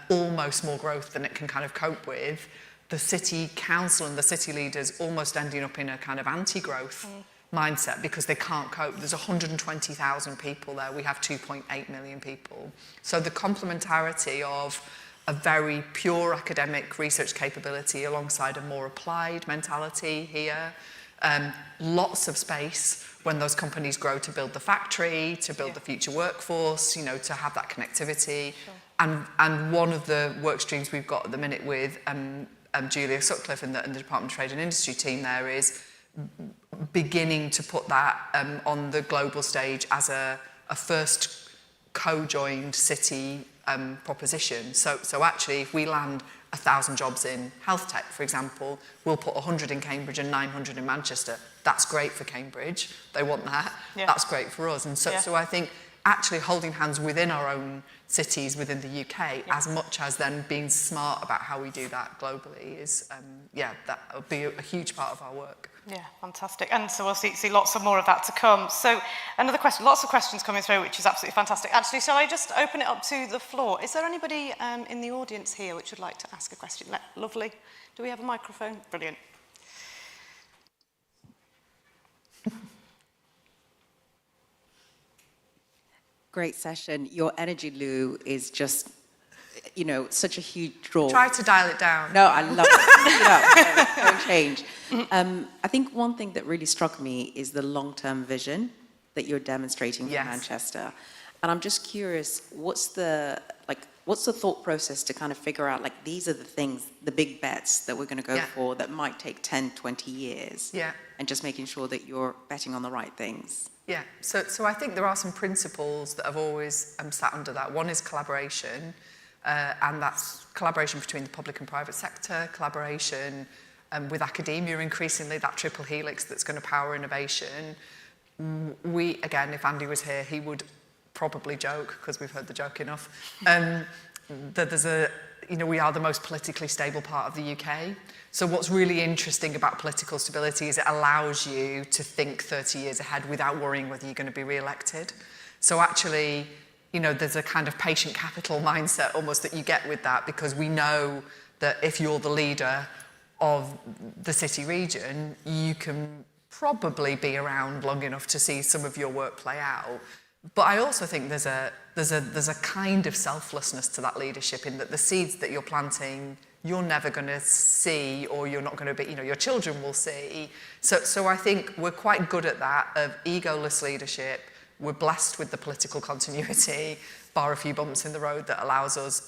almost more growth than it can kind of cope with. The city council and the city leaders almost ending up in a kind of anti-growth mindset because they can't cope. There's 120,000 people there. We have 2.8 million people. So the complementarity of a very pure academic research capability alongside a more applied mentality here, lots of space when those companies grow to build the factory, to build the future workforce, you know, to have that connectivity. Sure. And one of the work streams we've got at the minute with Julia Sutcliffe and the Department of Trade and Industry team there is beginning to put that on the global stage as a first co-joined city proposition. So actually, if we land 1,000 jobs in health tech, for example, we'll put 100 in Cambridge and 900 in Manchester. That's great for Cambridge. They want that. Yeah. That's great for us. And so I think actually holding hands within our own cities within the UK, as much as then being smart about how we do that globally is, that will be a huge part of our work. Yeah, fantastic. And so we'll see lots of more of that to come. So another question, lots of questions coming through, which is absolutely fantastic. Actually, shall I just open it up to the floor? Is there anybody in the audience here which would like to ask a question? Lovely. Do we have a microphone? Brilliant. great session. Your energy, Lou, is just, such a huge draw. Try to dial it down. No, I love it. Don't change. I think one thing that really struck me is the long-term vision that you're demonstrating for Manchester. And I'm just curious, what's the thought process to kind of figure out, these are the things, the big bets that we're going to go for that might take 10, 20 years? Yeah. And just making sure that you're betting on the right things. Yeah, so I think there are some principles that have always sat under that. One is collaboration, and that's collaboration between the public and private sector, collaboration with academia, increasingly that triple helix that's going to power innovation. We, again, if Andy was here, he would probably joke, because we've heard the joke enough, that there's we are the most politically stable part of the UK. So what's really interesting about political stability is it allows you to think 30 years ahead without worrying whether you're going to be re-elected. So actually, there's a kind of patient capital mindset almost that you get with that, because we know that if you're the leader of the city region, you can probably be around long enough to see some of your work play out. But I also think there's a kind of selflessness to that leadership, in that the seeds that you're planting, you're never going to see, or you're not going to be, your children will see. So I think we're quite good at that, of egoless leadership. We're blessed with the political continuity, bar a few bumps in the road, that allows us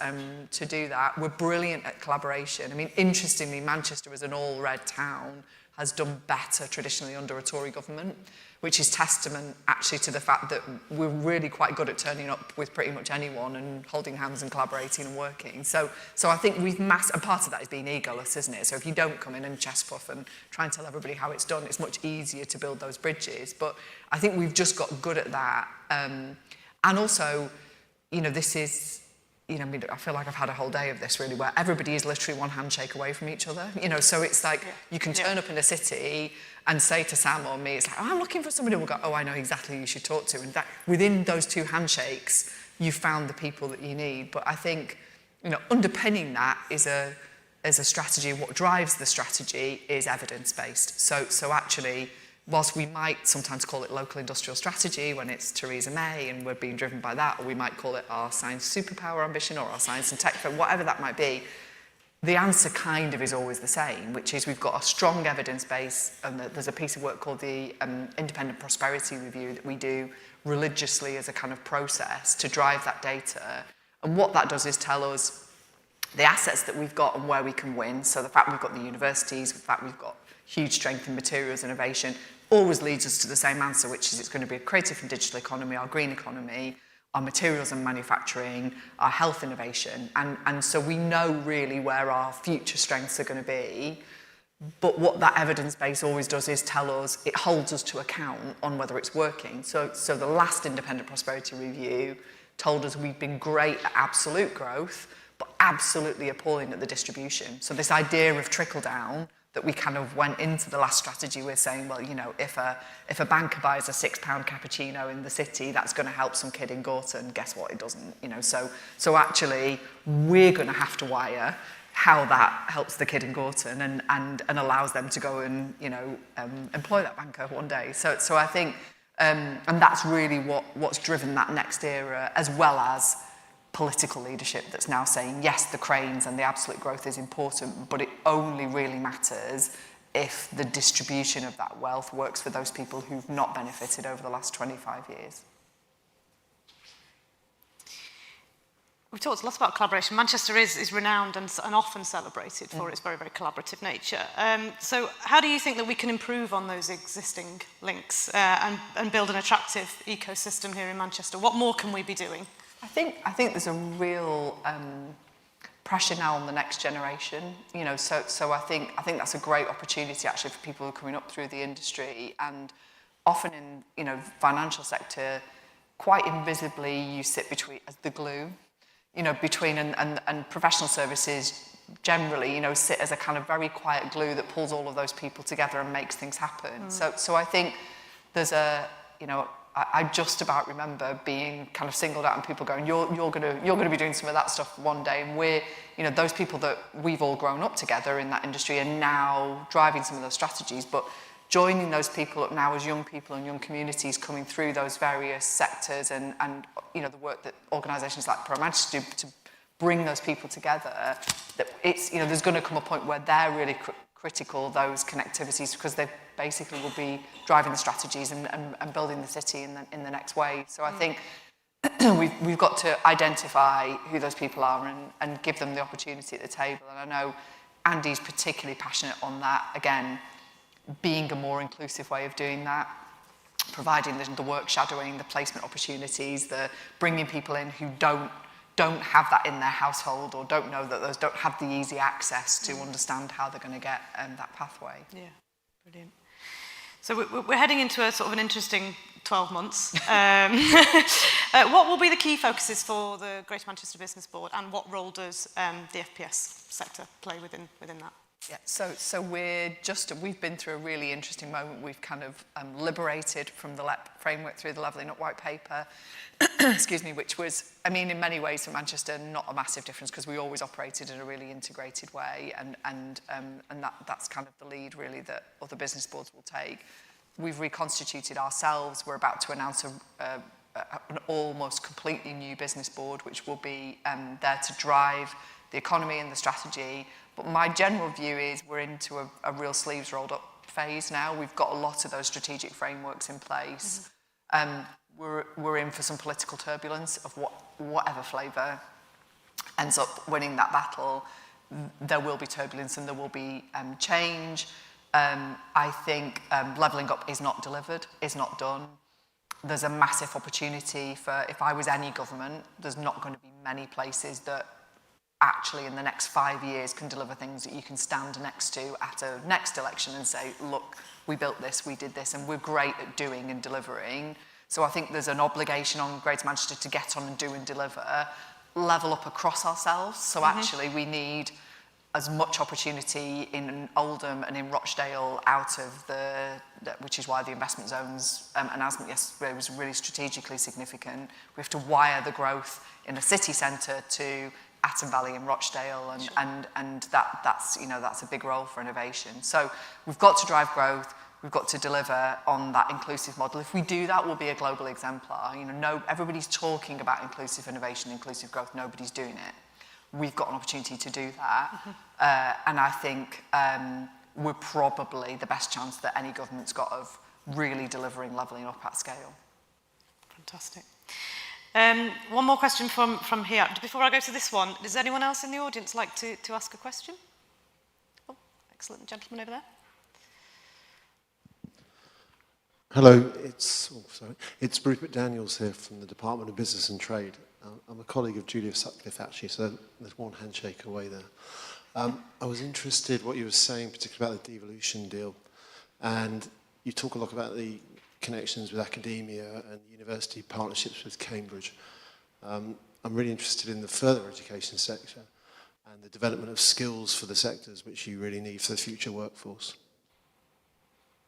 to do that. We're brilliant at collaboration. I mean, interestingly, Manchester as an all-red town has done better traditionally under a Tory government, which is testament actually to the fact that we're really quite good at turning up with pretty much anyone and holding hands and collaborating and working. So I think we've and part of that is being egoless, isn't it? So if you don't come in and chest puff and try and tell everybody how it's done, it's much easier to build those bridges. But I think we've just got good at that. And also, this is, I feel like I've had a whole day of this really, where everybody is literally one handshake away from each other. So it's like you can turn up in a city and say to Sam or me, it's like, I'm looking for somebody, and we'll go, I know exactly who you should talk to. And that within those two handshakes, you've found the people that you need. But I think, underpinning that is a strategy. What drives the strategy is evidence-based. So actually, whilst we might sometimes call it local industrial strategy when it's Theresa May and we're being driven by that, or we might call it our science superpower ambition or our science and tech, whatever that might be, the answer kind of is always the same, which is we've got a strong evidence base, and there's a piece of work called the Independent Prosperity Review that we do religiously as a kind of process to drive that data. And what that does is tell us the assets that we've got and where we can win. So the fact we've got the universities, the fact we've got huge strength in materials innovation, always leads us to the same answer, which is it's going to be a creative and digital economy, our green economy, our materials and manufacturing, our health innovation. And so we know really where our future strengths are going to be. But what that evidence base always does is tell us, it holds us to account on whether it's working. So the last Independent Prosperity Review told us we've been great at absolute growth, but absolutely appalling at the distribution. So this idea of trickle down, that we kind of went into the last strategy with saying, well, if a banker buys a £6 cappuccino in the city, that's going to help some kid in Gorton. Guess what? It doesn't. So actually, we're going to have to wire how that helps the kid in Gorton and allows them to go and employ that banker one day. So I think, and that's really what's driven that next era, as well as political leadership that's now saying, yes, the cranes and the absolute growth is important, but it only really matters if the distribution of that wealth works for those people who've not benefited over the last 25 years. We've talked a lot about collaboration. Manchester is renowned and often celebrated for its very, very collaborative nature. So how do you think that we can improve on those existing links and build an attractive ecosystem here in Manchester? What more can we be doing? I think there's a real pressure now on the next generation. So I think that's a great opportunity actually for people who are coming up through the industry, and often in financial sector, quite invisibly you sit between as the glue, between and professional services generally, sit as a kind of very quiet glue that pulls all of those people together and makes things happen. So I think there's I just about remember being kind of singled out and people going, you're going to be doing some of that stuff one day. And we're, those people that we've all grown up together in that industry are now driving some of those strategies. But joining those people up now as young people and young communities coming through those various sectors and you know, the work that organisations like Pro Manchester do to bring those people together, that it's, you know, there's going to come a point where they're really critical, those connectivities, because they basically will be driving the strategies and building the city in the next way. So I think we've got to identify who those people are and give them the opportunity at the table. And I know Andy's particularly passionate on that, again, being a more inclusive way of doing that, providing the work shadowing, the placement opportunities, the bringing people in who don't have that in their household or don't know that those don't have the easy access to understand how they're going to get that pathway. Yeah, brilliant. So we're heading into a sort of an interesting 12 months. What will be the key focuses for the Greater Manchester Business Board, and what role does the FPS sector play within that? Yeah, so we've been through a really interesting moment. We've kind of liberated from the LEP framework through the Levelling Up White Paper, excuse me, which was, I mean, in many ways for Manchester, not a massive difference because we always operated in a really integrated way, and that's kind of the lead really that other business boards will take. We've reconstituted ourselves. We're about to announce an almost completely new business board, which will be there to drive the economy and the strategy. But my general view is we're into a real sleeves rolled up phase now. We've got a lot of those strategic frameworks in place. We're in for some political turbulence of whatever flavour ends up winning that battle. There will be turbulence and there will be change. I think levelling up is not delivered, is not done. There's a massive opportunity for, if I was any government, there's not going to be many places that actually in the next 5 years can deliver things that you can stand next to at a next election and say, look, we built this, we did this, and we're great at doing and delivering. So I think there's an obligation on Greater Manchester to get on and do and deliver, level up across ourselves. So actually we need as much opportunity in Oldham and in Rochdale out of which is why the investment zones announcement yesterday was really strategically significant. We have to wire the growth in a city centre to Atton Valley and Rochdale, and that's, you know, that's a big role for innovation. So we've got to drive growth. We've got to deliver on that inclusive model. If we do that, we'll be a global exemplar. You know, everybody's talking about inclusive innovation, inclusive growth. Nobody's doing it. We've got an opportunity to do that, and I think we're probably the best chance that any government's got of really delivering levelling up at scale. Fantastic. One more question from here. Before I go to this one, does anyone else in the audience like to ask a question? Oh, excellent. Gentleman over there. Hello, it's Rupert Daniels here from the Department of Business and Trade. I'm a colleague of Julia Sutcliffe, actually, so there's one handshake away there. I was interested what you were saying, particularly about the devolution deal, and you talk a lot about the connections with academia and university partnerships with Cambridge. I'm really interested in the further education sector and the development of skills for the sectors which you really need for the future workforce.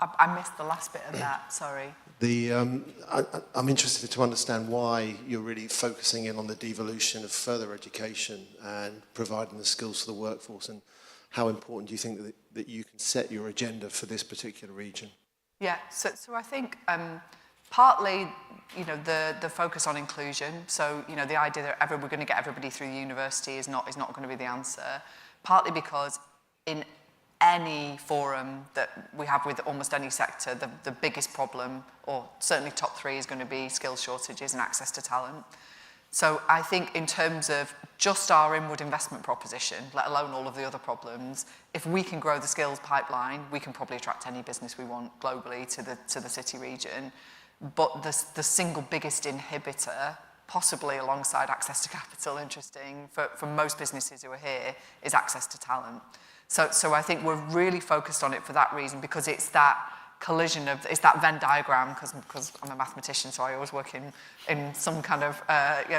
I missed the last bit of that, sorry. I'm interested to understand why you're really focusing in on the devolution of further education and providing the skills for the workforce, and how important do you think that you can set your agenda for this particular region? Yeah, so I think partly, you know, the focus on inclusion, so, you know, the idea that we're going to get everybody through the university is not going to be the answer, partly because in any forum that we have with almost any sector, the biggest problem, or certainly top three, is going to be skills shortages and access to talent. So I think in terms of just our inward investment proposition, let alone all of the other problems, if we can grow the skills pipeline, we can probably attract any business we want globally to the city region. But the single biggest inhibitor, possibly alongside access to capital, interesting, for most businesses who are here, is access to talent. So I think we're really focused on it for that reason, because it's that collision of, it's that Venn diagram, because I'm a mathematician, so I always work in some kind of,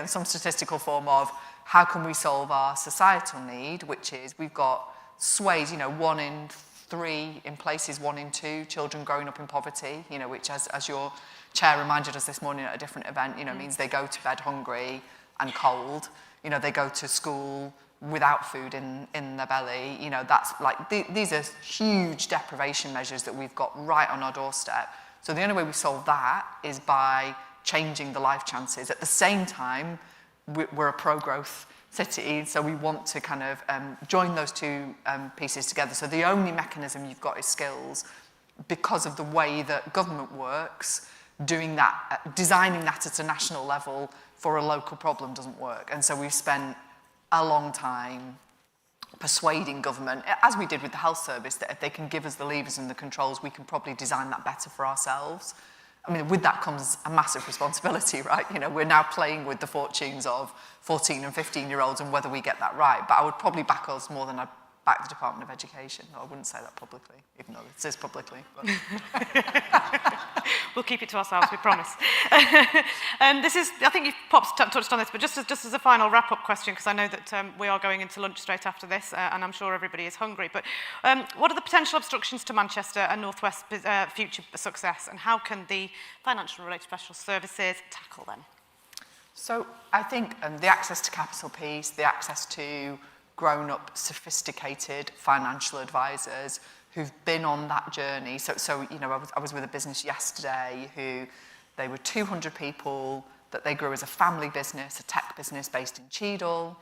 some statistical form of how can we solve our societal need, which is we've got swathes, 1 in 3, in places 1 in 2 children growing up in poverty, which as your chair reminded us this morning at a different event, means they go to bed hungry and cold, they go to school without food in their belly. You know, that's like, these are huge deprivation measures that we've got right on our doorstep. So the only way we solve that is by changing the life chances. At the same time, we're a pro-growth city, so we want to kind of join those two pieces together. So the only mechanism you've got is skills, because of the way that government works. Doing that, designing that at a national level for a local problem doesn't work. And so we've spent a long time persuading government, as we did with the health service, that if they can give us the levers and the controls, we can probably design that better for ourselves. I mean, with that comes a massive responsibility, right? You know, we're now playing with the fortunes of 14 and 15-year-olds and whether we get that right. But I would probably back us more than I'd back the Department of Education. No, I wouldn't say that publicly, even though it is publicly. We'll keep it to ourselves, we promise. This is, I think you've touched on this, but just as a final wrap-up question, because I know that we are going into lunch straight after this, and I'm sure everybody is hungry, but what are the potential obstructions to Manchester and North West future success, and how can the financial related professional services tackle them? So I think the access to capital piece, the access to grown-up, sophisticated financial advisors who've been on that journey. So you know, I was with a business yesterday who, they were 200 people, that they grew as a family business, a tech business based in Cheadle.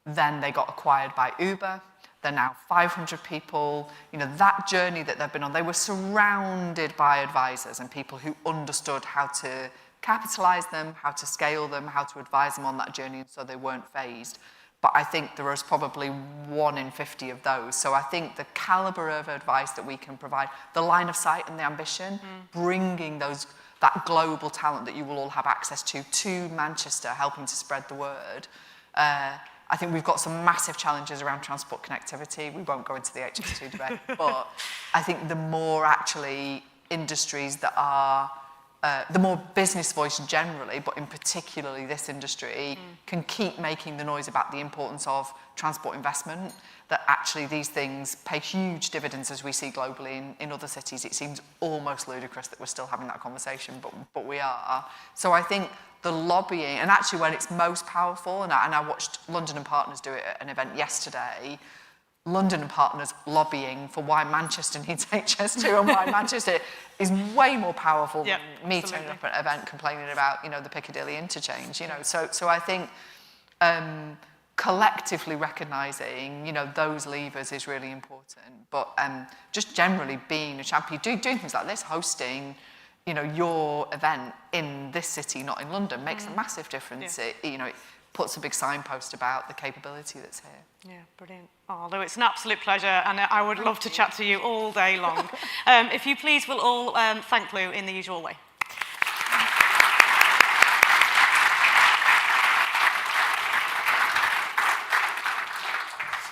Then they got acquired by Uber. They're now 500 people. You know, that journey that they've been on, they were surrounded by advisors and people who understood how to capitalize them, how to scale them, how to advise them on that journey, and so they weren't phased. But I think there is probably 1 in 50 of those. So I think the caliber of advice that we can provide, the line of sight and the ambition, bringing that global talent that you will all have access to Manchester, helping to spread the word. I think we've got some massive challenges around transport connectivity. We won't go into the HS2 debate, but I think the more actually industries that are the more business voice generally, but in particularly this industry, can keep making the noise about the importance of transport investment, that actually these things pay huge dividends as we see globally in other cities. It seems almost ludicrous that we're still having that conversation, but we are. So I think the lobbying, and actually when it's most powerful, and I watched London and Partners do it at an event yesterday, London and Partners lobbying for why Manchester needs HS2 and why Manchester is way more powerful than me turning up at an event complaining about, you know, the Piccadilly interchange, you know. So I think collectively recognising, you know, those levers is really important. But just generally being a champion, doing things like this, hosting, you know, your event in this city, not in London, makes a massive difference. It, you know, it puts a big signpost about the capability that's here. Yeah, brilliant. Oh, Lou, it's an absolute pleasure, and I would love to chat to you all day long. If you please will all thank Lou in the usual way.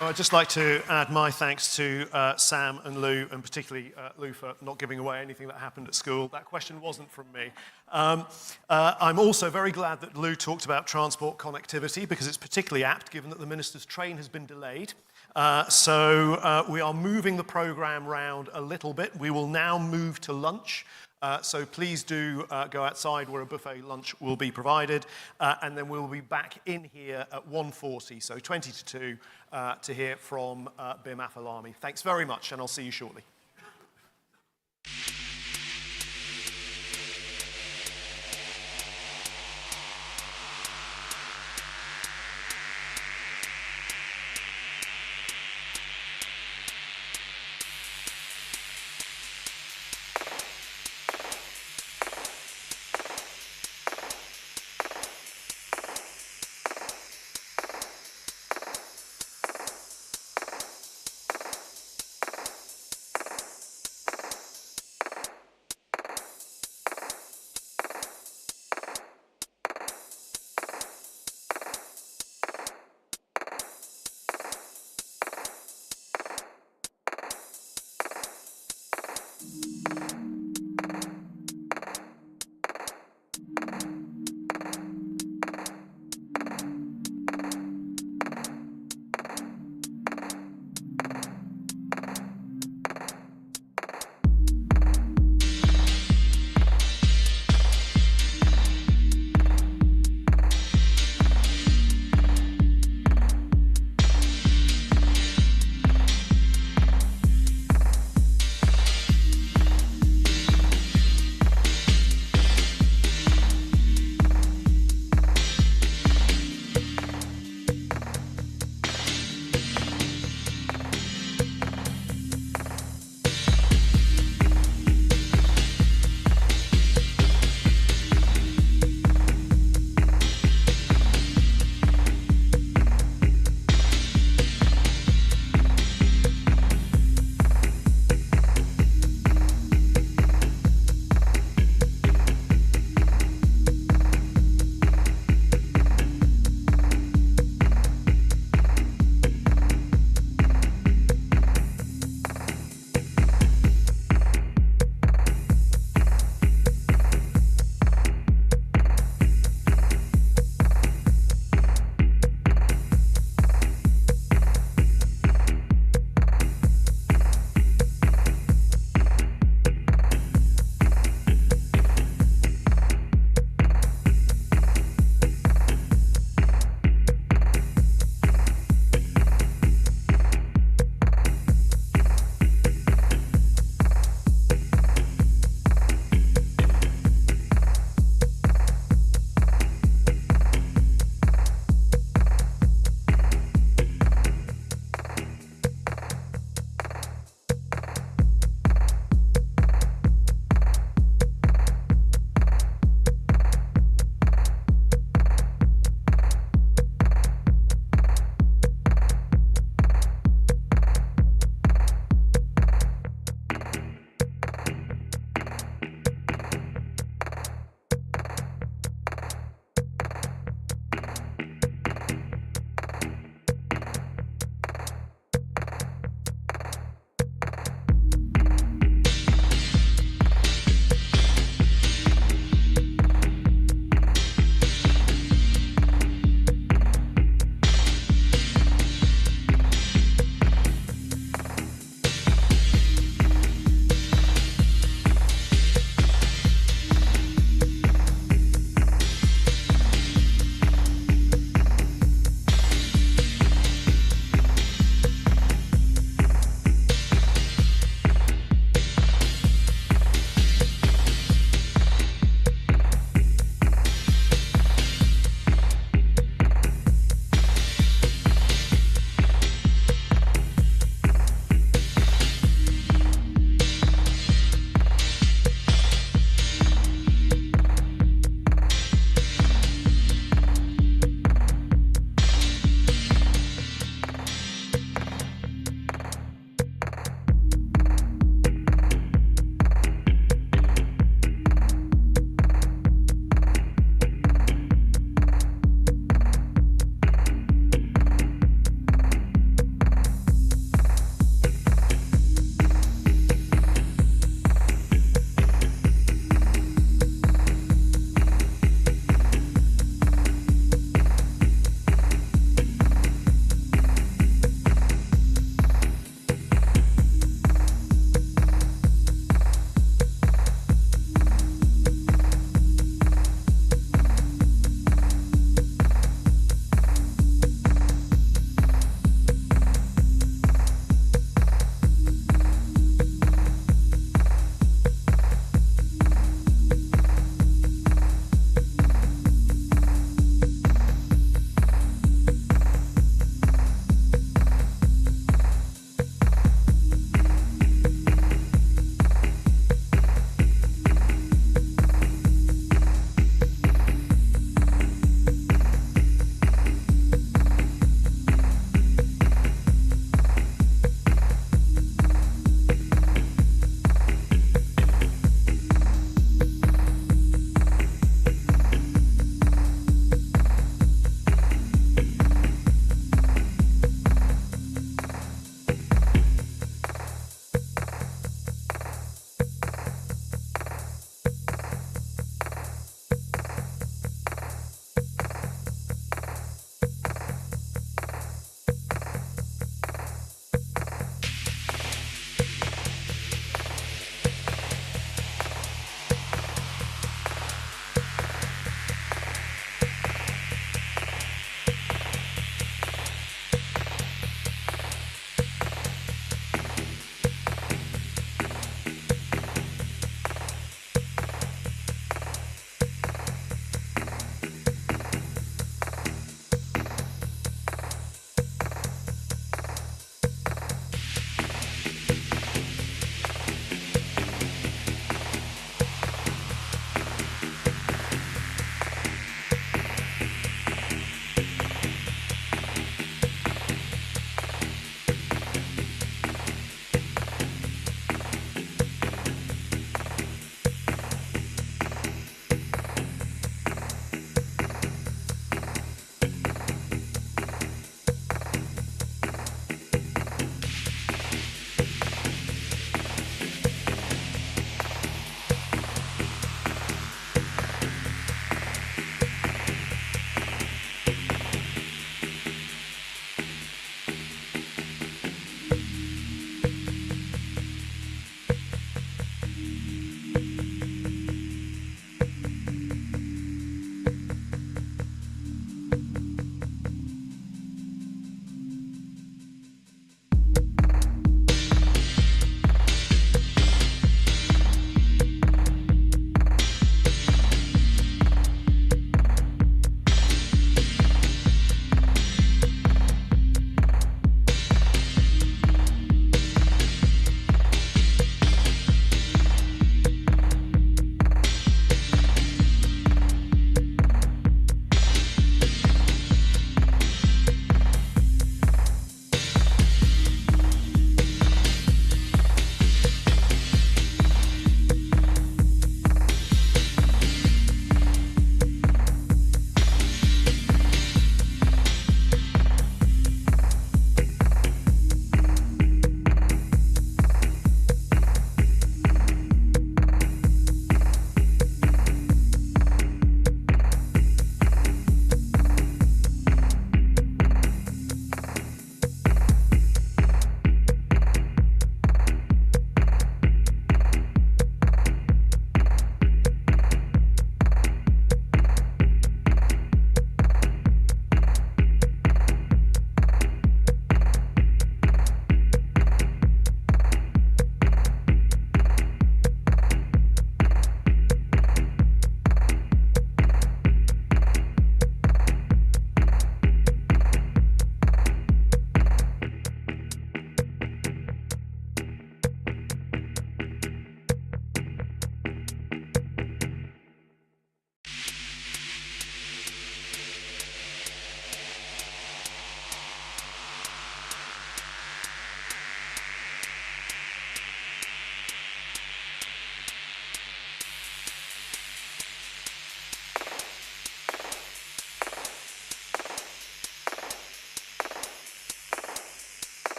I'd just like to add my thanks to Sam and Lou, and particularly Lou for not giving away anything that happened at school. That question wasn't from me. I'm also very glad that Lou talked about transport connectivity, because it's particularly apt given that the Minister's train has been delayed. So we are moving the programme round a little bit. We will now move to lunch. So please do go outside where a buffet lunch will be provided, and then we'll be back in here at 1:40, so 20 to 2, to hear from BIM Afalami. Thanks very much, and I'll see you shortly.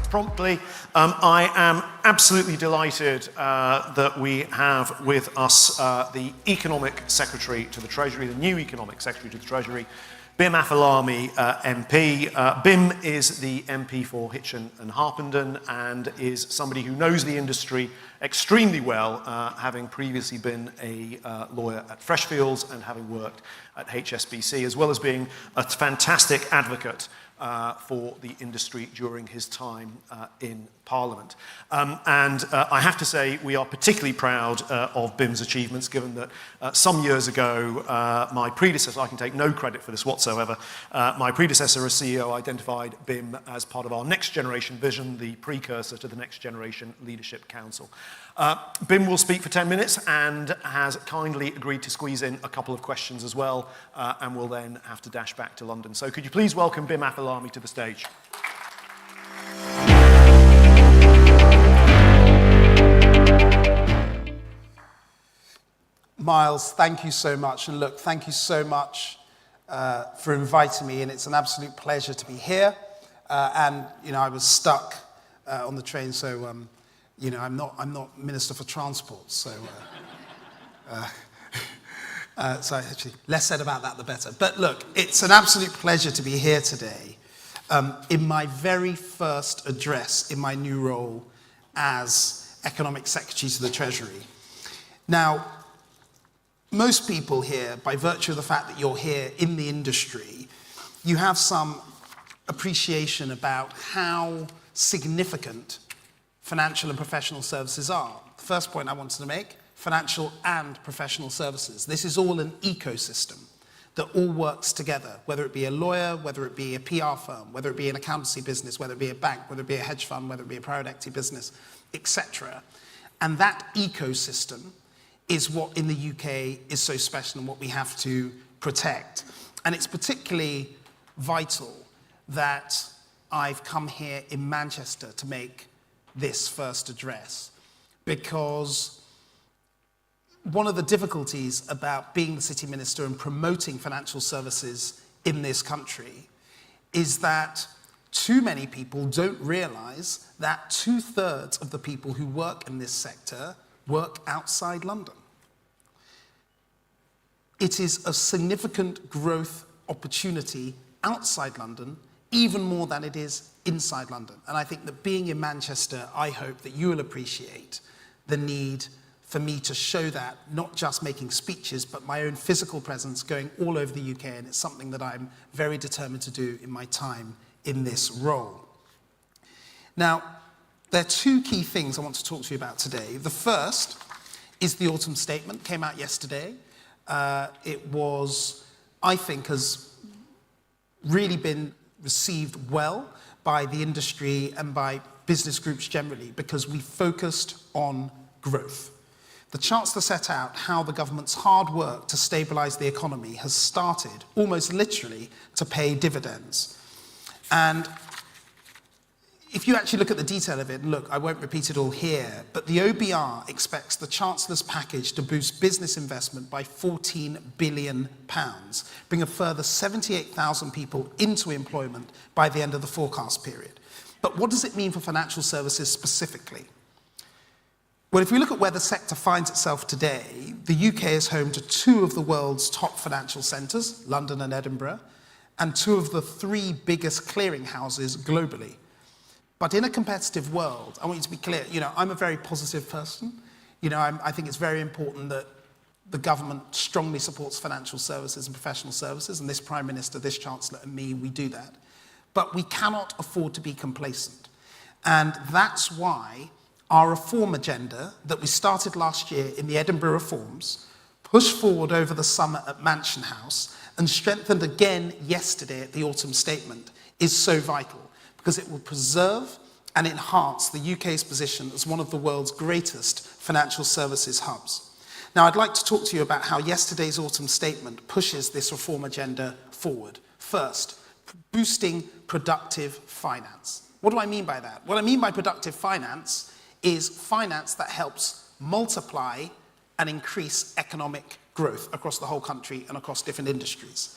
promptly. I am absolutely delighted that we have with us the Economic Secretary to the Treasury, the new Economic Secretary to the Treasury, Bim Afellamy, MP. Bim is the MP for Hitchin and Harpenden and is somebody who knows the industry extremely well, having previously been a lawyer at Freshfields and having worked at HSBC, as well as being a fantastic advocate for the industry during his time in Parliament. I have to say we are particularly proud of Bim's achievements, given that some years ago my predecessor, I can take no credit for this whatsoever, my predecessor as CEO identified Bim as part of our Next Generation vision, the precursor to the Next Generation Leadership Council. Bim will speak for 10 minutes and has kindly agreed to squeeze in a couple of questions as well, and will then have to dash back to London. So could you please welcome Bim Afellamy to the stage? Miles, thank you so much. And look, thank you so much for inviting me, and it's an absolute pleasure to be here. I was stuck on the train, so I'm not Minister for Transport, so actually less said about that the better. But look, it's an absolute pleasure to be here today in my very first address in my new role as Economic Secretary to the Treasury. Now, most people here, by virtue of the fact that you're here in the industry, you have some appreciation about how significant financial and professional services are. The first point I wanted to make, financial and professional services. This is all an ecosystem that all works together, whether it be a lawyer, whether it be a PR firm, whether it be an accountancy business, whether it be a bank, whether it be a hedge fund, whether it be a private equity business, etc. And that ecosystem is what in the UK is so special and what we have to protect. And it's particularly vital that I've come here in Manchester to make this first address, because one of the difficulties about being the City Minister and promoting financial services in this country is that too many people don't realise that 2/3 of the people who work in this sector work outside London. It is a significant growth opportunity outside London, even more than it is inside London. And I think that being in Manchester, I hope that you will appreciate the need for me to show that, not just making speeches, but my own physical presence going all over the UK, and it's something that I'm very determined to do in my time in this role. Now, there are two key things I want to talk to you about today. The first is the autumn statement, came out yesterday. It was, I think, has really been received well by the industry and by business groups generally, because we focused on growth. The Chancellor set out how the government's hard work to stabilise the economy has started, almost literally, to pay dividends. And if you actually look at the detail of it, look, I won't repeat it all here, but the OBR expects the Chancellor's package to boost business investment by £14 billion, bring a further 78,000 people into employment by the end of the forecast period. But what does it mean for financial services specifically? Well, if we look at where the sector finds itself today, the UK is home to two of the world's top financial centres, London and Edinburgh, and two of the three biggest clearing houses globally. But in a competitive world, I want you to be clear, I'm a very positive person. I think it's very important that the government strongly supports financial services and professional services, and this Prime Minister, this Chancellor, and me, we do that. But we cannot afford to be complacent. And that's why our reform agenda that we started last year in the Edinburgh reforms, pushed forward over the summer at Mansion House, and strengthened again yesterday at the autumn statement, is so vital, because it will preserve and enhance the UK's position as one of the world's greatest financial services hubs. Now, I'd like to talk to you about how yesterday's autumn statement pushes this reform agenda forward. First, boosting productive finance. What do I mean by that? What I mean by productive finance is finance that helps multiply and increase economic growth across the whole country and across different industries.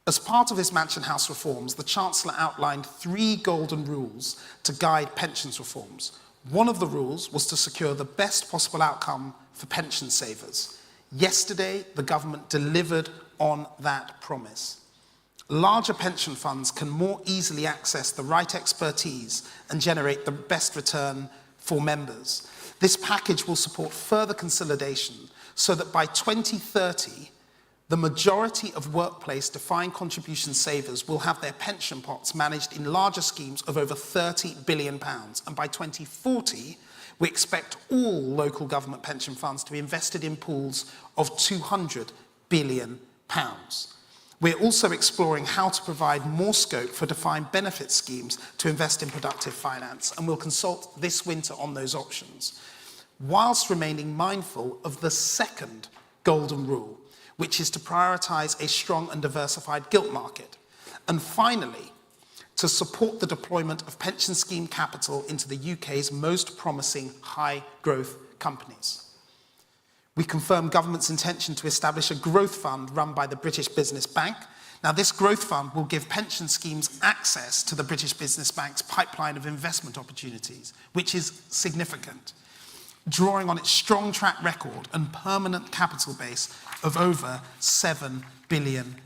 As part of his Mansion House reforms, the Chancellor outlined 3 golden rules to guide pensions reforms. One of the rules was to secure the best possible outcome for pension savers. Yesterday, the government delivered on that promise. Larger pension funds can more easily access the right expertise and generate the best return for members. This package will support further consolidation so that by 2030, the majority of workplace defined contribution savers will have their pension pots managed in larger schemes of over £30 billion. And by 2040, we expect all local government pension funds to be invested in pools of £200 billion. We're also exploring how to provide more scope for defined benefit schemes to invest in productive finance, and we'll consult this winter on those options, whilst remaining mindful of the second golden rule, which is to prioritise a strong and diversified gilt market. And finally, to support the deployment of pension scheme capital into the UK's most promising high-growth companies. We confirm government's intention to establish a growth fund run by the British Business Bank. Now, this growth fund will give pension schemes access to the British Business Bank's pipeline of investment opportunities, which is significant, drawing on its strong track record and permanent capital base of over £7 billion.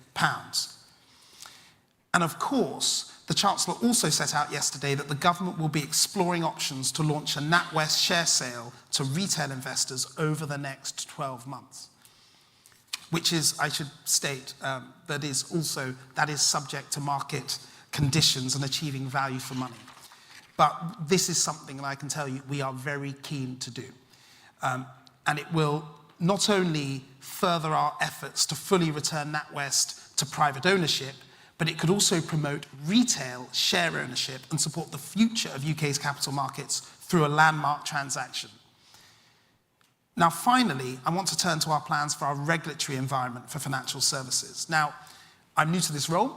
And of course, the Chancellor also set out yesterday that the government will be exploring options to launch a NatWest share sale to retail investors over the next 12 months, which is, I should state, that is subject to market conditions and achieving value for money. But this is something that I can tell you we are very keen to do. And it will not only further our efforts to fully return NatWest to private ownership, but it could also promote retail share ownership and support the future of UK's capital markets through a landmark transaction. Now, finally, I want to turn to our plans for our regulatory environment for financial services. Now, I'm new to this role,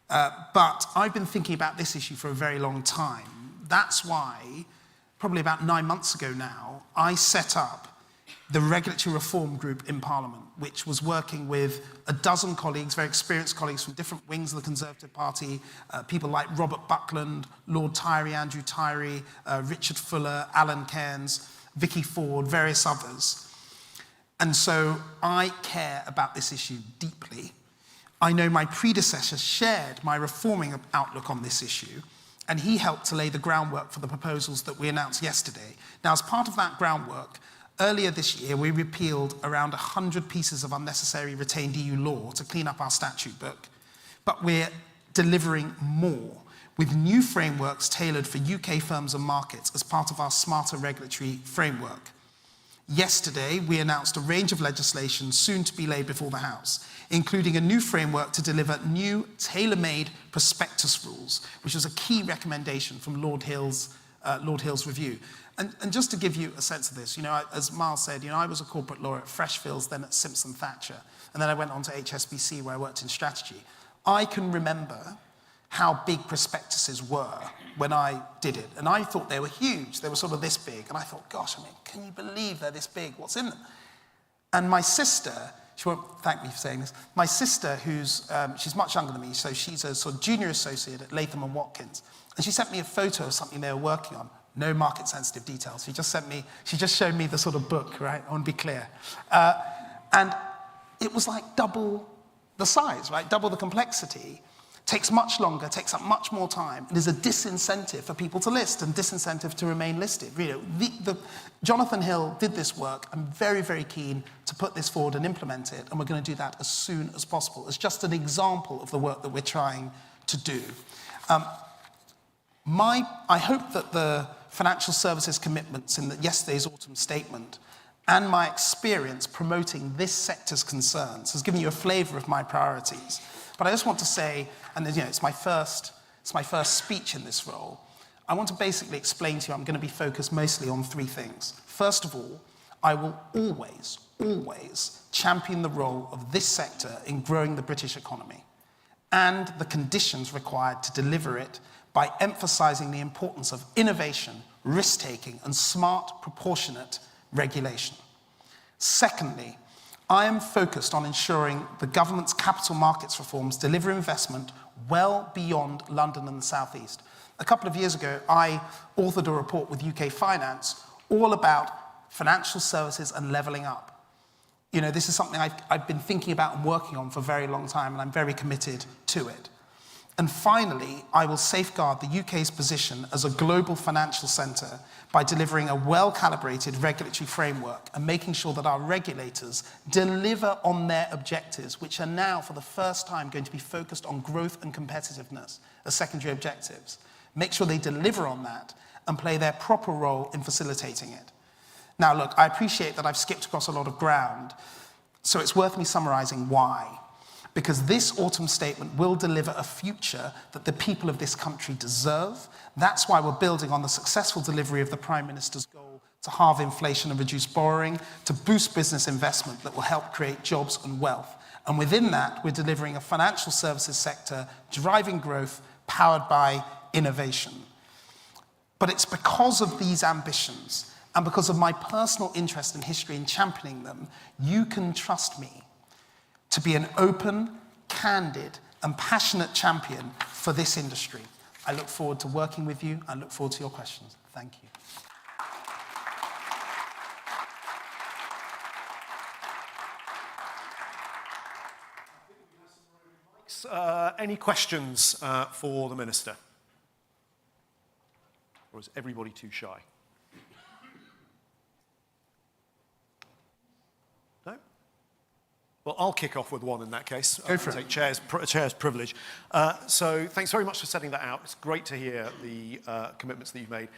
but I've been thinking about this issue for a very long time. That's why, probably about 9 months ago now, I set up the Regulatory Reform Group in Parliament, which was working with a dozen colleagues, very experienced colleagues from different wings of the Conservative Party, people like Robert Buckland, Lord Tyree, Andrew Tyree, Richard Fuller, Alan Cairns, Vicky Ford, various others. And so I care about this issue deeply. I know my predecessor shared my reforming outlook on this issue, and he helped to lay the groundwork for the proposals that we announced yesterday. Now, as part of that groundwork, earlier this year, we repealed around 100 pieces of unnecessary retained EU law to clean up our statute book. But we're delivering more with new frameworks tailored for UK firms and markets as part of our smarter regulatory framework. Yesterday, we announced a range of legislation soon to be laid before the House, including a new framework to deliver new tailor-made prospectus rules, which was a key recommendation from Lord Hill's review. And just to give you a sense of this, as Miles said, I was a corporate lawyer at Freshfields, then at Simpson Thatcher, and then I went on to HSBC where I worked in strategy. I can remember how big prospectuses were when I did it, and I thought they were huge. They were sort of this big, and I thought, gosh, can you believe they're this big? What's in them? And my sister, she won't thank me for saying this, my sister, she's much younger than me, so she's a sort of junior associate at Latham & Watkins, and she sent me a photo of something they were working on. No market-sensitive details. She just showed me the sort of book, right? I want to be clear. And it was like double the size, right? Double the complexity. Takes much longer, takes up much more time, and is a disincentive for people to list and disincentive to remain listed. Jonathan Hill did this work. I'm very, very keen to put this forward and implement it, and we're going to do that as soon as possible. It's just an example of the work that we're trying to do. I hope that the financial services commitments in yesterday's autumn statement and my experience promoting this sector's concerns has given you a flavour of my priorities. But I just want to say, and it's my first speech in this role, I want to basically explain to you I'm going to be focused mostly on 3 things. First of all, I will always, always champion the role of this sector in growing the British economy and the conditions required to deliver it by emphasising the importance of innovation, risk-taking, and smart, proportionate regulation. Secondly, I am focused on ensuring the government's capital markets reforms deliver investment well beyond London and the South East. A couple of years ago, I authored a report with UK Finance all about financial services and levelling up. You know, this is something I've been thinking about and working on for a very long time, and I'm very committed to it. And finally, I will safeguard the UK's position as a global financial centre by delivering a well-calibrated regulatory framework and making sure that our regulators deliver on their objectives, which are now, for the first time, going to be focused on growth and competitiveness as secondary objectives. Make sure they deliver on that and play their proper role in facilitating it. Now, look, I appreciate that I've skipped across a lot of ground, so it's worth me summarising why. Because this autumn statement will deliver a future that the people of this country deserve. That's why we're building on the successful delivery of the Prime Minister's goal to halve inflation and reduce borrowing, to boost business investment that will help create jobs and wealth. And within that, we're delivering a financial services sector driving growth powered by innovation. But it's because of these ambitions and because of my personal interest in history and championing them, you can trust me to be an open, candid, and passionate champion for this industry. I look forward to working with you and look forward to your questions. Thank you. Any questions for the Minister? Or is everybody too shy? No? Well, I'll kick off with one in that case. Go for it. Take chair's privilege. So thanks very much for setting that out. It's great to hear the commitments that you've made.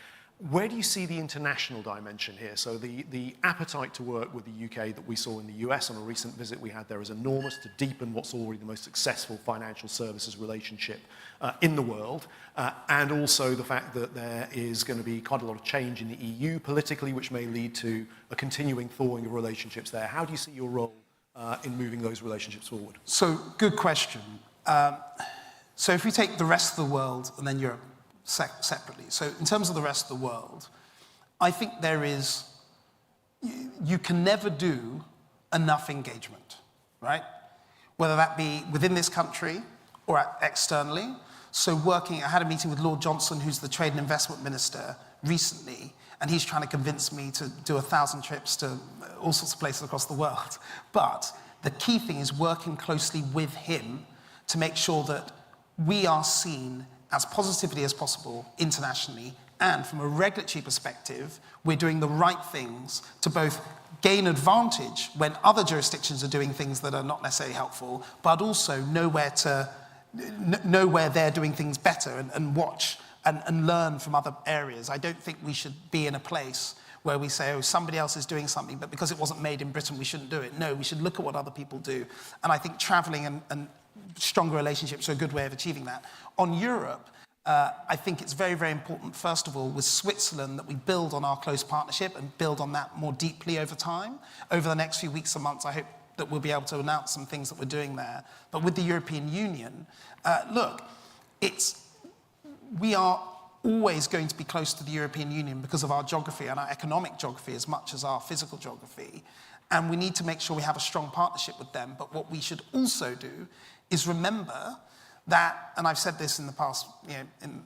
Where do you see the international dimension here? So the appetite to work with the UK that we saw in the US on a recent visit we had there is enormous, to deepen what's already the most successful financial services relationship in the world, and also the fact that there is going to be quite a lot of change in the EU politically, which may lead to a continuing thawing of relationships there. How do you see your role in moving those relationships forward? So, good question. So if we take the rest of the world and then Europe separately. So in terms of the rest of the world, I think you can never do enough engagement, right? Whether that be within this country or externally. So I had a meeting with Lord Johnson, who's the Trade and Investment Minister, recently, and he's trying to convince me to do 1,000 trips to all sorts of places across the world. But the key thing is working closely with him to make sure that we are seen as positively as possible internationally, and from a regulatory perspective, we're doing the right things to both gain advantage when other jurisdictions are doing things that are not necessarily helpful, but also know where they're doing things better and watch and learn from other areas. I don't think we should be in a place where we say, oh, somebody else is doing something, but because it wasn't made in Britain, we shouldn't do it. No, we should look at what other people do. And I think traveling and stronger relationships are a good way of achieving that. On Europe, I think it's very, very important, first of all, with Switzerland, that we build on our close partnership and build on that more deeply over time. Over the next few weeks and months, I hope that we'll be able to announce some things that we're doing there. But with the European Union, look, we are always going to be close to the European Union because of our geography and our economic geography as much as our physical geography. And we need to make sure we have a strong partnership with them. But what we should also do is remember that, and I've said this in the past,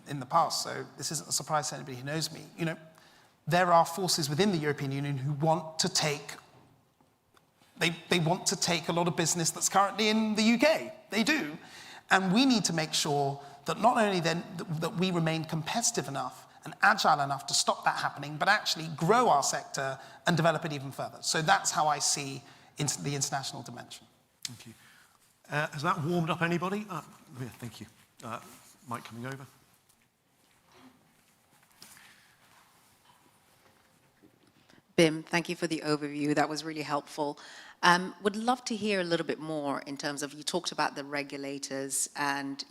in the past, so this isn't a surprise to anybody who knows me, there are forces within the European Union who want to take, they want to take a lot of business that's currently in the UK. They do. And we need to make sure that not only then that we remain competitive enough and agile enough to stop that happening, but actually grow our sector and develop it even further. So that's how I see the international dimension. Thank you. Has that warmed up anybody? Yeah, thank you. Mike coming over. Bim, thank you for the overview. That was really helpful. Would love to hear a little bit more in terms of, you talked about the regulators and,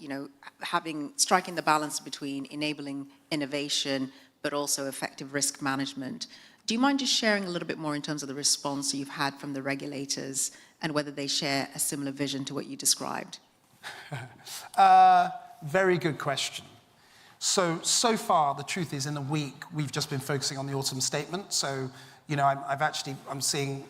striking the balance between enabling innovation, but also effective risk management. Do you mind just sharing a little bit more in terms of the response you've had from the regulators and whether they share a similar vision to what you described? Very good question. So far, the truth is, in a week, we've just been focusing on the autumn statement. So, I'm seeing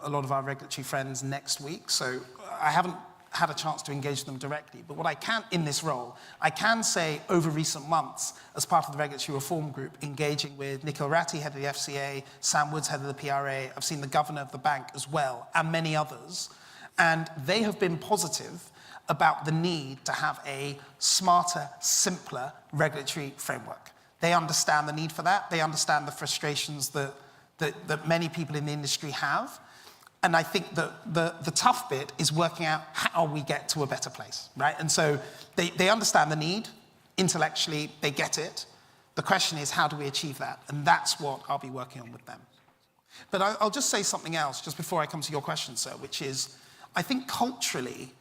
a lot of our regulatory friends next week, so I haven't had a chance to engage them directly. But what I can, in this role, I can say over recent months, as part of the regulatory reform group, engaging with Nikhil Ratti, head of the FCA, Sam Woods, head of the PRA, I've seen the governor of the bank as well, and many others, and they have been positive about the need to have a smarter, simpler regulatory framework. They understand the need for that. They understand the frustrations that many people in the industry have. And I think that the tough bit is working out how we get to a better place, right? And so they understand the need. Intellectually, they get it. The question is, how do we achieve that? And that's what I'll be working on with them. But I'll just say something else just before I come to your question, sir, which is, I think culturally,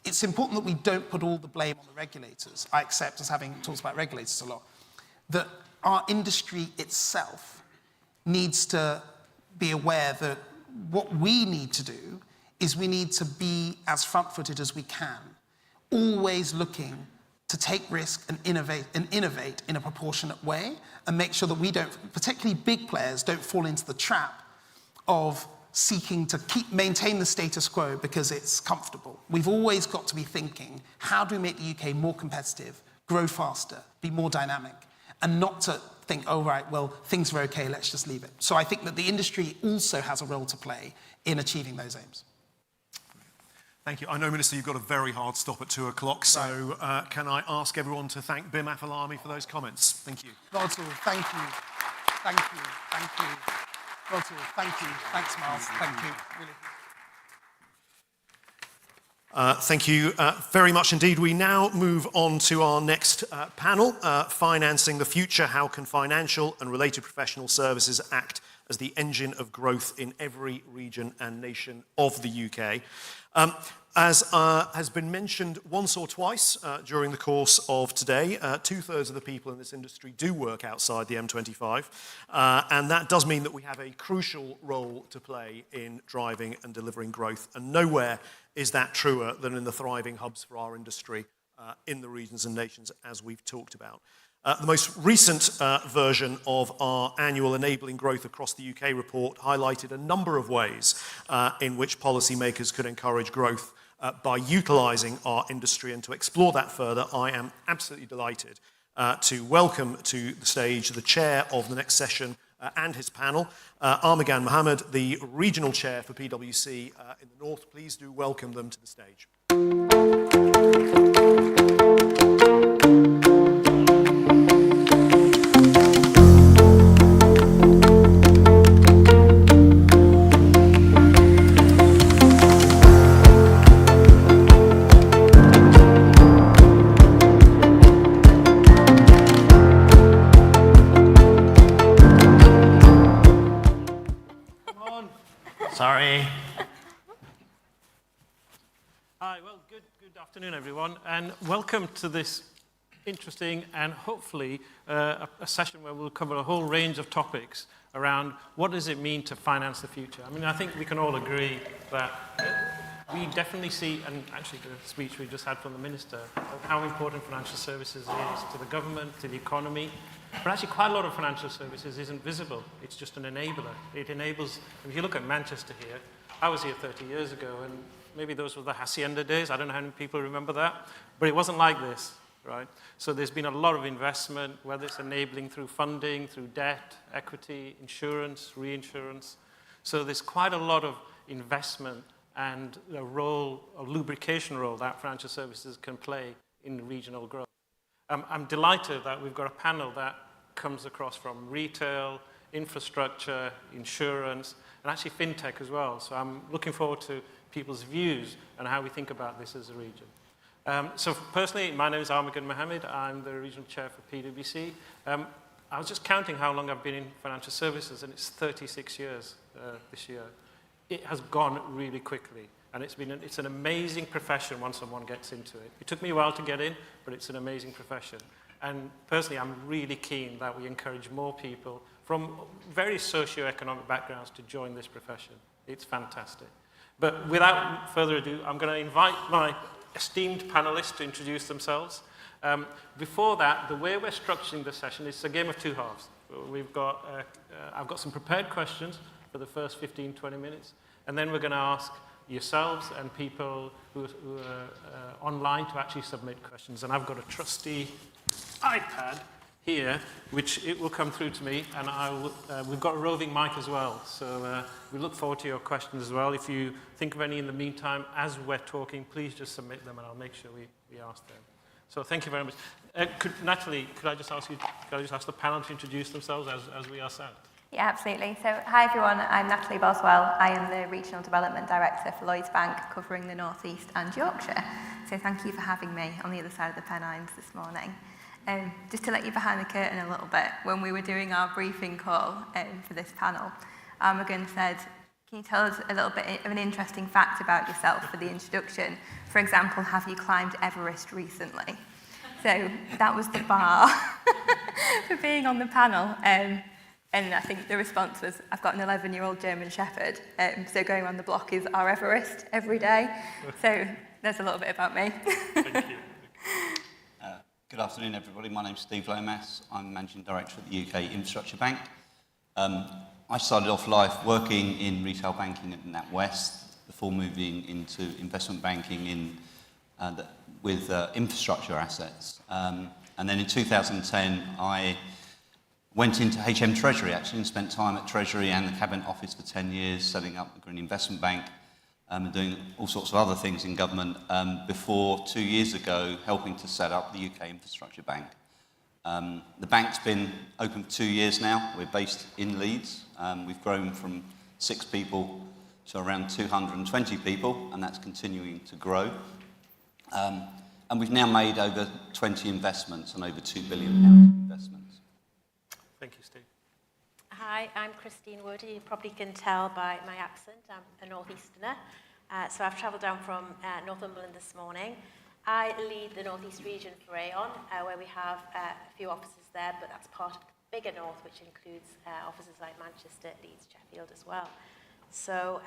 it's important that we don't put all the blame on the regulators. I accept, as having talked about regulators a lot, that our industry itself needs to be aware that what we need to do is we need to be as front-footed as we can, always looking to take risk and innovate in a proportionate way and make sure that we don't, particularly big players, don't fall into the trap of seeking to maintain the status quo because it's comfortable. We've always got to be thinking, how do we make the UK more competitive, grow faster, be more dynamic, and not to think, oh, right, well, things are okay, let's just leave it. So I think that the industry also has a role to play in achieving those aims. Thank you. I know, Minister, you've got a very hard stop at 2 o'clock, so can I ask everyone to thank Bim Afalami for those comments? Thank you. Rodsall, thank you. Thank you. Thank you. Rodsall, thank you. Thanks, Miles. Thank you. Really. Thank you very much indeed. We now move on to our next panel, Financing the Future, How Can Financial and Related Professional Services Act as the Engine of Growth in Every Region and Nation of the UK. As has been mentioned once or twice during the course of today, 2/3 of the people in this industry do work outside the M25, and that does mean that we have a crucial role to play in driving and delivering growth, and nowhere is that truer than in the thriving hubs for our industry in the regions and nations, as we've talked about. The most recent version of our annual Enabling Growth Across the UK report highlighted a number of ways in which policymakers could encourage growth by utilising our industry. And to explore that further, I am absolutely delighted to welcome to the stage the chair of the next session and his panel, Armagan Mohammed, the regional chair for PwC in the North. Please do welcome them to the stage. Sorry. Hi, well, good afternoon, everyone, and welcome to this interesting and hopefully a session where we'll cover a whole range of topics around what does it mean to finance the future. I mean, I think we can all agree that we definitely see, and actually the speech we just had from the Minister, of how important financial services is to the government, to the economy. But actually quite a lot of financial services isn't visible. It's just an enabler. It enables, if you look at Manchester here, I was here 30 years ago, and maybe those were the Hacienda days. I don't know how many people remember that. But it wasn't like this, right? So there's been a lot of investment, whether it's enabling through funding, through debt, equity, insurance, reinsurance. So there's quite a lot of investment and a role, a lubrication role that financial services can play in regional growth. I'm delighted that we've got a panel that comes across from retail, infrastructure, insurance, and actually fintech as well. So I'm looking forward to people's views on how we think about this as a region. So personally, my name is Armagan Mohammed. I'm the regional chair for PwC. I was just counting how long I've been in financial services, and it's 36 years this year. It has gone really quickly. And it's an amazing profession once someone gets into it. It took me a while to get in, but it's an amazing profession. And personally, I'm really keen that we encourage more people from various socio-economic backgrounds to join this profession. It's fantastic. But without further ado, I'm going to invite my esteemed panelists to introduce themselves. Before that, the way we're structuring the session is a game of two halves. I've got some prepared questions for the first 15, 20 minutes. And then we're going to ask yourselves and people who are online to actually submit questions. And I've got a trusty iPad here, which it will come through to me, and we've got a roving mic as well. So we look forward to your questions as well. If you think of any in the meantime, as we're talking, please just submit them, and I'll make sure we ask them. So thank you very much. Natalie, could I just ask the panel to introduce themselves as we are sat? Yeah, absolutely. So, hi everyone, I'm Natalie Boswell. I am the Regional Development Director for Lloyds Bank, covering the North East and Yorkshire. So thank you for having me on the other side of the Pennines this morning. Just to let you behind the curtain a little bit, when we were doing our briefing call for this panel, Armagan said, can you tell us a little bit of an interesting fact about yourself for the introduction? For example, have you climbed Everest recently? So that was the bar for being on the panel. And I think the response was, I've got an 11-year-old German Shepherd, so going around the block is our Everest every day. So there's a little bit about me. Thank you. Good afternoon, everybody. My name's Steve Lomas. I'm Managing Director at the UK Infrastructure Bank. I started off life working in retail banking at NatWest before moving into investment banking with infrastructure assets. And then in 2010, I went into HM Treasury, actually, and spent time at Treasury and the Cabinet Office for 10 years, setting up the Green Investment Bank, and doing all sorts of other things in government before 2 years ago helping to set up the UK Infrastructure Bank. The bank's been open for 2 years now. We're based in Leeds. We've grown from 6 people to around 220 people, and that's continuing to grow. And we've now made over 20 investments and over £2 billion investments. Thank you, Steve. Hi, I'm Christine Wood. You probably can tell by my accent, I'm a Northeasterner. So I've travelled down from Northumberland this morning. I lead the North East region for Aon, where we have a few offices there, but that's part of the bigger North, which includes offices like Manchester, Leeds, Sheffield as well. So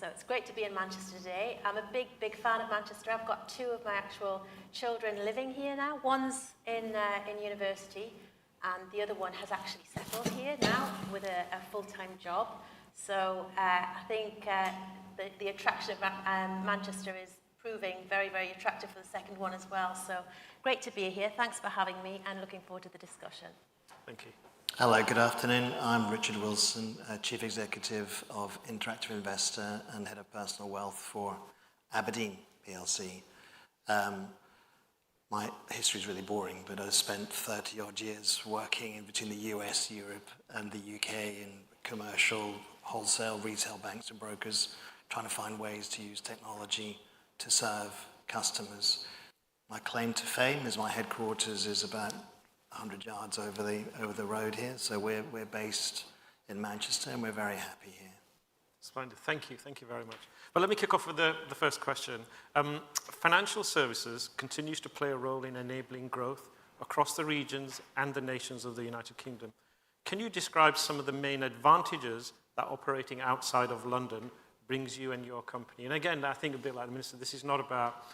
it's great to be in Manchester today. I'm a big fan of Manchester. I've got 2 of my actual children living here now. One's in university, and the other one has actually settled here now with a full-time job. So I think the attraction of Manchester is proving very, very attractive for the second one as well. So great to be here. Thanks for having me, and looking forward to the discussion. Thank you. Hello, good afternoon. I'm Richard Wilson, Chief Executive of Interactive Investor and Head of Personal Wealth for Aberdeen PLC. My history is really boring, but I spent 30-odd years working in between the US, Europe, and the UK in commercial, wholesale, retail banks and brokers, trying to find ways to use technology to serve customers. My claim to fame is my headquarters is about 100 yards over the road here, so we're based in Manchester, and we're very happy here. Splendid. Thank you very much. Well, let me kick off with the first question. Financial services continues to play a role in enabling growth across the regions and the nations of the United Kingdom. Can you describe some of the main advantages that operating outside of London brings you and your company? And again, I think a bit like the Minister, this is not about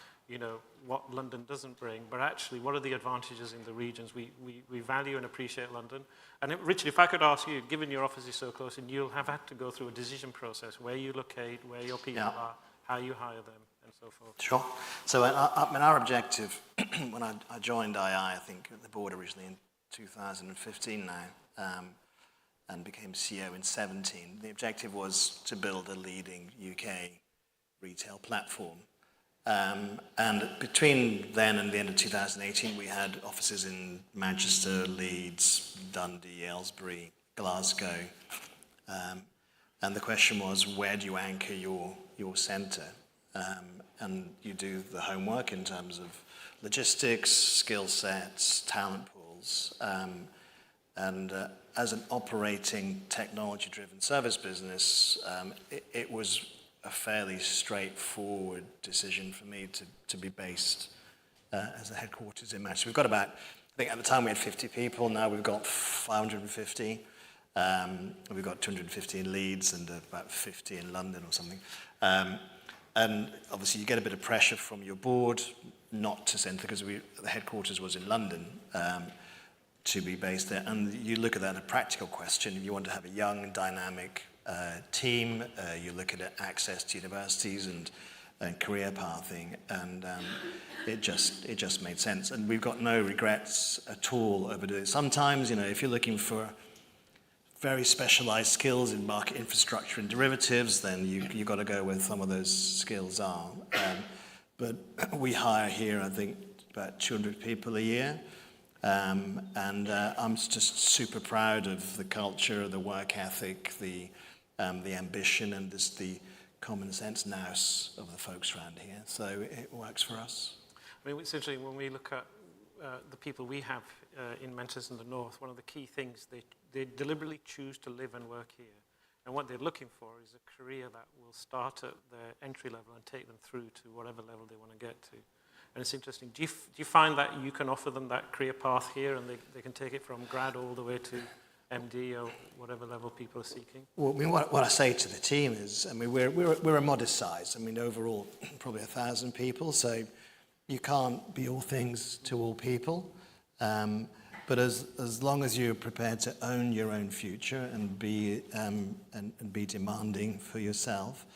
what London doesn't bring, but actually what are the advantages in the regions? We value and appreciate London. And Richard, if I could ask you, given your office is so close, and you'll have had to go through a decision process, where you locate, where your people are, how you hire them, and so forth. Sure. So our objective, when I joined II, I think at the board originally in 2015 now, and became CEO in 2017, the objective was to build a leading UK retail platform. And between then and the end of 2018, we had offices in Manchester, Leeds, Dundee, Aylesbury, Glasgow. And the question was, where do you anchor your centre? And you do the homework in terms of logistics, skill sets, talent pools. And as an operating technology-driven service business, it was a fairly straightforward decision for me to be based as a headquarters in Manchester. We've got about, I think at the time we had 50 people, now we've got 550. We've got 250 in Leeds and about 50 in London or something. And obviously you get a bit of pressure from your board not to send, because the headquarters was in London, to be based there. And you look at that as a practical question. You want to have a young, dynamic team, you look at access to universities and career pathing, and it just made sense. And we've got no regrets at all over doing it. Sometimes, if you're looking for very specialized skills in market infrastructure and derivatives, then you've got to go where some of those skills are. But we hire here, I think, about 200 people a year. And I'm just super proud of the culture, the work ethic, the ambition, and just the common sense nous of the folks around here. So it works for us. I mean, it's interesting when we look at the people we have in Manchester and the North, one of the key things, they deliberately choose to live and work here. And what they're looking for is a career that will start at their entry level and take them through to whatever level they want to get to. And it's interesting, do you find that you can offer them that career path here and they can take it from grad all the way to MD or whatever level people are seeking? Well, I mean, what I say to the team is, I mean, we're a modest size. I mean, overall, probably 1,000 people, so you can't be all things to all people. But as long as you're prepared to own your own future and be demanding for yourself,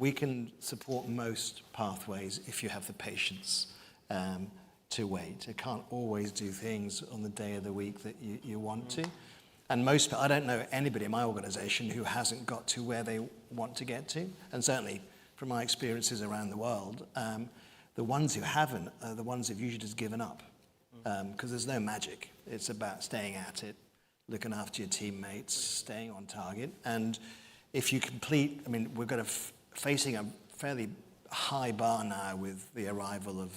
we can support most pathways if you have the patience to wait. You can't always do things on the day of the week that you want to. And I don't know anybody in my organization who hasn't got to where they want to get to. And certainly from my experiences around the world, the ones who haven't are the ones who've usually just given up. Because there's no magic. It's about staying at it, looking after your teammates, staying on target. And if you complete, I mean, we're facing a fairly high bar now with the arrival of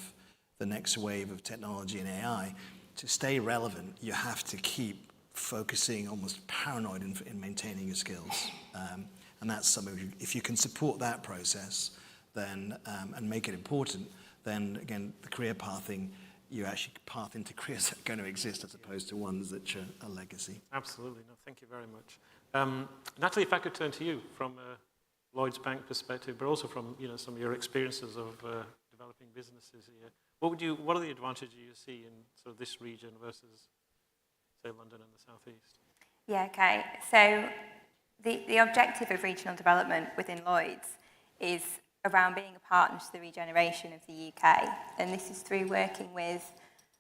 the next wave of technology and AI. To stay relevant, you have to keep focusing, almost paranoid in maintaining your skills. And that's something, if you can support that process, then and make it important, then again, the career pathing, you actually path into careers that are going to exist as opposed to ones that are a legacy. Absolutely. No, thank you very much. Natalie, if I could turn to you from a Lloyds Bank perspective, but also from some of your experiences of developing businesses here. What are the advantages you see in sort of this region versus, say, London and the southeast? Yeah, okay. So the objective of regional development within Lloyds is around being a partner to the regeneration of the UK. And this is through working with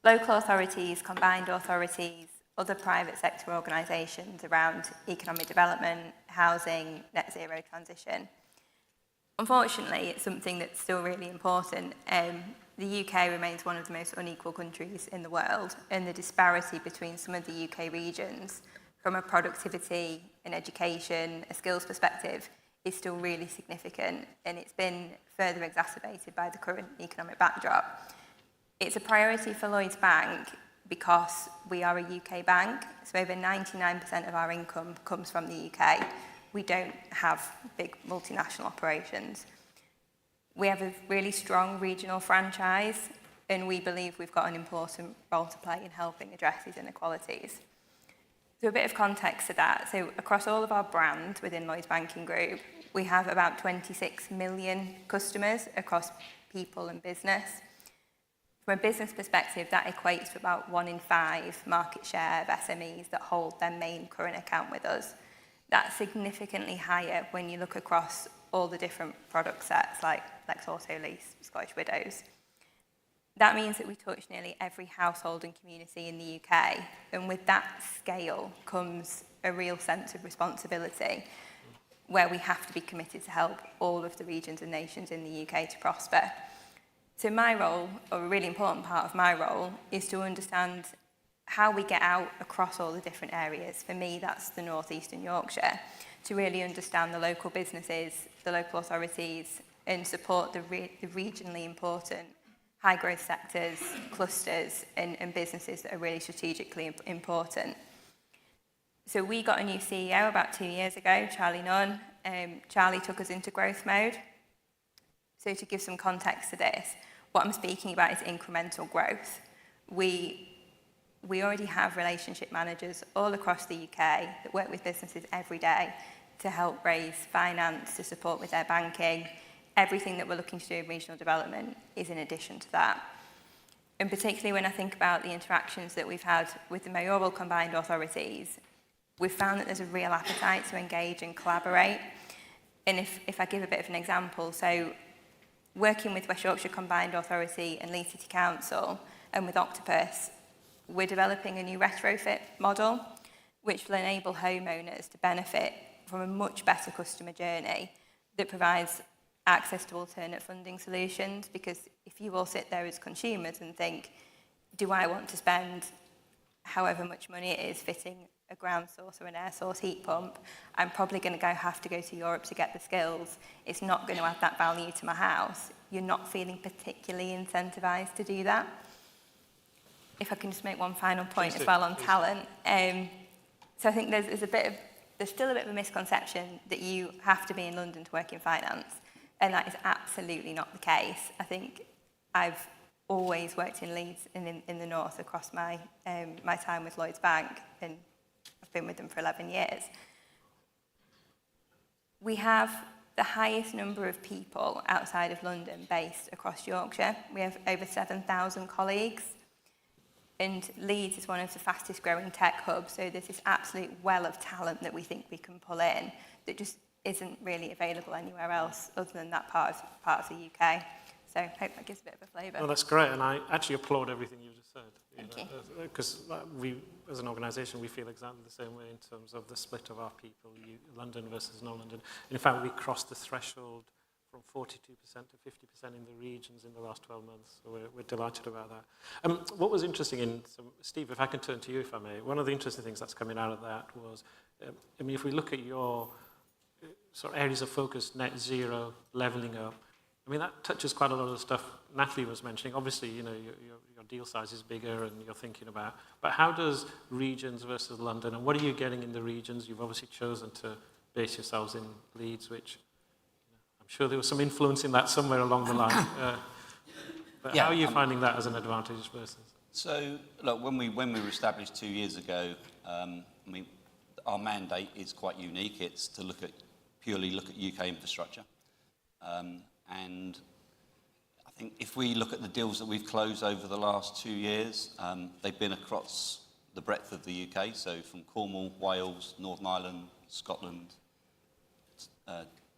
local authorities, combined authorities, other private sector organisations around economic development, housing, net zero transition. Unfortunately, it's something that's still really important. The UK remains one of the most unequal countries in the world, and the disparity between some of the UK regions from a productivity, an education, a skills perspective is still really significant, and it's been further exacerbated by the current economic backdrop. It's a priority for Lloyds Bank because we are a UK bank, so over 99% of our income comes from the UK. We don't have big multinational operations. We have a really strong regional franchise, and we believe we've got an important role to play in helping address these inequalities. So a bit of context to that. So across all of our brands within Lloyds Banking Group, we have about 26 million customers across people and business. From a business perspective, that equates to about 1 in 5 market share of SMEs that hold their main current account with us. That's significantly higher when you look across all the different product sets like Lex Auto Lease, Scottish Widows. That means that we touch nearly every household and community in the UK, and with that scale comes a real sense of responsibility where we have to be committed to help all of the regions and nations in the UK to prosper. So my role, or a really important part of my role, is to understand how we get out across all the different areas. For me, that's the North East and Yorkshire, to really understand the local businesses, the local authorities, and support the regionally important high growth sectors, clusters, and businesses that are really strategically important. So we got a new CEO about 2 years ago, Charlie Nunn. Charlie took us into growth mode. So to give some context to this, what I'm speaking about is incremental growth. We already have relationship managers all across the UK that work with businesses every day to help raise finance, to support with their banking. Everything that we're looking to do in regional development is in addition to that. And particularly when I think about the interactions that we've had with the mayoral combined authorities, we've found that there's a real appetite to engage and collaborate. And if I give a bit of an example, so working with West Yorkshire Combined Authority and Leeds City Council and with Octopus, we're developing a new retrofit model which will enable homeowners to benefit from a much better customer journey that provides access to alternate funding solutions, because if you all sit there as consumers and think, do I want to spend however much money it is fitting a ground source or an air source heat pump, I'm probably going to have to go to Europe to get the skills. It's not going to add that value to my house. You're not feeling particularly incentivised to do that. If I can just make one final point as well on talent. So I think there's still a bit of a misconception that you have to be in London to work in finance, and that is absolutely not the case. I think I've always worked in Leeds and in the north across my time with Lloyds Bank, and I've been with them for 11 years. We have the highest number of people outside of London based across Yorkshire. We have over 7,000 colleagues. And Leeds is one of the fastest growing tech hubs, so there's this absolute well of talent that we think we can pull in that just isn't really available anywhere else other than that part of the UK. So I hope that gives a bit of a flavour. No, that's great, and I actually applaud everything you just said. Thank you. Because we, as an organisation, we feel exactly the same way in terms of the split of our people, London versus non-London. In fact, we crossed the threshold from 42% to 50% in the regions in the last 12 months. So we're delighted about that. What was interesting Steve, if I can turn to you, if I may, one of the interesting things that's coming out of that was, if we look at your sort of areas of focus, net zero, levelling up, that touches quite a lot of the stuff Natalie was mentioning. Obviously, your deal size is bigger and you're thinking about, but how does regions versus London, and what are you getting in the regions? You've obviously chosen to base yourselves in Leeds, which I'm sure there was some influence in that somewhere along the line. But how are you finding that as an advantage versus? So, look, when we were established 2 years ago, our mandate is quite unique. It's to purely look at UK infrastructure. And I think if we look at the deals that we've closed over the last 2 years, they've been across the breadth of the UK, so from Cornwall, Wales, Northern Ireland, Scotland.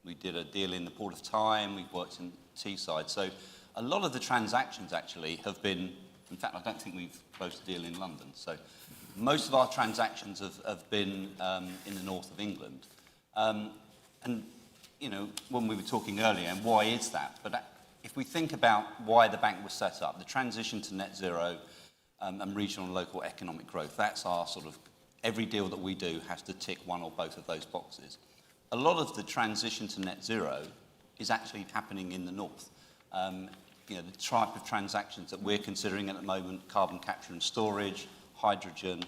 We did a deal in the Port of Tyne, we've worked in Teesside. So a lot of the transactions actually have been, in fact, I don't think we've closed a deal in London. So most of our transactions have been in the north of England. And when we were talking earlier, and why is that? But if we think about why the bank was set up, the transition to net zero and regional and local economic growth, that's our sort of, every deal that we do has to tick one or both of those boxes. A lot of the transition to net zero is actually happening in the north. The type of transactions that we're considering at the moment, carbon capture and storage, hydrogen,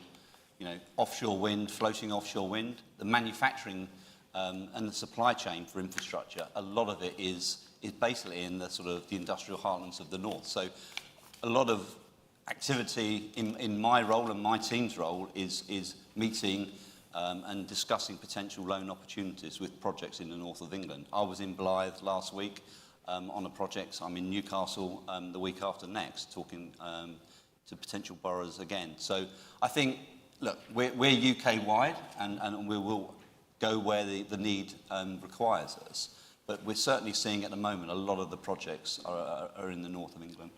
offshore wind, floating offshore wind, the manufacturing and the supply chain for infrastructure, a lot of it is basically in the sort of the industrial heartlands of the north. So a lot of activity in my role and my team's role is meeting and discussing potential loan opportunities with projects in the north of England. I was in Blyth last week on a project. I'm in Newcastle the week after next, talking to potential borrowers again. So I think, look, we're UK-wide and we will go where the need requires us. But we're certainly seeing at the moment a lot of the projects are in the north of England.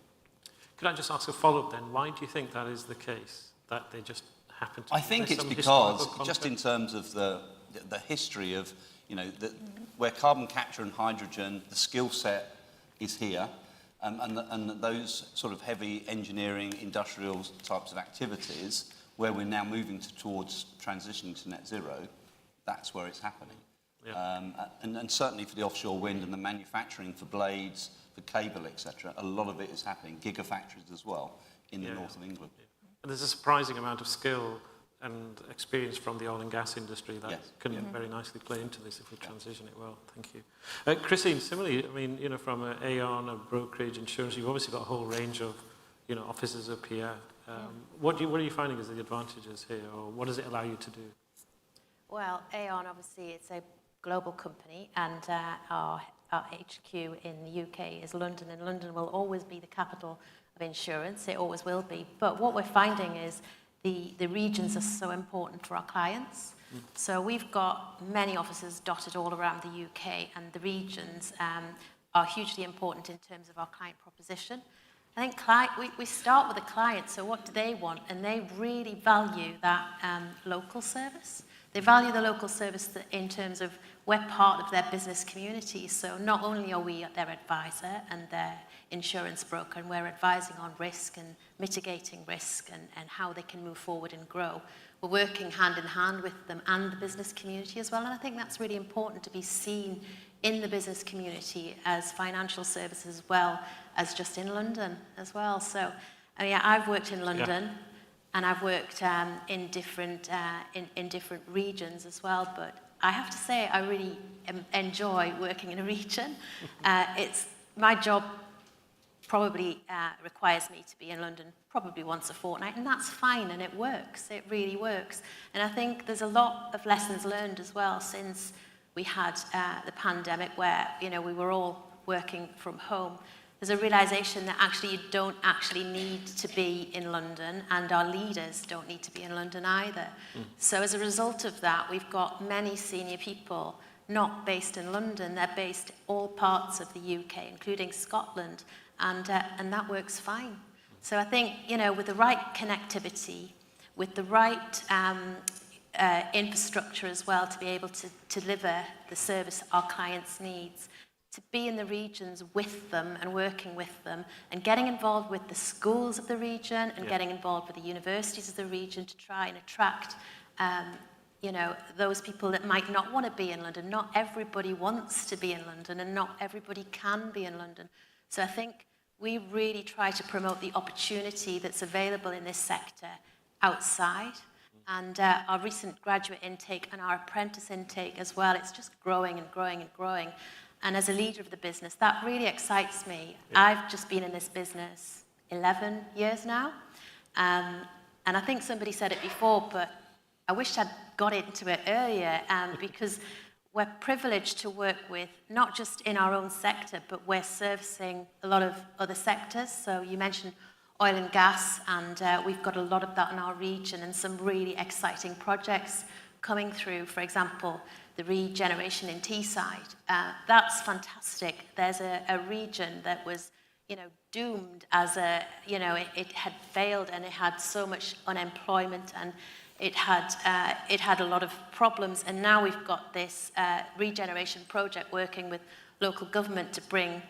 Could I just ask a follow-up then? Why do you think that is the case, that they just happen to? I think it's because, just in terms of the history of, where carbon capture and hydrogen, the skill set is here, and those sort of heavy engineering, industrial types of activities, where we're now moving towards transitioning to net zero, that's where it's happening. Yeah. And certainly for the offshore wind and the manufacturing for blades, for cable, etc., a lot of it is happening, gigafactories as well, in the north of England. Yeah. And there's a surprising amount of skill and experience from the oil and gas industry that can very nicely play into this if we transition it well. Thank you. Christine, similarly, from an Aon, a brokerage, insurance, you've obviously got a whole range of, offices up here. What are you finding as the advantages here, or what does it allow you to do? Well, Aon, obviously, it's a global company, and our HQ in the UK is London, and London will always be the capital of insurance. It always will be. But what we're finding is the regions are so important for our clients. So we've got many offices dotted all around the UK, and the regions are hugely important in terms of our client proposition. I think we start with the client, so what do they want? And they really value that local service. They value the local service in terms of we're part of their business community. So not only are we their advisor and their insurance broker, and we're advising on risk and mitigating risk and how they can move forward and grow, we're working hand in hand with them and the business community as well. And I think that's really important, to be seen in the business community as financial services as well as just in London as well. So I've worked in London, and I've worked in different regions as well. But I have to say, I really enjoy working in a region. It's my job probably requires me to be in London probably once a fortnight, and that's fine, and it works. It really works. And I think there's a lot of lessons learned as well since we had the pandemic, where we were all working from home. There's a realization that actually you don't actually need to be in London, and our leaders don't need to be in London either. So as a result of that, we've got many senior people not based in London. They're based all parts of the UK, including Scotland, and that works fine. So I think, with the right connectivity, with the right infrastructure as well, to be able to deliver the service our clients needs, to be in the regions with them and working with them, and getting involved with the schools of the region and getting involved with the universities of the region to try and attract those people that might not want to be in London. Not everybody wants to be in London, and not everybody can be in London. So I think we really try to promote the opportunity that's available in this sector outside. And our recent graduate intake and our apprentice intake as well, it's just growing and growing and growing. And as a leader of the business, that really excites me. I've just been in this business 11 years now. And I think somebody said it before, but I wish I'd got into it earlier, because we're privileged to work with, not just in our own sector, but we're servicing a lot of other sectors. So you mentioned oil and gas, and we've got a lot of that in our region, and some really exciting projects coming through. For example, the regeneration in Teesside. That's fantastic. There's a region that was, doomed as it had failed, and it had so much unemployment, and it had a lot of problems. And now we've got this regeneration project working with local government to bring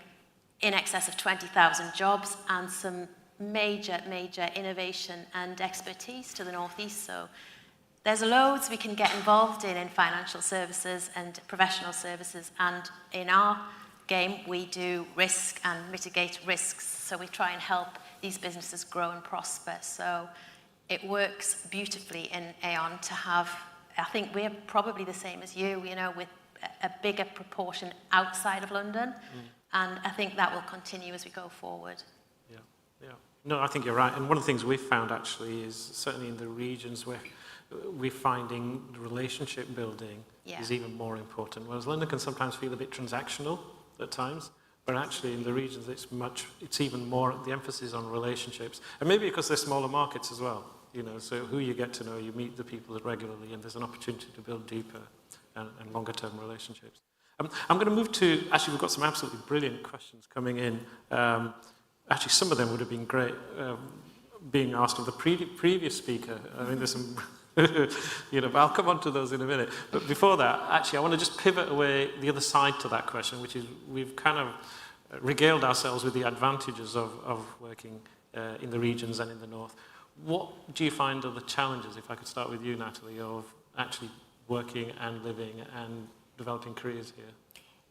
in excess of 20,000 jobs and some major innovation and expertise to the northeast. So there's loads we can get involved in financial services and professional services, and in our game we do risk and mitigate risks, so we try and help these businesses grow and prosper. So it works beautifully in Aon to have, I think we're probably the same as you, with a bigger proportion outside of London, and I think that will continue as we go forward. Yeah. No, I think you're right. And one of the things we've found actually is, certainly in the regions where we're finding relationship building is even more important. Whereas London can sometimes feel a bit transactional at times, but actually in the regions it's even more, the emphasis on relationships. And maybe because they're smaller markets as well, so who you get to know, you meet the people regularly, and there's an opportunity to build deeper and longer term relationships. I'm going to move to, actually we've got some absolutely brilliant questions coming in. Actually, some of them would have been great being asked of the previous speaker. I mean, there's some, but I'll come on to those in a minute. But before that, actually, I want to just pivot away the other side to that question, which is we've kind of regaled ourselves with the advantages of working in the regions and in the north. What do you find are the challenges, if I could start with you, Natalie, of actually working and living and developing careers here?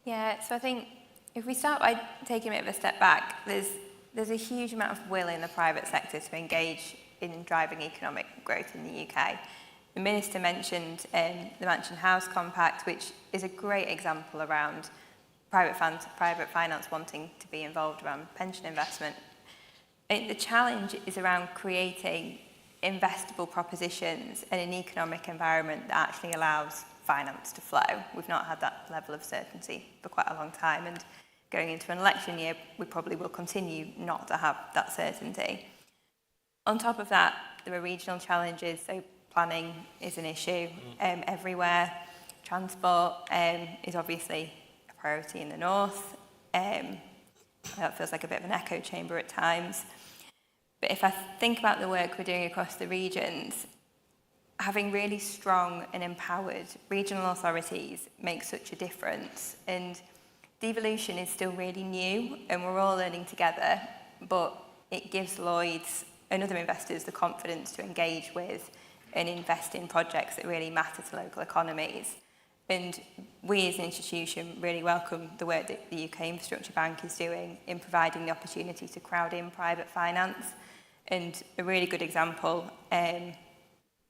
Yeah, so I think if we start by taking a bit of a step back, there's a huge amount of will in the private sector to engage in driving economic growth in the UK. The Minister mentioned the Mansion House Compact, which is a great example around private finance wanting to be involved around pension investment. The challenge is around creating investable propositions and an economic environment that actually allows finance to flow. We've not had that level of certainty for quite a long time, and going into an election year, we probably will continue not to have that certainty. On top of that, there are regional challenges, so planning is an issue everywhere. Transport is obviously a priority in the north. That feels like a bit of an echo chamber at times. But if I think about the work we're doing across the regions, having really strong and empowered regional authorities makes such a difference. And devolution is still really new, and we're all learning together, but it gives Lloyds and other investors the confidence to engage with and invest in projects that really matter to local economies. And we as an institution really welcome the work that the UK Infrastructure Bank is doing in providing the opportunity to crowd in private finance. And a really good example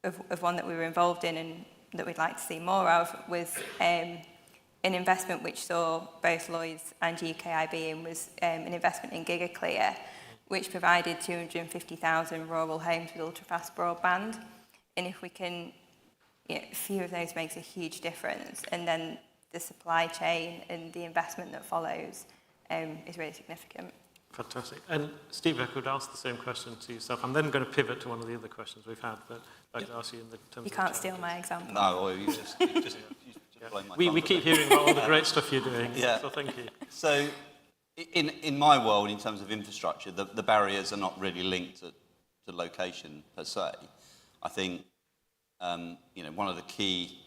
of one that we were involved in and that we'd like to see more of was an investment which saw both Lloyds and UKIB in was an investment in GigaClear, which provided 250,000 rural homes with ultra-fast broadband. And if we can, a few of those makes a huge difference. And then the supply chain and the investment that follows is really significant. Fantastic. And Steve, I could ask the same question to yourself. I'm then going to pivot to one of the other questions we've had, but I'd like to ask you in the terms You can't steal my example. No, you just blow my we keep hearing about all the great stuff you're doing, yeah. So thank you. So in my world, in terms of infrastructure, the barriers are not really linked to location per se. I think one of the key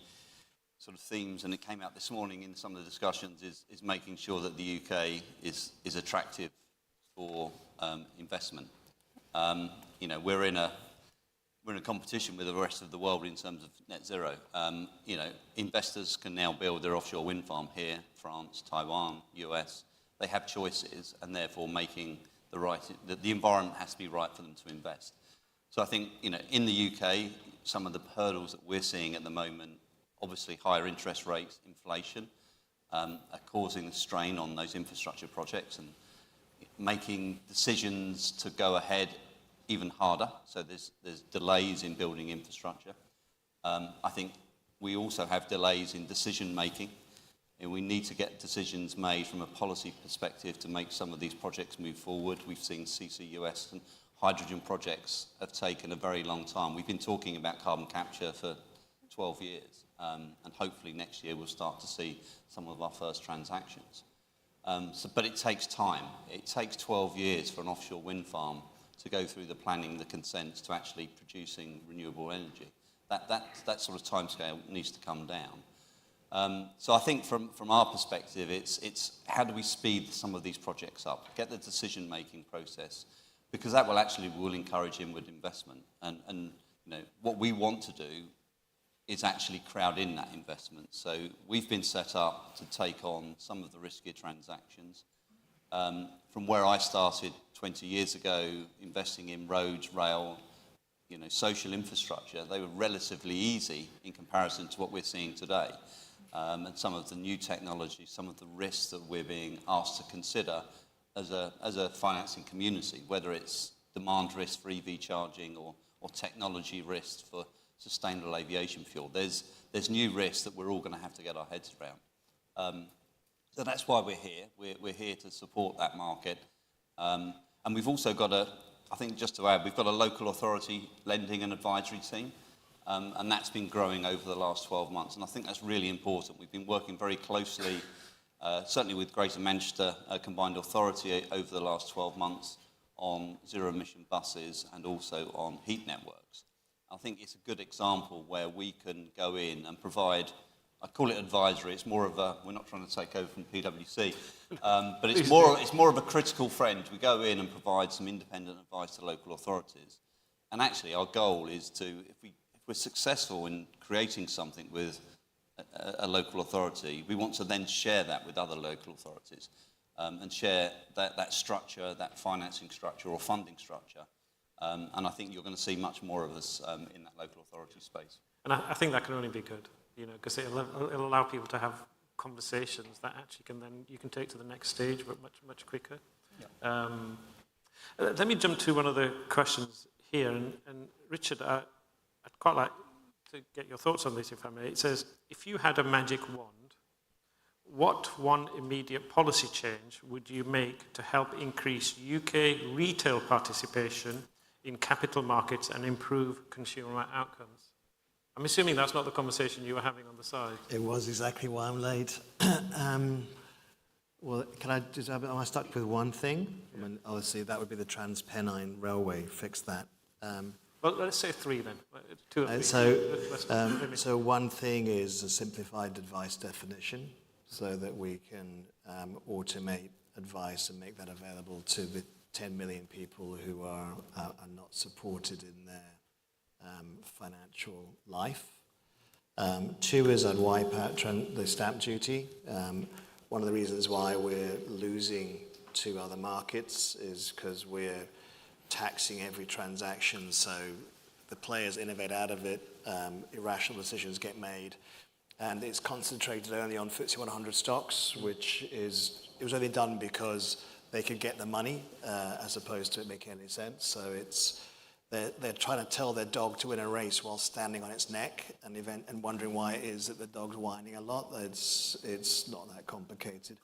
sort of themes, and it came out this morning in some of the discussions, is making sure that the UK is attractive for investment. We're in a competition with the rest of the world in terms of net zero. Investors can now build their offshore wind farm here, France, Taiwan, US. They have choices, and therefore making the environment has to be right for them to invest. So I think, in the UK, some of the hurdles that we're seeing at the moment, obviously higher interest rates, inflation, are causing a strain on those infrastructure projects and making decisions to go ahead even harder. So there's delays in building infrastructure. I think we also have delays in decision making, and we need to get decisions made from a policy perspective to make some of these projects move forward. We've seen CCUS and hydrogen projects have taken a very long time. We've been talking about carbon capture for 12 years, and hopefully next year we'll start to see some of our first transactions. But it takes time. It takes 12 years for an offshore wind farm to go through the planning, the consents, to actually producing renewable energy. That sort of timescale needs to come down. So I think from our perspective, it's how do we speed some of these projects up, get the decision-making process, because that will encourage inward investment. And what we want to do is actually crowd in that investment. So we've been set up to take on some of the riskier transactions. From where I started 20 years ago, investing in roads, rail, social infrastructure, they were relatively easy in comparison to what we're seeing today. And some of the new technology, some of the risks that we're being asked to consider as a financing community, whether it's demand risk for EV charging or technology risk for sustainable aviation fuel. There's new risks that we're all going to have to get our heads around. So that's why we're here. We're here to support that market. And we've also got I think just to add, we've got a local authority lending and advisory team. And that's been growing over the last 12 months. And I think that's really important. We've been working very closely, certainly with Greater Manchester Combined Authority over the last 12 months on zero-emission buses and also on heat networks. I think it's a good example where we can go in and provide, I call it advisory, it's more of we're not trying to take over from PwC, but it's more of a critical friend. We go in and provide some independent advice to local authorities. And actually our goal is to, if we're successful in creating something with a local authority, we want to then share that with other local authorities and share that structure, that financing structure or funding structure. And I think you're going to see much more of us in that local authority space. And I think that can only be good, because it'll allow people to have conversations that actually you can take to the next stage, but much quicker. Yeah. Let me jump to one of the questions here, and Richard, I'd quite like to get your thoughts on this, if I may. It says, if you had a magic wand, what one immediate policy change would you make to help increase UK retail participation in capital markets and improve consumer outcomes? I'm assuming that's not the conversation you were having on the side. It was exactly why I'm late. Well, am I stuck with one thing? I mean, obviously, that would be the Trans-Pennine Railway. Fix that. Well, let's say 3 then. 2 or 3. So one thing is a simplified advice definition, so that we can automate advice and make that available to the 10 million people who are not supported in their financial life. 2 is I'd wipe out the stamp duty. One of the reasons why we're losing to other markets is because we're taxing every transaction, so the players innovate out of it, irrational decisions get made, and it's concentrated only on FTSE 100 stocks, it was only done because they could get the money as opposed to it making any sense. So they're trying to tell their dog to win a race while standing on its neck and wondering why it is that the dog's whining a lot. It's not that complicated.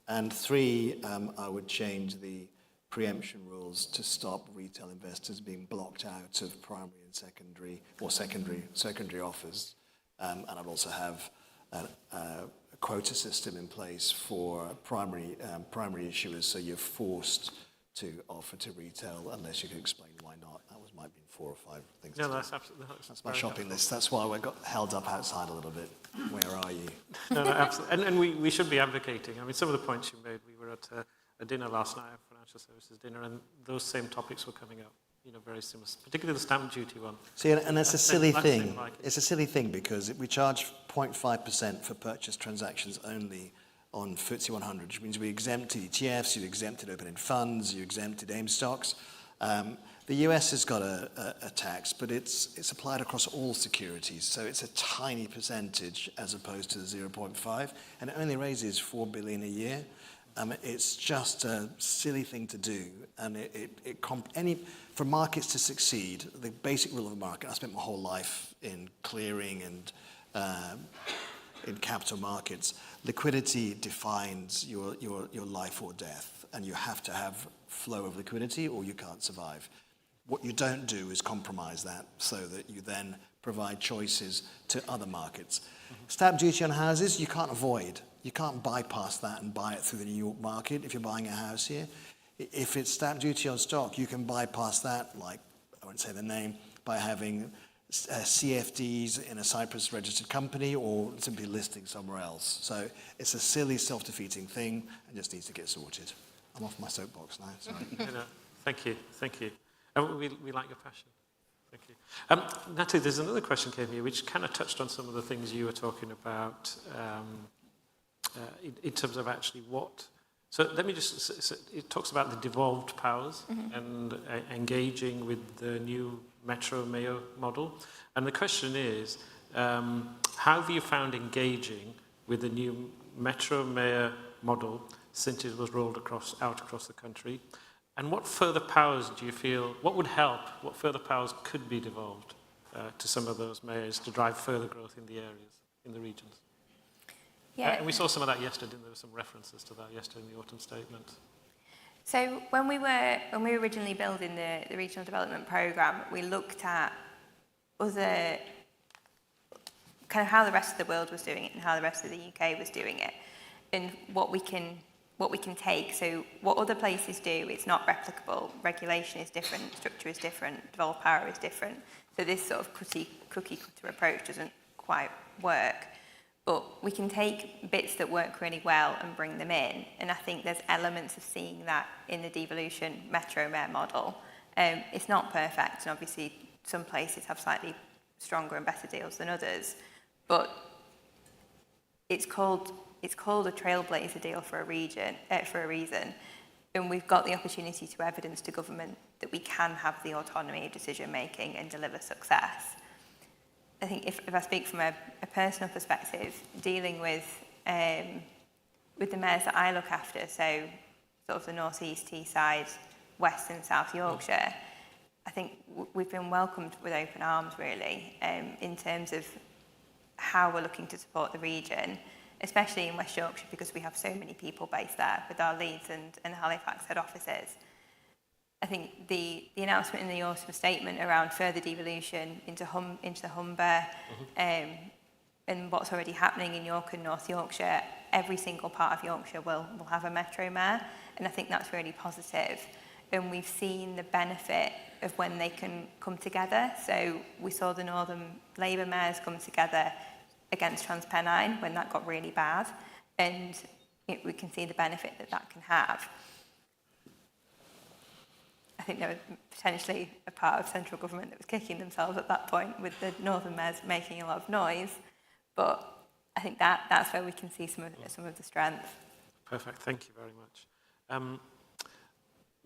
And 3, I would change the preemption rules to stop retail investors being blocked out of primary and secondary offers. And I'd also have a quota system in place for primary issuers, so you're forced to offer to retail unless you can explain why not. Might be 4 or 5 things. No, that's absolutely. That's my shopping list. That's why we got held up outside a little bit. Where are you? No, absolutely. And we should be advocating. I mean, some of the points you made, we were at a dinner last night, a financial services dinner, and those same topics were coming up. Very similar, particularly the stamp duty one. See, and that's a silly thing. It's a silly thing because we charge 0.5% for purchase transactions only on FTSE 100, which means we exempted ETFs, you exempted open-end funds, you exempted AIM stocks. The US has got a tax, but it's applied across all securities, so it's a tiny percentage as opposed to the 0.5, and it only raises $4 billion a year. It's just a silly thing to do, and for markets to succeed, the basic rule of the market. I spent my whole life in clearing and in capital markets. Liquidity defines your life or death, and you have to have flow of liquidity, or you can't survive. What you don't do is compromise that so that you then provide choices to other markets. Stamp duty on houses, you can't avoid. You can't bypass that and buy it through the New York market if you're buying a house here. If it's stamp duty on stock, you can bypass that, like, I won't say the name, by having CFDs in a Cyprus-registered company or simply listing somewhere else. So it's a silly, self-defeating thing and just needs to get sorted. I'm off my soapbox now, sorry. Thank you. We like your passion. Thank you. Natalie, there's another question came here which kind of touched on some of the things you were talking about in terms of actually what. So let me just, it talks about the devolved powers and engaging with the new Metro Mayor model. And the question is, how have you found engaging with the new Metro Mayor model since it was rolled out across the country? And what further powers do you feel, what would help, what further powers could be devolved to some of those mayors to drive further growth in the areas, in the regions? Yeah. And we saw some of that yesterday, there were some references to that yesterday in the autumn statement. So when we were originally building the regional development programme, we looked at other, kind of how the rest of the world was doing it and how the rest of the UK was doing it, and what we can take. So what other places do, it's not replicable. Regulation is different, structure is different, devolved power is different. So this sort of cookie cutter approach doesn't quite work. But we can take bits that work really well and bring them in. And I think there's elements of seeing that in the devolution Metro Mayor model. It's not perfect, and obviously some places have slightly stronger and better deals than others. But it's called a trailblazer deal for a reason. And we've got the opportunity to evidence to government that we can have the autonomy of decision making and deliver success. I think if I speak from a personal perspective, dealing with the mayors that I look after, so sort of the North East, Teesside, West and South Yorkshire, I think we've been welcomed with open arms really in terms of how we're looking to support the region, especially in West Yorkshire because we have so many people based there with our Leeds and Halifax head offices. I think the announcement in the autumn statement around further devolution into the Humber and what's already happening in York and North Yorkshire, every single part of Yorkshire will have a Metro Mayor, and I think that's really positive. And we've seen the benefit of when they can come together. So we saw the Northern Labour mayors come together against Transpennine when that got really bad, and we can see the benefit that can have. I think there was potentially a part of central government that was kicking themselves at that point with the Northern mayors making a lot of noise, but I think that's where we can see some of the strength. Perfect, thank you very much.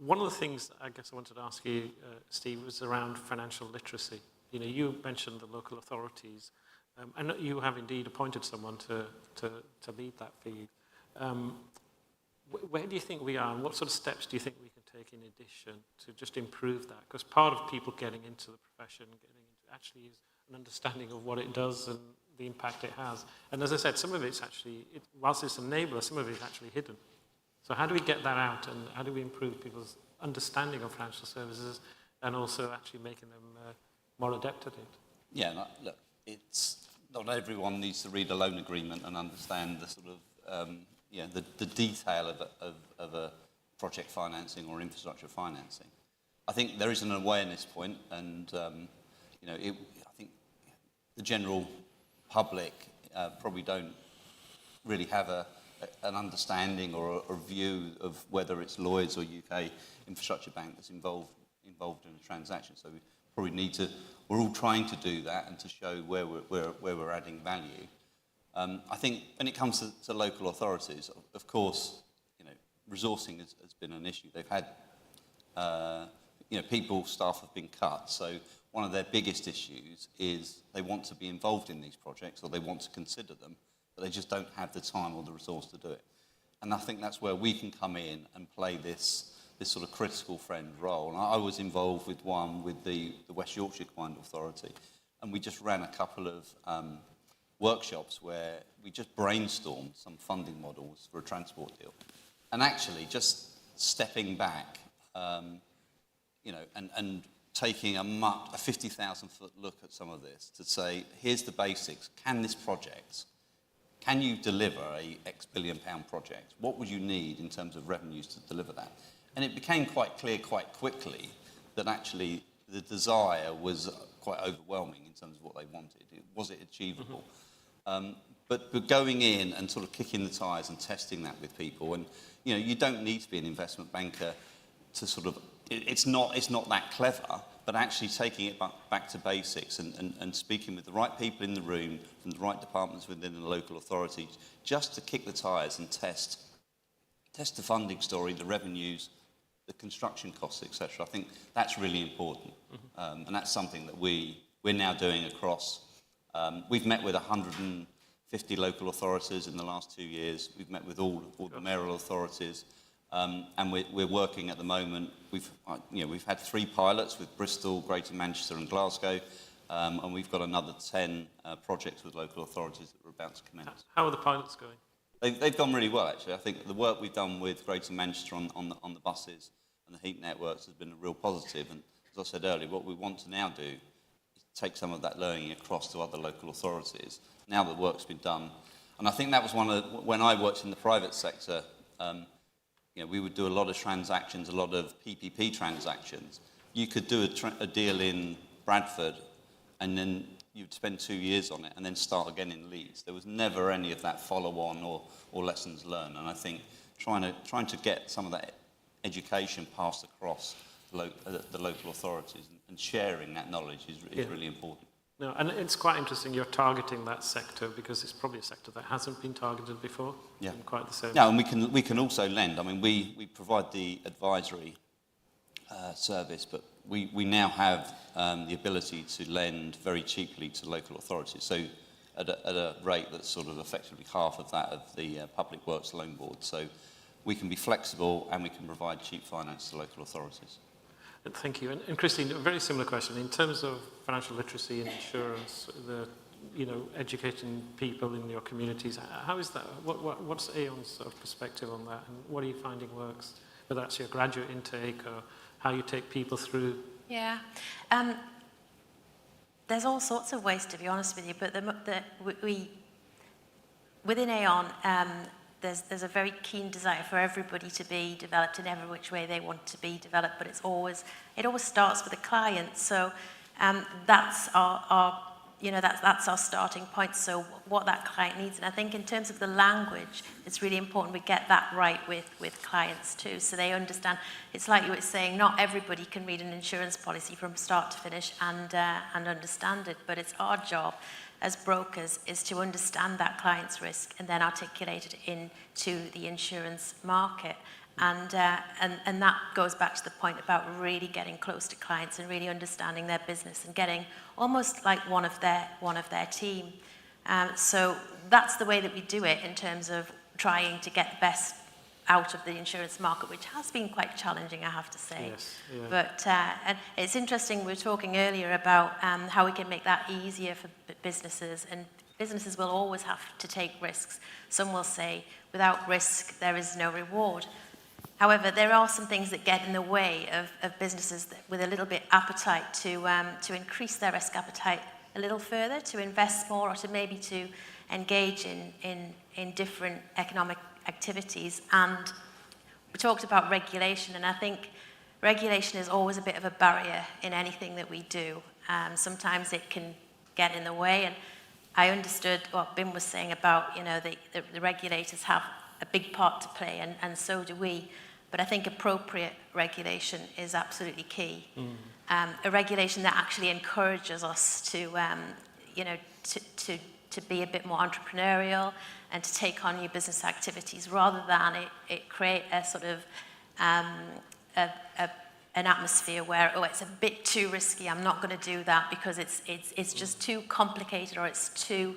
One of the things I guess I wanted to ask you, Steve, was around financial literacy. You know, you mentioned the local authorities, and you have indeed appointed someone to lead that for you. Where do you think we are, and what sort of steps do you think we can take in addition to just improve that? Because part of people getting into the profession, actually is an understanding of what it does and the impact it has. And as I said, some of it's actually, whilst it's an enabler, some of it's actually hidden. So how do we get that out, and how do we improve people's understanding of financial services and also actually making them more adept at it? Yeah, look, it's not everyone needs to read a loan agreement and understand the sort of the detail of a project financing or infrastructure financing. I think there is an awareness point, and I think the general public probably don't really have an understanding or a view of whether it's Lloyds or UK Infrastructure Bank that's involved in a transaction. So we probably need to. We're all trying to do that and to show where we're adding value. I think when it comes to local authorities, of course, resourcing has been an issue. They've had, staff have been cut. So one of their biggest issues is they want to be involved in these projects, or they want to consider them, but they just don't have the time or the resource to do it. And I think that's where we can come in and play this sort of critical friend role. And I was involved with one with the West Yorkshire Combined Authority, and we just ran a couple of workshops where we just brainstormed some funding models for a transport deal. And actually just stepping back, and taking a 50,000-foot look at some of this to say, here's the basics. Can you deliver a X billion pound project? What would you need in terms of revenues to deliver that? And it became quite clear quite quickly that actually the desire was quite overwhelming in terms of what they wanted. Was it achievable? But going in and sort of kicking the tires and testing that with people, and you don't need to be an investment banker to sort of, it's not that clever, but actually taking it back to basics and speaking with the right people in the room from the right departments within the local authority, just to kick the tires and test the funding story, the revenues, the construction costs, etc. I think that's really important, and that's something that we're now doing across. We've met with 150 local authorities in the last 2 years. We've met with all the mayoral authorities, and we're working at the moment. We've had 3 pilots with Bristol, Greater Manchester, and Glasgow, and we've got another 10 projects with local authorities that we're about to commence. How are the pilots going? They've gone really well, actually. I think the work we've done with Greater Manchester on the buses and the heat networks has been a real positive. And as I said earlier, what we want to now do is take some of that learning across to other local authorities, now that work's been done. And I think that was when I worked in the private sector, we would do a lot of transactions, a lot of PPP transactions. You could do a deal in Bradford, and then you'd spend 2 years on it, and then start again in Leeds. There was never any of that follow-on or lessons learned. And I think trying to get some of that education passed across the local authorities and sharing that knowledge is really important. No, and it's quite interesting you're targeting that sector, because it's probably a sector that hasn't been targeted before. Yeah, quite the same. No, and we can also lend. I mean, we provide the advisory service, but we now have the ability to lend very cheaply to local authorities. So at a rate that's sort of effectively half of that of the Public Works Loan Board. So we can be flexible and we can provide cheap finance to local authorities. Thank you. And Christine, a very similar question. In terms of financial literacy and insurance, educating people in your communities, how is that? What's Aon's sort of perspective on that? And what are you finding works? Whether that's your graduate intake or how you take people through? Yeah. There's all sorts of ways, to be honest with you, but within Aon, there's a very keen desire for everybody to be developed in every which way they want to be developed, but it always starts with the client. So that's that's our starting point. So what that client needs, and I think in terms of the language, it's really important we get that right with clients too, so they understand. It's like you were saying, not everybody can read an insurance policy from start to finish and understand it, but it's our job as brokers is to understand that client's risk and then articulate it into the insurance market. And that goes back to the point about really getting close to clients and really understanding their business and getting almost like one of their team. So that's the way that we do it in terms of trying to get the best out of the insurance market, which has been quite challenging, I have to say. Yes, yeah. But and it's interesting, we were talking earlier about how we can make that easier for businesses, and businesses will always have to take risks. Some will say, without risk, there is no reward. However, there are some things that get in the way of businesses with a little bit appetite to increase their risk appetite a little further, to invest more, or to maybe to engage in different economic activities. And we talked about regulation, and I think regulation is always a bit of a barrier in anything that we do. Sometimes it can get in the way, and I understood what Bim was saying about, the regulators have a big part to play, and so do we. But I think appropriate regulation is absolutely key. A regulation that actually encourages us to be a bit more entrepreneurial and to take on new business activities, rather than it create a sort of an atmosphere where, oh, it's a bit too risky, I'm not going to do that because it's just too complicated, or it's too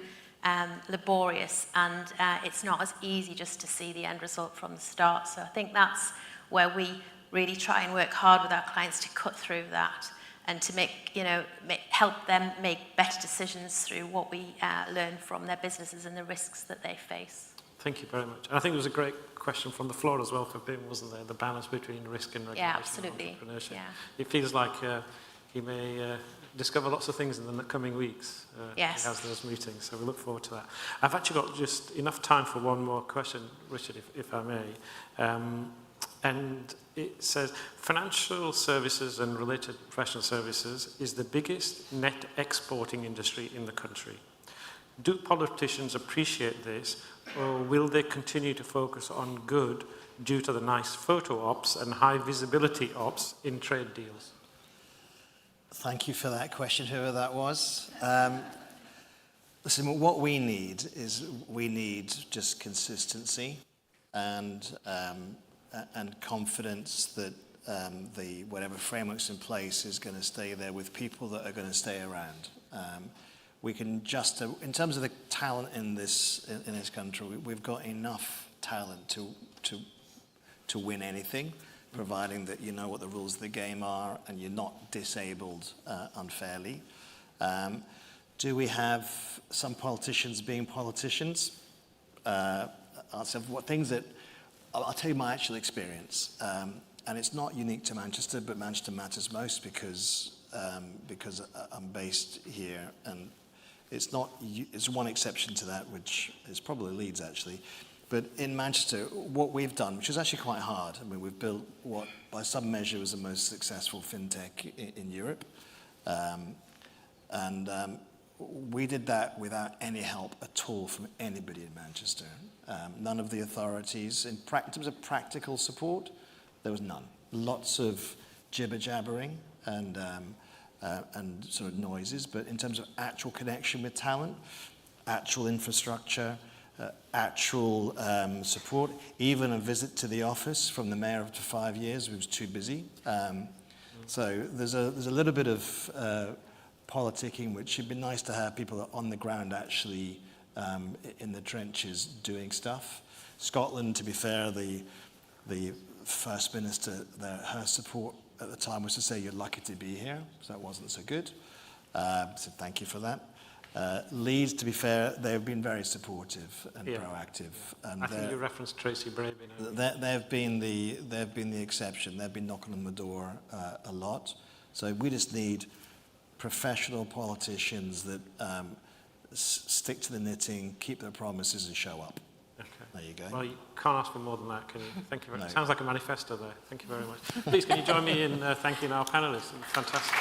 laborious, and it's not as easy just to see the end result from the start. So I think that's where we really try and work hard with our clients to cut through that and to help them make better decisions through what we learn from their businesses and the risks that they face. Thank you very much. And I think there was a great question from the floor as well for Bim, wasn't there? The balance between risk and regulation. Yeah, absolutely. And entrepreneurship. Yeah. It feels like he may discover lots of things in the coming weeks. Yes. He has those meetings, so we look forward to that. I've actually got just enough time for one more question, Richard, if I may. And it says, financial services and related professional services is the biggest net exporting industry in the country. Do politicians appreciate this, or will they continue to focus on good due to the nice photo ops and high visibility ops in trade deals? Thank you for that question, whoever that was. Listen, what we need just consistency and confidence that whatever framework's in place is going to stay there with people that are going to stay around. We can just, in terms of the talent in this country, we've got enough talent to win anything, providing that you know what the rules of the game are and you're not disabled unfairly. Do we have some politicians being politicians? I'll tell you my actual experience, and it's not unique to Manchester, but Manchester matters most because I'm based here, and it's one exception to that, which is probably Leeds actually. But in Manchester, what we've done, which is actually quite hard, I mean, we've built what, by some measure, was the most successful fintech in Europe, and we did that without any help at all from anybody in Manchester. None of the authorities, in terms of practical support, there was none. Lots of jibber-jabbering and sort of noises, but in terms of actual connection with talent, actual infrastructure, actual support, even a visit to the office from the mayor after 5 years, who was too busy. So there's a little bit of politicking, which would be nice to have people on the ground actually in the trenches doing stuff. Scotland, to be fair, the First Minister, her support at the time was to say, you're lucky to be here, so that wasn't so good. So thank you for that. Leeds, to be fair, they've been very supportive and proactive. And I think you referenced Tracy Brabin. They've been the exception. They've been knocking on the door a lot. So we just need professional politicians that stick to the knitting, keep their promises, and show up. Okay. There you go. Well, you can't ask for more than that, can you? Thank you very much. No. Sounds like a manifesto there. Thank you very much. Please, can you join me in thanking our panellists? Fantastic.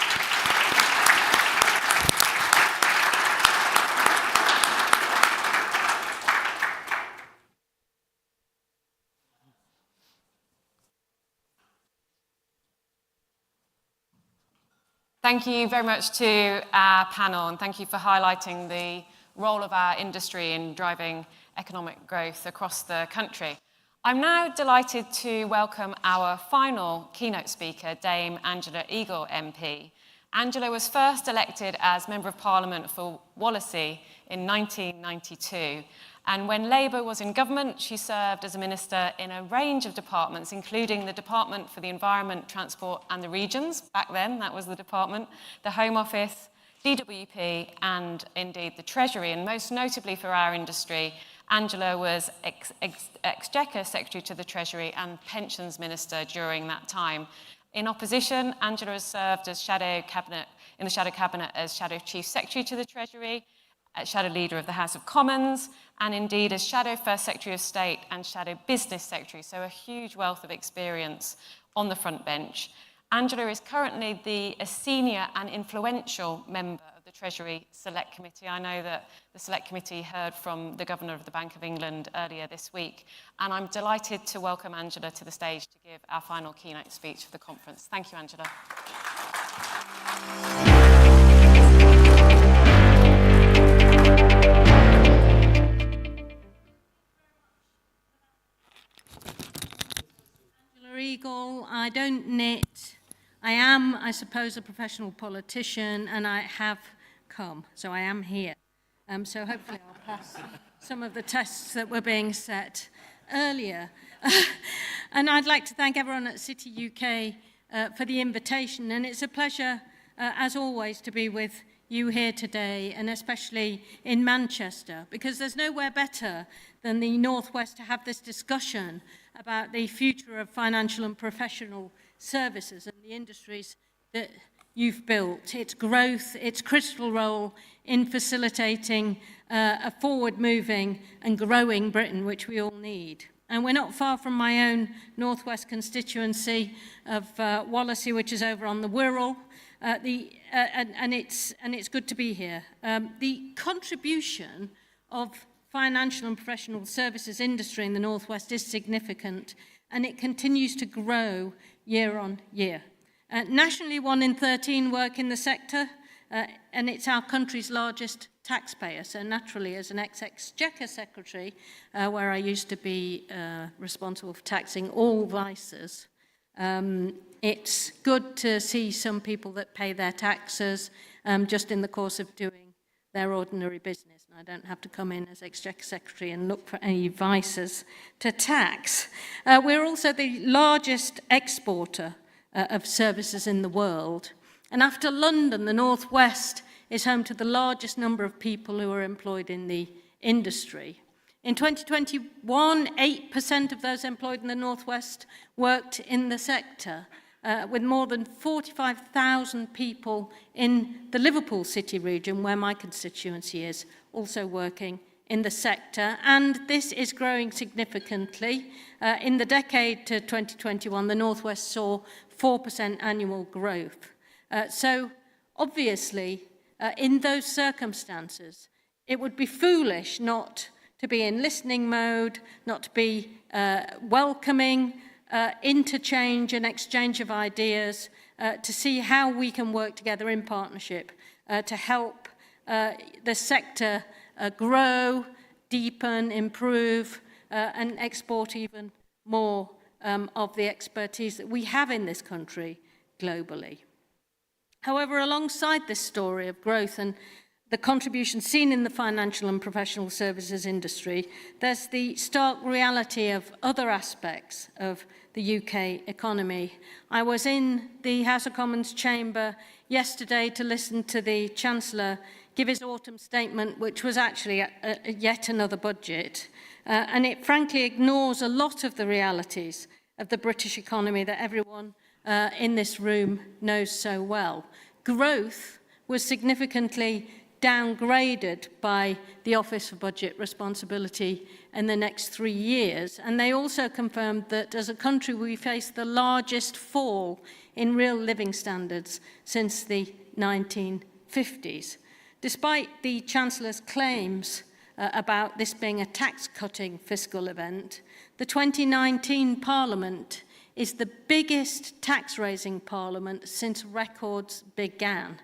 Thank you very much to our panel, and thank you for highlighting the role of our industry in driving economic growth across the country. I'm now delighted to welcome our final keynote speaker, Dame Angela Eagle MP. Angela was first elected as Member of Parliament for Wallasey in 1992. And when Labour was in government, she served as a minister in a range of departments, including the Department for the Environment, Transport and the Regions. Back then, that was the department, the Home Office, DWP, and indeed the Treasury. And most notably for our industry, Angela was Exchequer Secretary to the Treasury and Pensions Minister during that time. In opposition, Angela has served as in the Shadow Cabinet as Shadow Chief Secretary to the Treasury, as Shadow Leader of the House of Commons, and indeed as Shadow First Secretary of State and Shadow Business Secretary, so a huge wealth of experience on the front bench. Angela is currently a senior and influential member of the Treasury Select Committee. I know that the Select Committee heard from the Governor of the Bank of England earlier this week, and I'm delighted to welcome Angela to the stage to give our final keynote speech for the conference. Thank you, Angela. Eagle, I don't knit. I am, I suppose, a professional politician, and I have come, so I am here. So hopefully I'll pass some of the tests that were being set earlier. And I'd like to thank everyone at TheCityUK for the invitation, and it's a pleasure, as always, to be with you here today, and especially in Manchester, because there's nowhere better than the Northwest to have this discussion about the future of financial and professional services and the industries that you've built, its growth, its critical role in facilitating a forward-moving and growing Britain, which we all need. And we're not far from my own Northwest constituency of Wallasey, which is over on the Wirral, and it's good to be here. The contribution of financial and professional services industry in the Northwest is significant, and it continues to grow year on year. Nationally, 1 in 13 work in the sector, and it's our country's largest taxpayer. So naturally, as an ex-Exchequer Secretary, where I used to be responsible for taxing all vices, it's good to see some people that pay their taxes just in the course of doing their ordinary business. And I don't have to come in as Exchequer Secretary and look for any vices to tax. We're also the largest exporter of services in the world. And after London, the Northwest is home to the largest number of people who are employed in the industry. In 2021, 8% of those employed in the Northwest worked in the sector, with more than 45,000 people in the Liverpool City region, where my constituency is, also working in the sector. And this is growing significantly. In the decade to 2021, the Northwest saw 4% annual growth. So obviously, in those circumstances, it would be foolish not to be in listening mode, not to be welcoming interchange and exchange of ideas, to see how we can work together in partnership to help the sector grow, deepen, improve, and export even more of the expertise that we have in this country globally. However, alongside this story of growth and the contribution seen in the financial and professional services industry, there's the stark reality of other aspects of the UK economy. I was in the House of Commons chamber yesterday to listen to the Chancellor give his autumn statement, which was actually yet another budget, and it frankly ignores a lot of the realities of the British economy that everyone in this room knows so well. Growth was significantly downgraded by the Office for Budget Responsibility in the next 3 years, and they also confirmed that as a country we face the largest fall in real living standards since the 1950s. Despite the Chancellor's claims about this being a tax-cutting fiscal event, the 2019 Parliament is the biggest tax-raising Parliament since records began,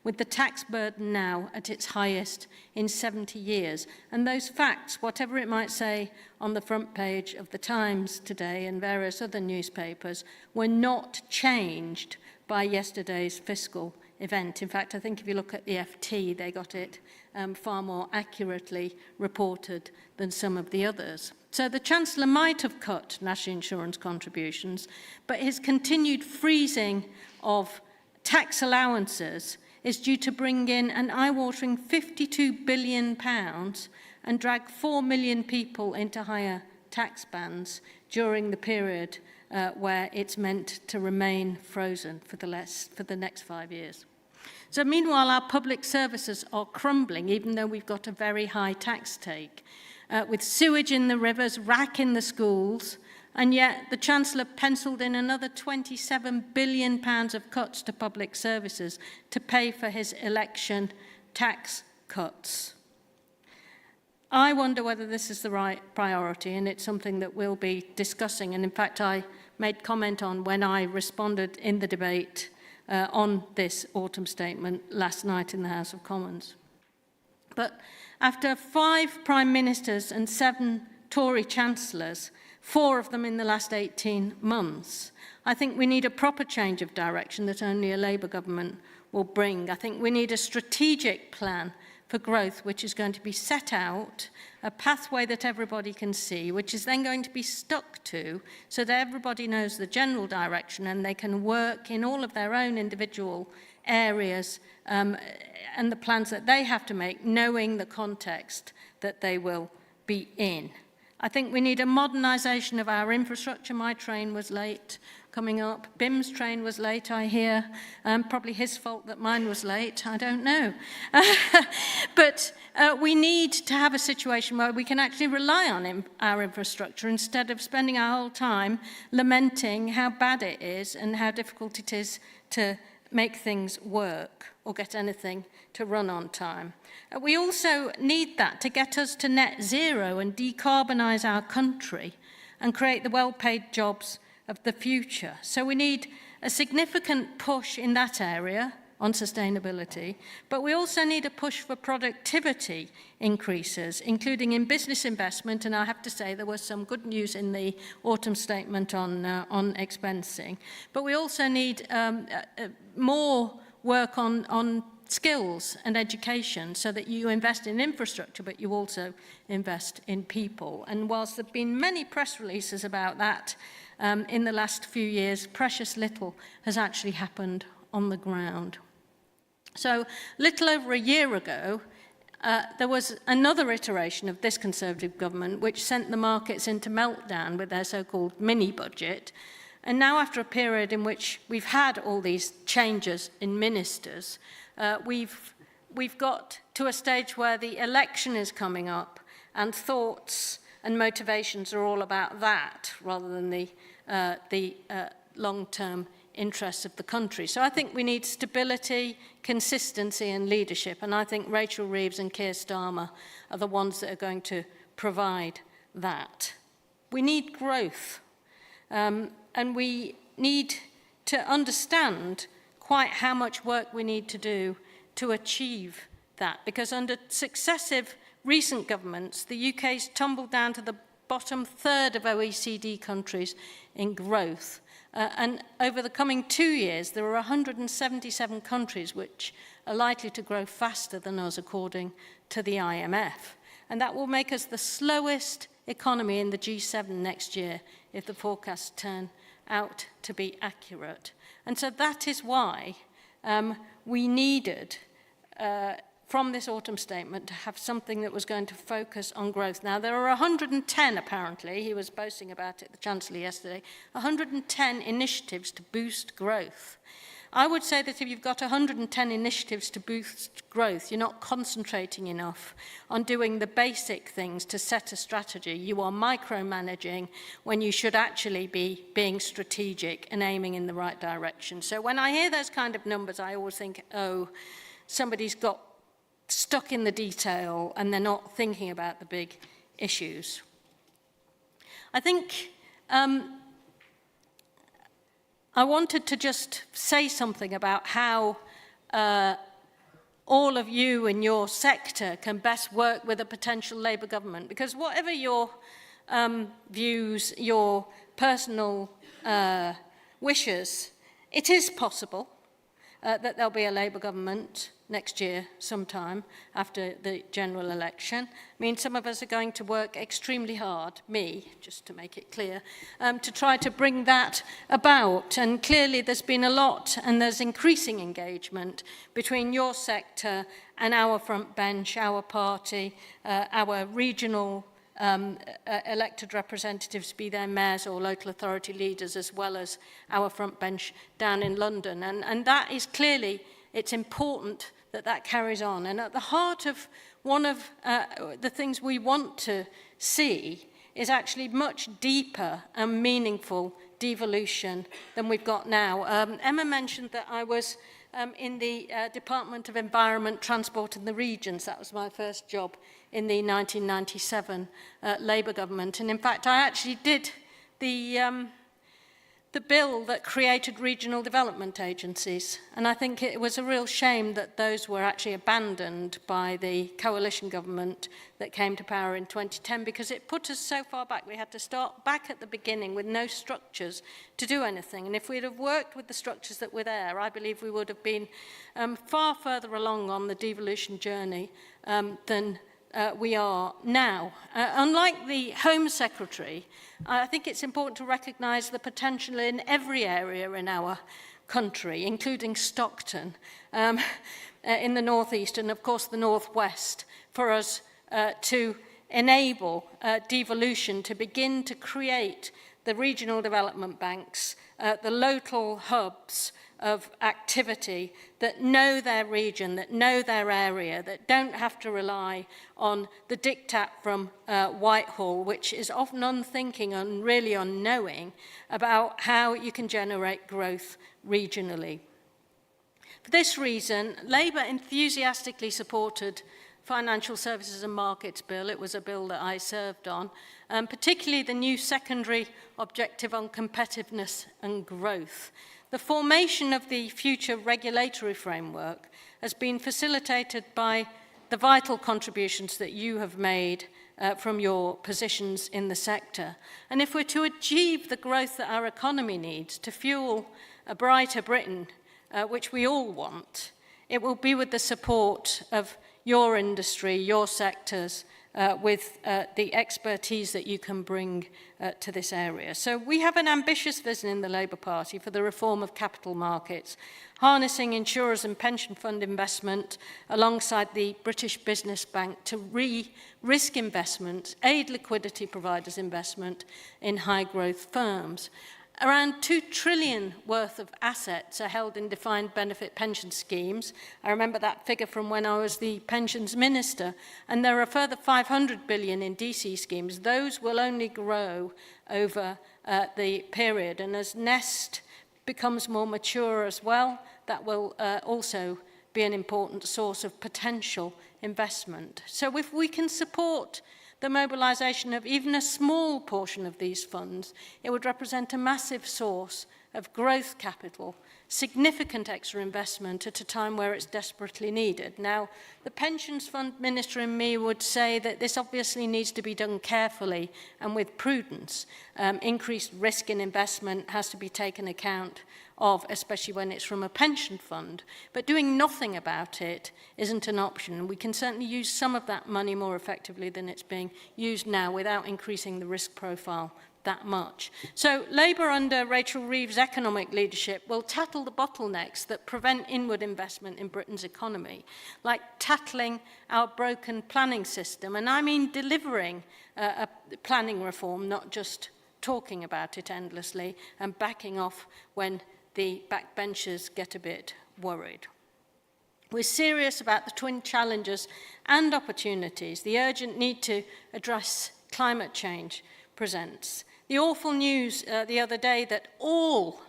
with the tax burden now at its highest in 70 years. And those facts, whatever it might say on the front page of the Times today and various other newspapers, were not changed by yesterday's fiscal event. In fact, I think if you look at the FT, they got it far more accurately reported than some of the others. So the Chancellor might have cut national insurance contributions, but his continued freezing of tax allowances is due to bring in an eye-watering £52 billion and drag 4 million people into higher tax bands during the period where it's meant to remain frozen for the next 5 years. So meanwhile, our public services are crumbling, even though we've got a very high tax take, with sewage in the rivers, rack in the schools, and yet the Chancellor penciled in another £27 billion of cuts to public services to pay for his election tax cuts. I wonder whether this is the right priority, and it's something that we'll be discussing. And in fact, I made comment on when I responded in the debate on this autumn statement last night in the House of Commons. But after 5 Prime Ministers and 7 Tory Chancellors, 4 of them in the last 18 months, I think we need a proper change of direction that only a Labour government will bring. I think we need a strategic plan for growth which is going to be set out, a pathway that everybody can see, which is then going to be stuck to so that everybody knows the general direction and they can work in all of their own individual areas and the plans that they have to make, knowing the context that they will be in. I think we need a modernisation of our infrastructure. My train was late coming up. Bim's train was late, I hear. Probably his fault that mine was late. I don't know. But we need to have a situation where we can actually rely on our infrastructure instead of spending our whole time lamenting how bad it is and how difficult it is to make things work or get anything to run on time. We also need that to get us to net zero and decarbonise our country and create the well-paid jobs of the future. So we need a significant push in that area on sustainability, but we also need a push for productivity increases, including in business investment, and I have to say there was some good news in the autumn statement on expensing, but we also need more work on skills and education so that you invest in infrastructure, but you also invest in people. And whilst there have been many press releases about that in the last few years, precious little has actually happened on the ground. So little over a year ago, there was another iteration of this Conservative government which sent the markets into meltdown with their so-called mini-budget. And now, after a period in which we've had all these changes in ministers, we've got to a stage where the election is coming up and thoughts and motivations are all about that rather than the long-term interests of the country. So I think we need stability, consistency and leadership, and I think Rachel Reeves and Keir Starmer are the ones that are going to provide that. We need growth, and we need to understand quite how much work we need to do to achieve that, because under successive recent governments, the UK's tumbled down to the bottom third of OECD countries in growth. And over the coming 2 years, there are 177 countries which are likely to grow faster than us, according to the IMF. And that will make us the slowest economy in the G7 next year if the forecasts turn out to be accurate. And so that is why we needed from this autumn statement to have something that was going to focus on growth. Now, there are 110, apparently, he was boasting about it, the Chancellor yesterday, 110 initiatives to boost growth. I would say that if you've got 110 initiatives to boost growth, you're not concentrating enough on doing the basic things to set a strategy. You are micromanaging when you should actually be being strategic and aiming in the right direction. So when I hear those kind of numbers, I always think, oh, somebody's got stuck in the detail and they're not thinking about the big issues. I think I wanted to just say something about how all of you in your sector can best work with a potential Labour government, because whatever your views, your personal wishes, it is possible that there'll be a Labour government next year sometime after the general election. I mean, some of us are going to work extremely hard, me, just to make it clear, to try to bring that about. And clearly there's been a lot, and there's increasing engagement between your sector and our front bench, our party, our regional elected representatives, be they mayors or local authority leaders, as well as our front bench down in London. And that is clearly, it's important that that carries on. And at the heart of one of the things we want to see is actually much deeper and meaningful devolution than we've got now. Emma mentioned that I was in the Department of Environment, Transport and the Regions. That was my first job in the 1997 Labour government. And in fact, I actually did the bill that created regional development agencies. And I think it was a real shame that those were actually abandoned by the coalition government that came to power in 2010, because it put us so far back. We had to start back at the beginning with no structures to do anything. And if we'd have worked with the structures that were there, I believe we would have been far further along on the devolution journey than we are now. Unlike the Home Secretary, I think it's important to recognise the potential in every area in our country, including Stockton, in the northeast and of course the northwest, for us to enable devolution, to begin to create the regional development banks, the local hubs of activity that know their region, that know their area, that don't have to rely on the diktat from Whitehall, which is often unthinking and really unknowing about how you can generate growth regionally. For this reason, Labour enthusiastically supported Financial Services and Markets Bill. It was a bill that I served on, particularly the new secondary objective on competitiveness and growth. The formation of the future regulatory framework has been facilitated by the vital contributions that you have made from your positions in the sector. And if we're to achieve the growth that our economy needs to fuel a brighter Britain, which we all want, it will be with the support of your industry, your sectors, with the expertise that you can bring to this area. So we have an ambitious vision in the Labour Party for the reform of capital markets, harnessing insurers and pension fund investment alongside the British Business Bank to re-risk investment, aid liquidity providers investment in high-growth firms. Around 2 trillion worth of assets are held in defined benefit pension schemes. I remember that figure from when I was the pensions minister. And there are a further 500 billion in DC schemes. Those will only grow over the period. And as Nest becomes more mature as well, that will also be an important source of potential investment. So if we can support the mobilisation of even a small portion of these funds, it would represent a massive source of growth capital, significant extra investment at a time where it's desperately needed. Now, the Pensions Fund Minister in me would say that this obviously needs to be done carefully and with prudence. Increased risk in investment has to be taken account of, especially when it's from a pension fund. But doing nothing about it isn't an option. We can certainly use some of that money more effectively than it's being used now without increasing the risk profile that much. So Labour under Rachel Reeves' economic leadership will tackle the bottlenecks that prevent inward investment in Britain's economy, like tackling our broken planning system. And I mean delivering a planning reform, not just talking about it endlessly and backing off when the backbenchers get a bit worried. We're serious about the twin challenges and opportunities the urgent need to address climate change presents. The awful news the other day that all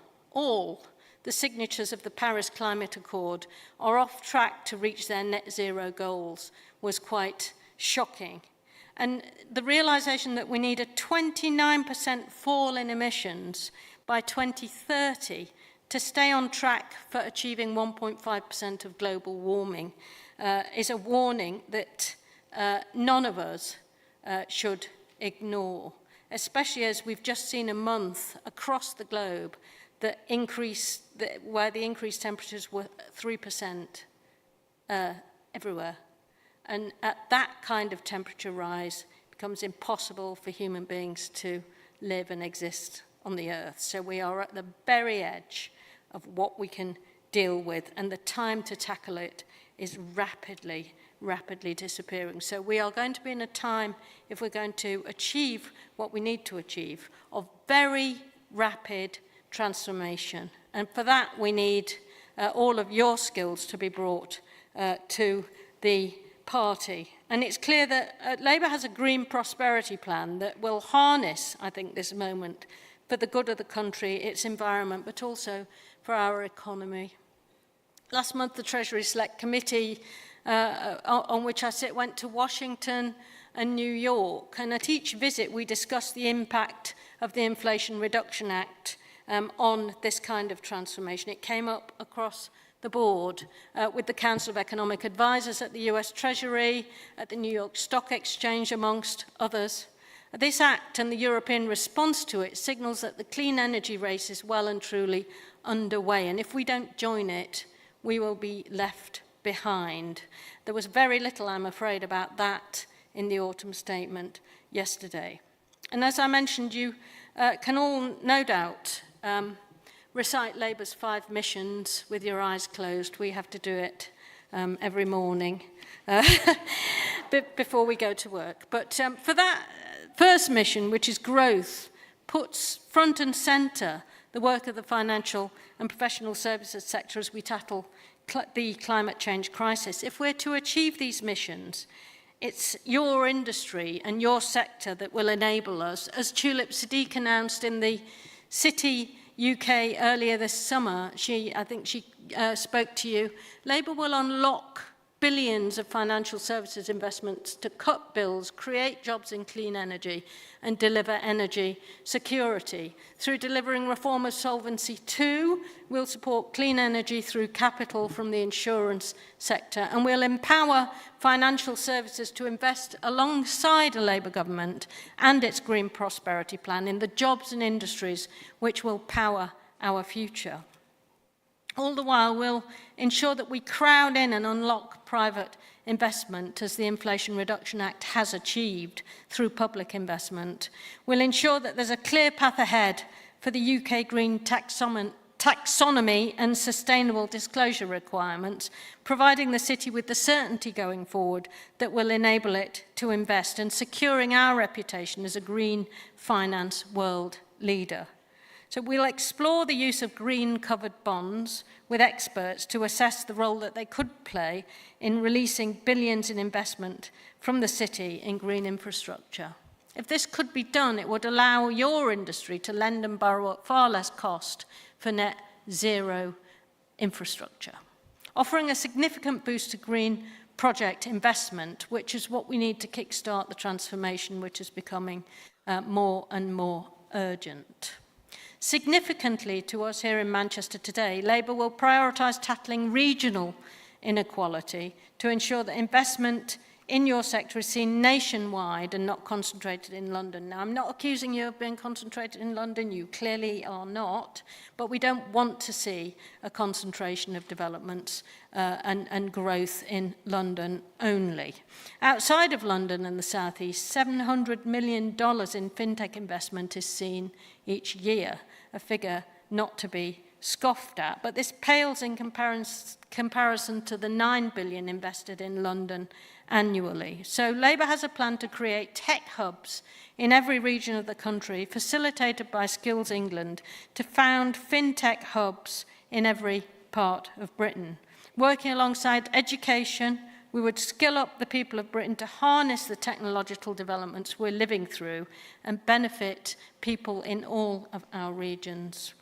the signatures of the Paris Climate Accord are off track to reach their net zero goals was quite shocking. And the realization that we need a 29% fall in emissions by 2030 to stay on track for achieving 1.5% of global warming is a warning that none of us should ignore, especially as we've just seen a month across the globe that where the increased temperatures were 3% everywhere. And at that kind of temperature rise, it becomes impossible for human beings to live and exist on the earth. So we are at the very edge of what we can deal with, and the time to tackle it is rapidly disappearing. So we are going to be in a time, if we're going to achieve what we need to achieve, of very rapid transformation. And for that, we need all of your skills to be brought to the party. And it's clear that Labour has a green prosperity plan that will harness, I think, this moment for the good of the country, its environment, but also for our economy. Last month, the Treasury Select Committee on which I sit went to Washington and New York, and at each visit we discussed the impact of the Inflation Reduction Act on this kind of transformation. It came up across the board with the Council of Economic Advisors at the US Treasury, at the New York Stock Exchange, amongst others. This act and the European response to it signals that the clean energy race is well and truly underway, and if we don't join it, we will be left behind. There was very little, I'm afraid, about that in the autumn statement yesterday. And as I mentioned, you can all, no doubt, recite Labour's 5 missions with your eyes closed. We have to do it every morning before we go to work. But for that first mission, which is growth, puts front and centre the work of the financial and professional services sector as we tackle the climate change crisis. If we're to achieve these missions, it's your industry and your sector that will enable us. As Tulip Siddiq announced in the TheCityUK earlier this summer, I think she spoke to you, Labour will unlock billions of financial services investments to cut bills, create jobs in clean energy, and deliver energy security. Through delivering reform of Solvency II, we'll support clean energy through capital from the insurance sector, and we'll empower financial services to invest alongside a Labour government and its green prosperity plan in the jobs and industries which will power our future. All the while, we'll ensure that we crowd in and unlock private investment, as the Inflation Reduction Act has achieved through public investment. We'll ensure that there's a clear path ahead for the UK green taxonomy and sustainable disclosure requirements, providing the city with the certainty going forward that will enable it to invest and securing our reputation as a green finance world leader. So we'll explore the use of green-covered bonds with experts to assess the role that they could play in releasing billions in investment from the city in green infrastructure. If this could be done, it would allow your industry to lend and borrow at far less cost for net zero infrastructure, offering a significant boost to green project investment, which is what we need to kickstart the transformation which is becoming more and more urgent. Significantly to us here in Manchester today, Labour will prioritise tackling regional inequality to ensure that investment in your sector is seen nationwide and not concentrated in London. Now, I'm not accusing you of being concentrated in London, you clearly are not, but we don't want to see a concentration of developments and growth in London only. Outside of London and the South East, $700 million in fintech investment is seen each year, a figure not to be scoffed at, but this pales in comparison to the $9 billion invested in London annually. So Labour has a plan to create tech hubs in every region of the country, facilitated by Skills England, to found fintech hubs in every part of Britain. Working alongside education, we would skill up the people of Britain to harness the technological developments we're living through and benefit people in all of our regions.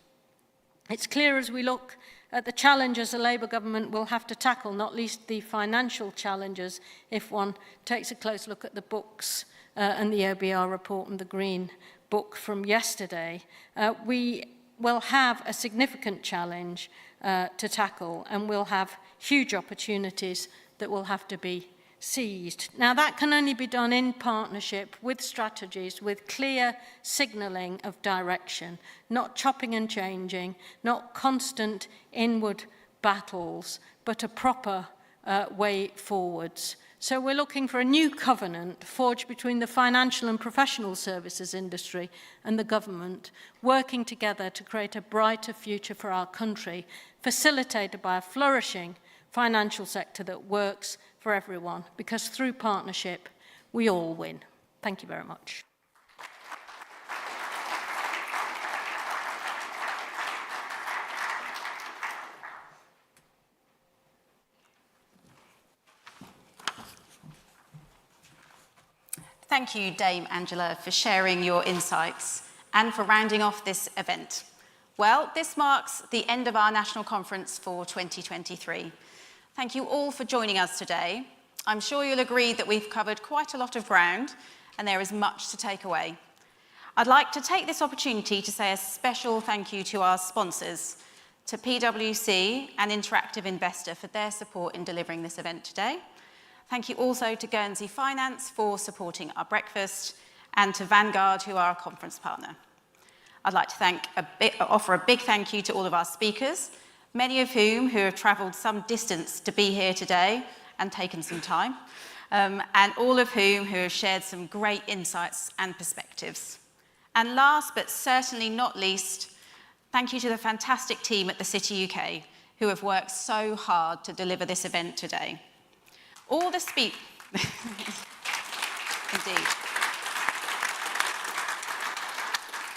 It's clear as we look at the challenges the Labour government will have to tackle, not least the financial challenges, if one takes a close look at the books and the OBR report and the Green Book from yesterday. We will have a significant challenge to tackle, and we'll have huge opportunities that will have to be seized. Now, that can only be done in partnership with strategies, with clear signalling of direction, not chopping and changing, not constant inward battles, but a proper way forwards. So we're looking for a new covenant forged between the financial and professional services industry and the government, working together to create a brighter future for our country, facilitated by a flourishing financial sector that works for everyone, because through partnership, we all win. Thank you very much. Thank you, Dame Angela, for sharing your insights and for rounding off this event. Well, this marks the end of our national conference for 2023. Thank you all for joining us today. I'm sure you'll agree that we've covered quite a lot of ground and there is much to take away. I'd like to take this opportunity to say a special thank you to our sponsors, to PwC and Interactive Investor for their support in delivering this event today. Thank you also to Guernsey Finance for supporting our breakfast, and to Vanguard, who are our conference partner. I'd like to offer a big thank you to all of our speakers, many of whom who have travelled some distance to be here today and taken some time, and all of whom who have shared some great insights and perspectives. And last but certainly not least, thank you to the fantastic team at TheCityUK who have worked so hard to deliver this event today. All the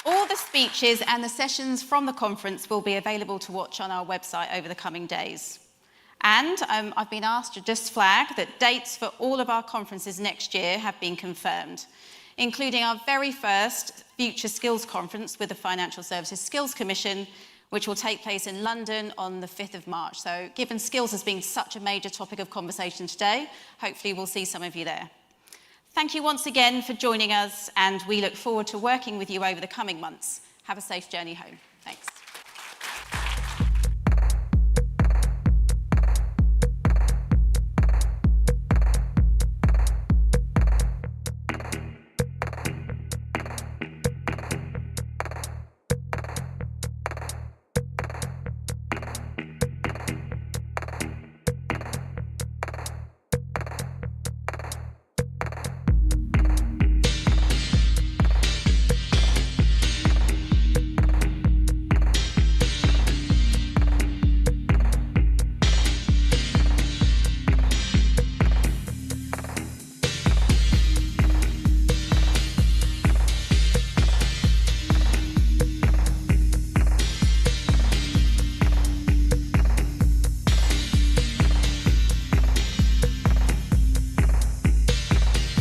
All the speeches and the sessions from the conference will be available to watch on our website over the coming days. And I've been asked to just flag that dates for all of our conferences next year have been confirmed, including our very first Future Skills Conference with the Financial Services Skills Commission, which will take place in London on the 5th of March. So given skills has been such a major topic of conversation today, hopefully we'll see some of you there. Thank you once again for joining us, and we look forward to working with you over the coming months. Have a safe journey home. Thanks.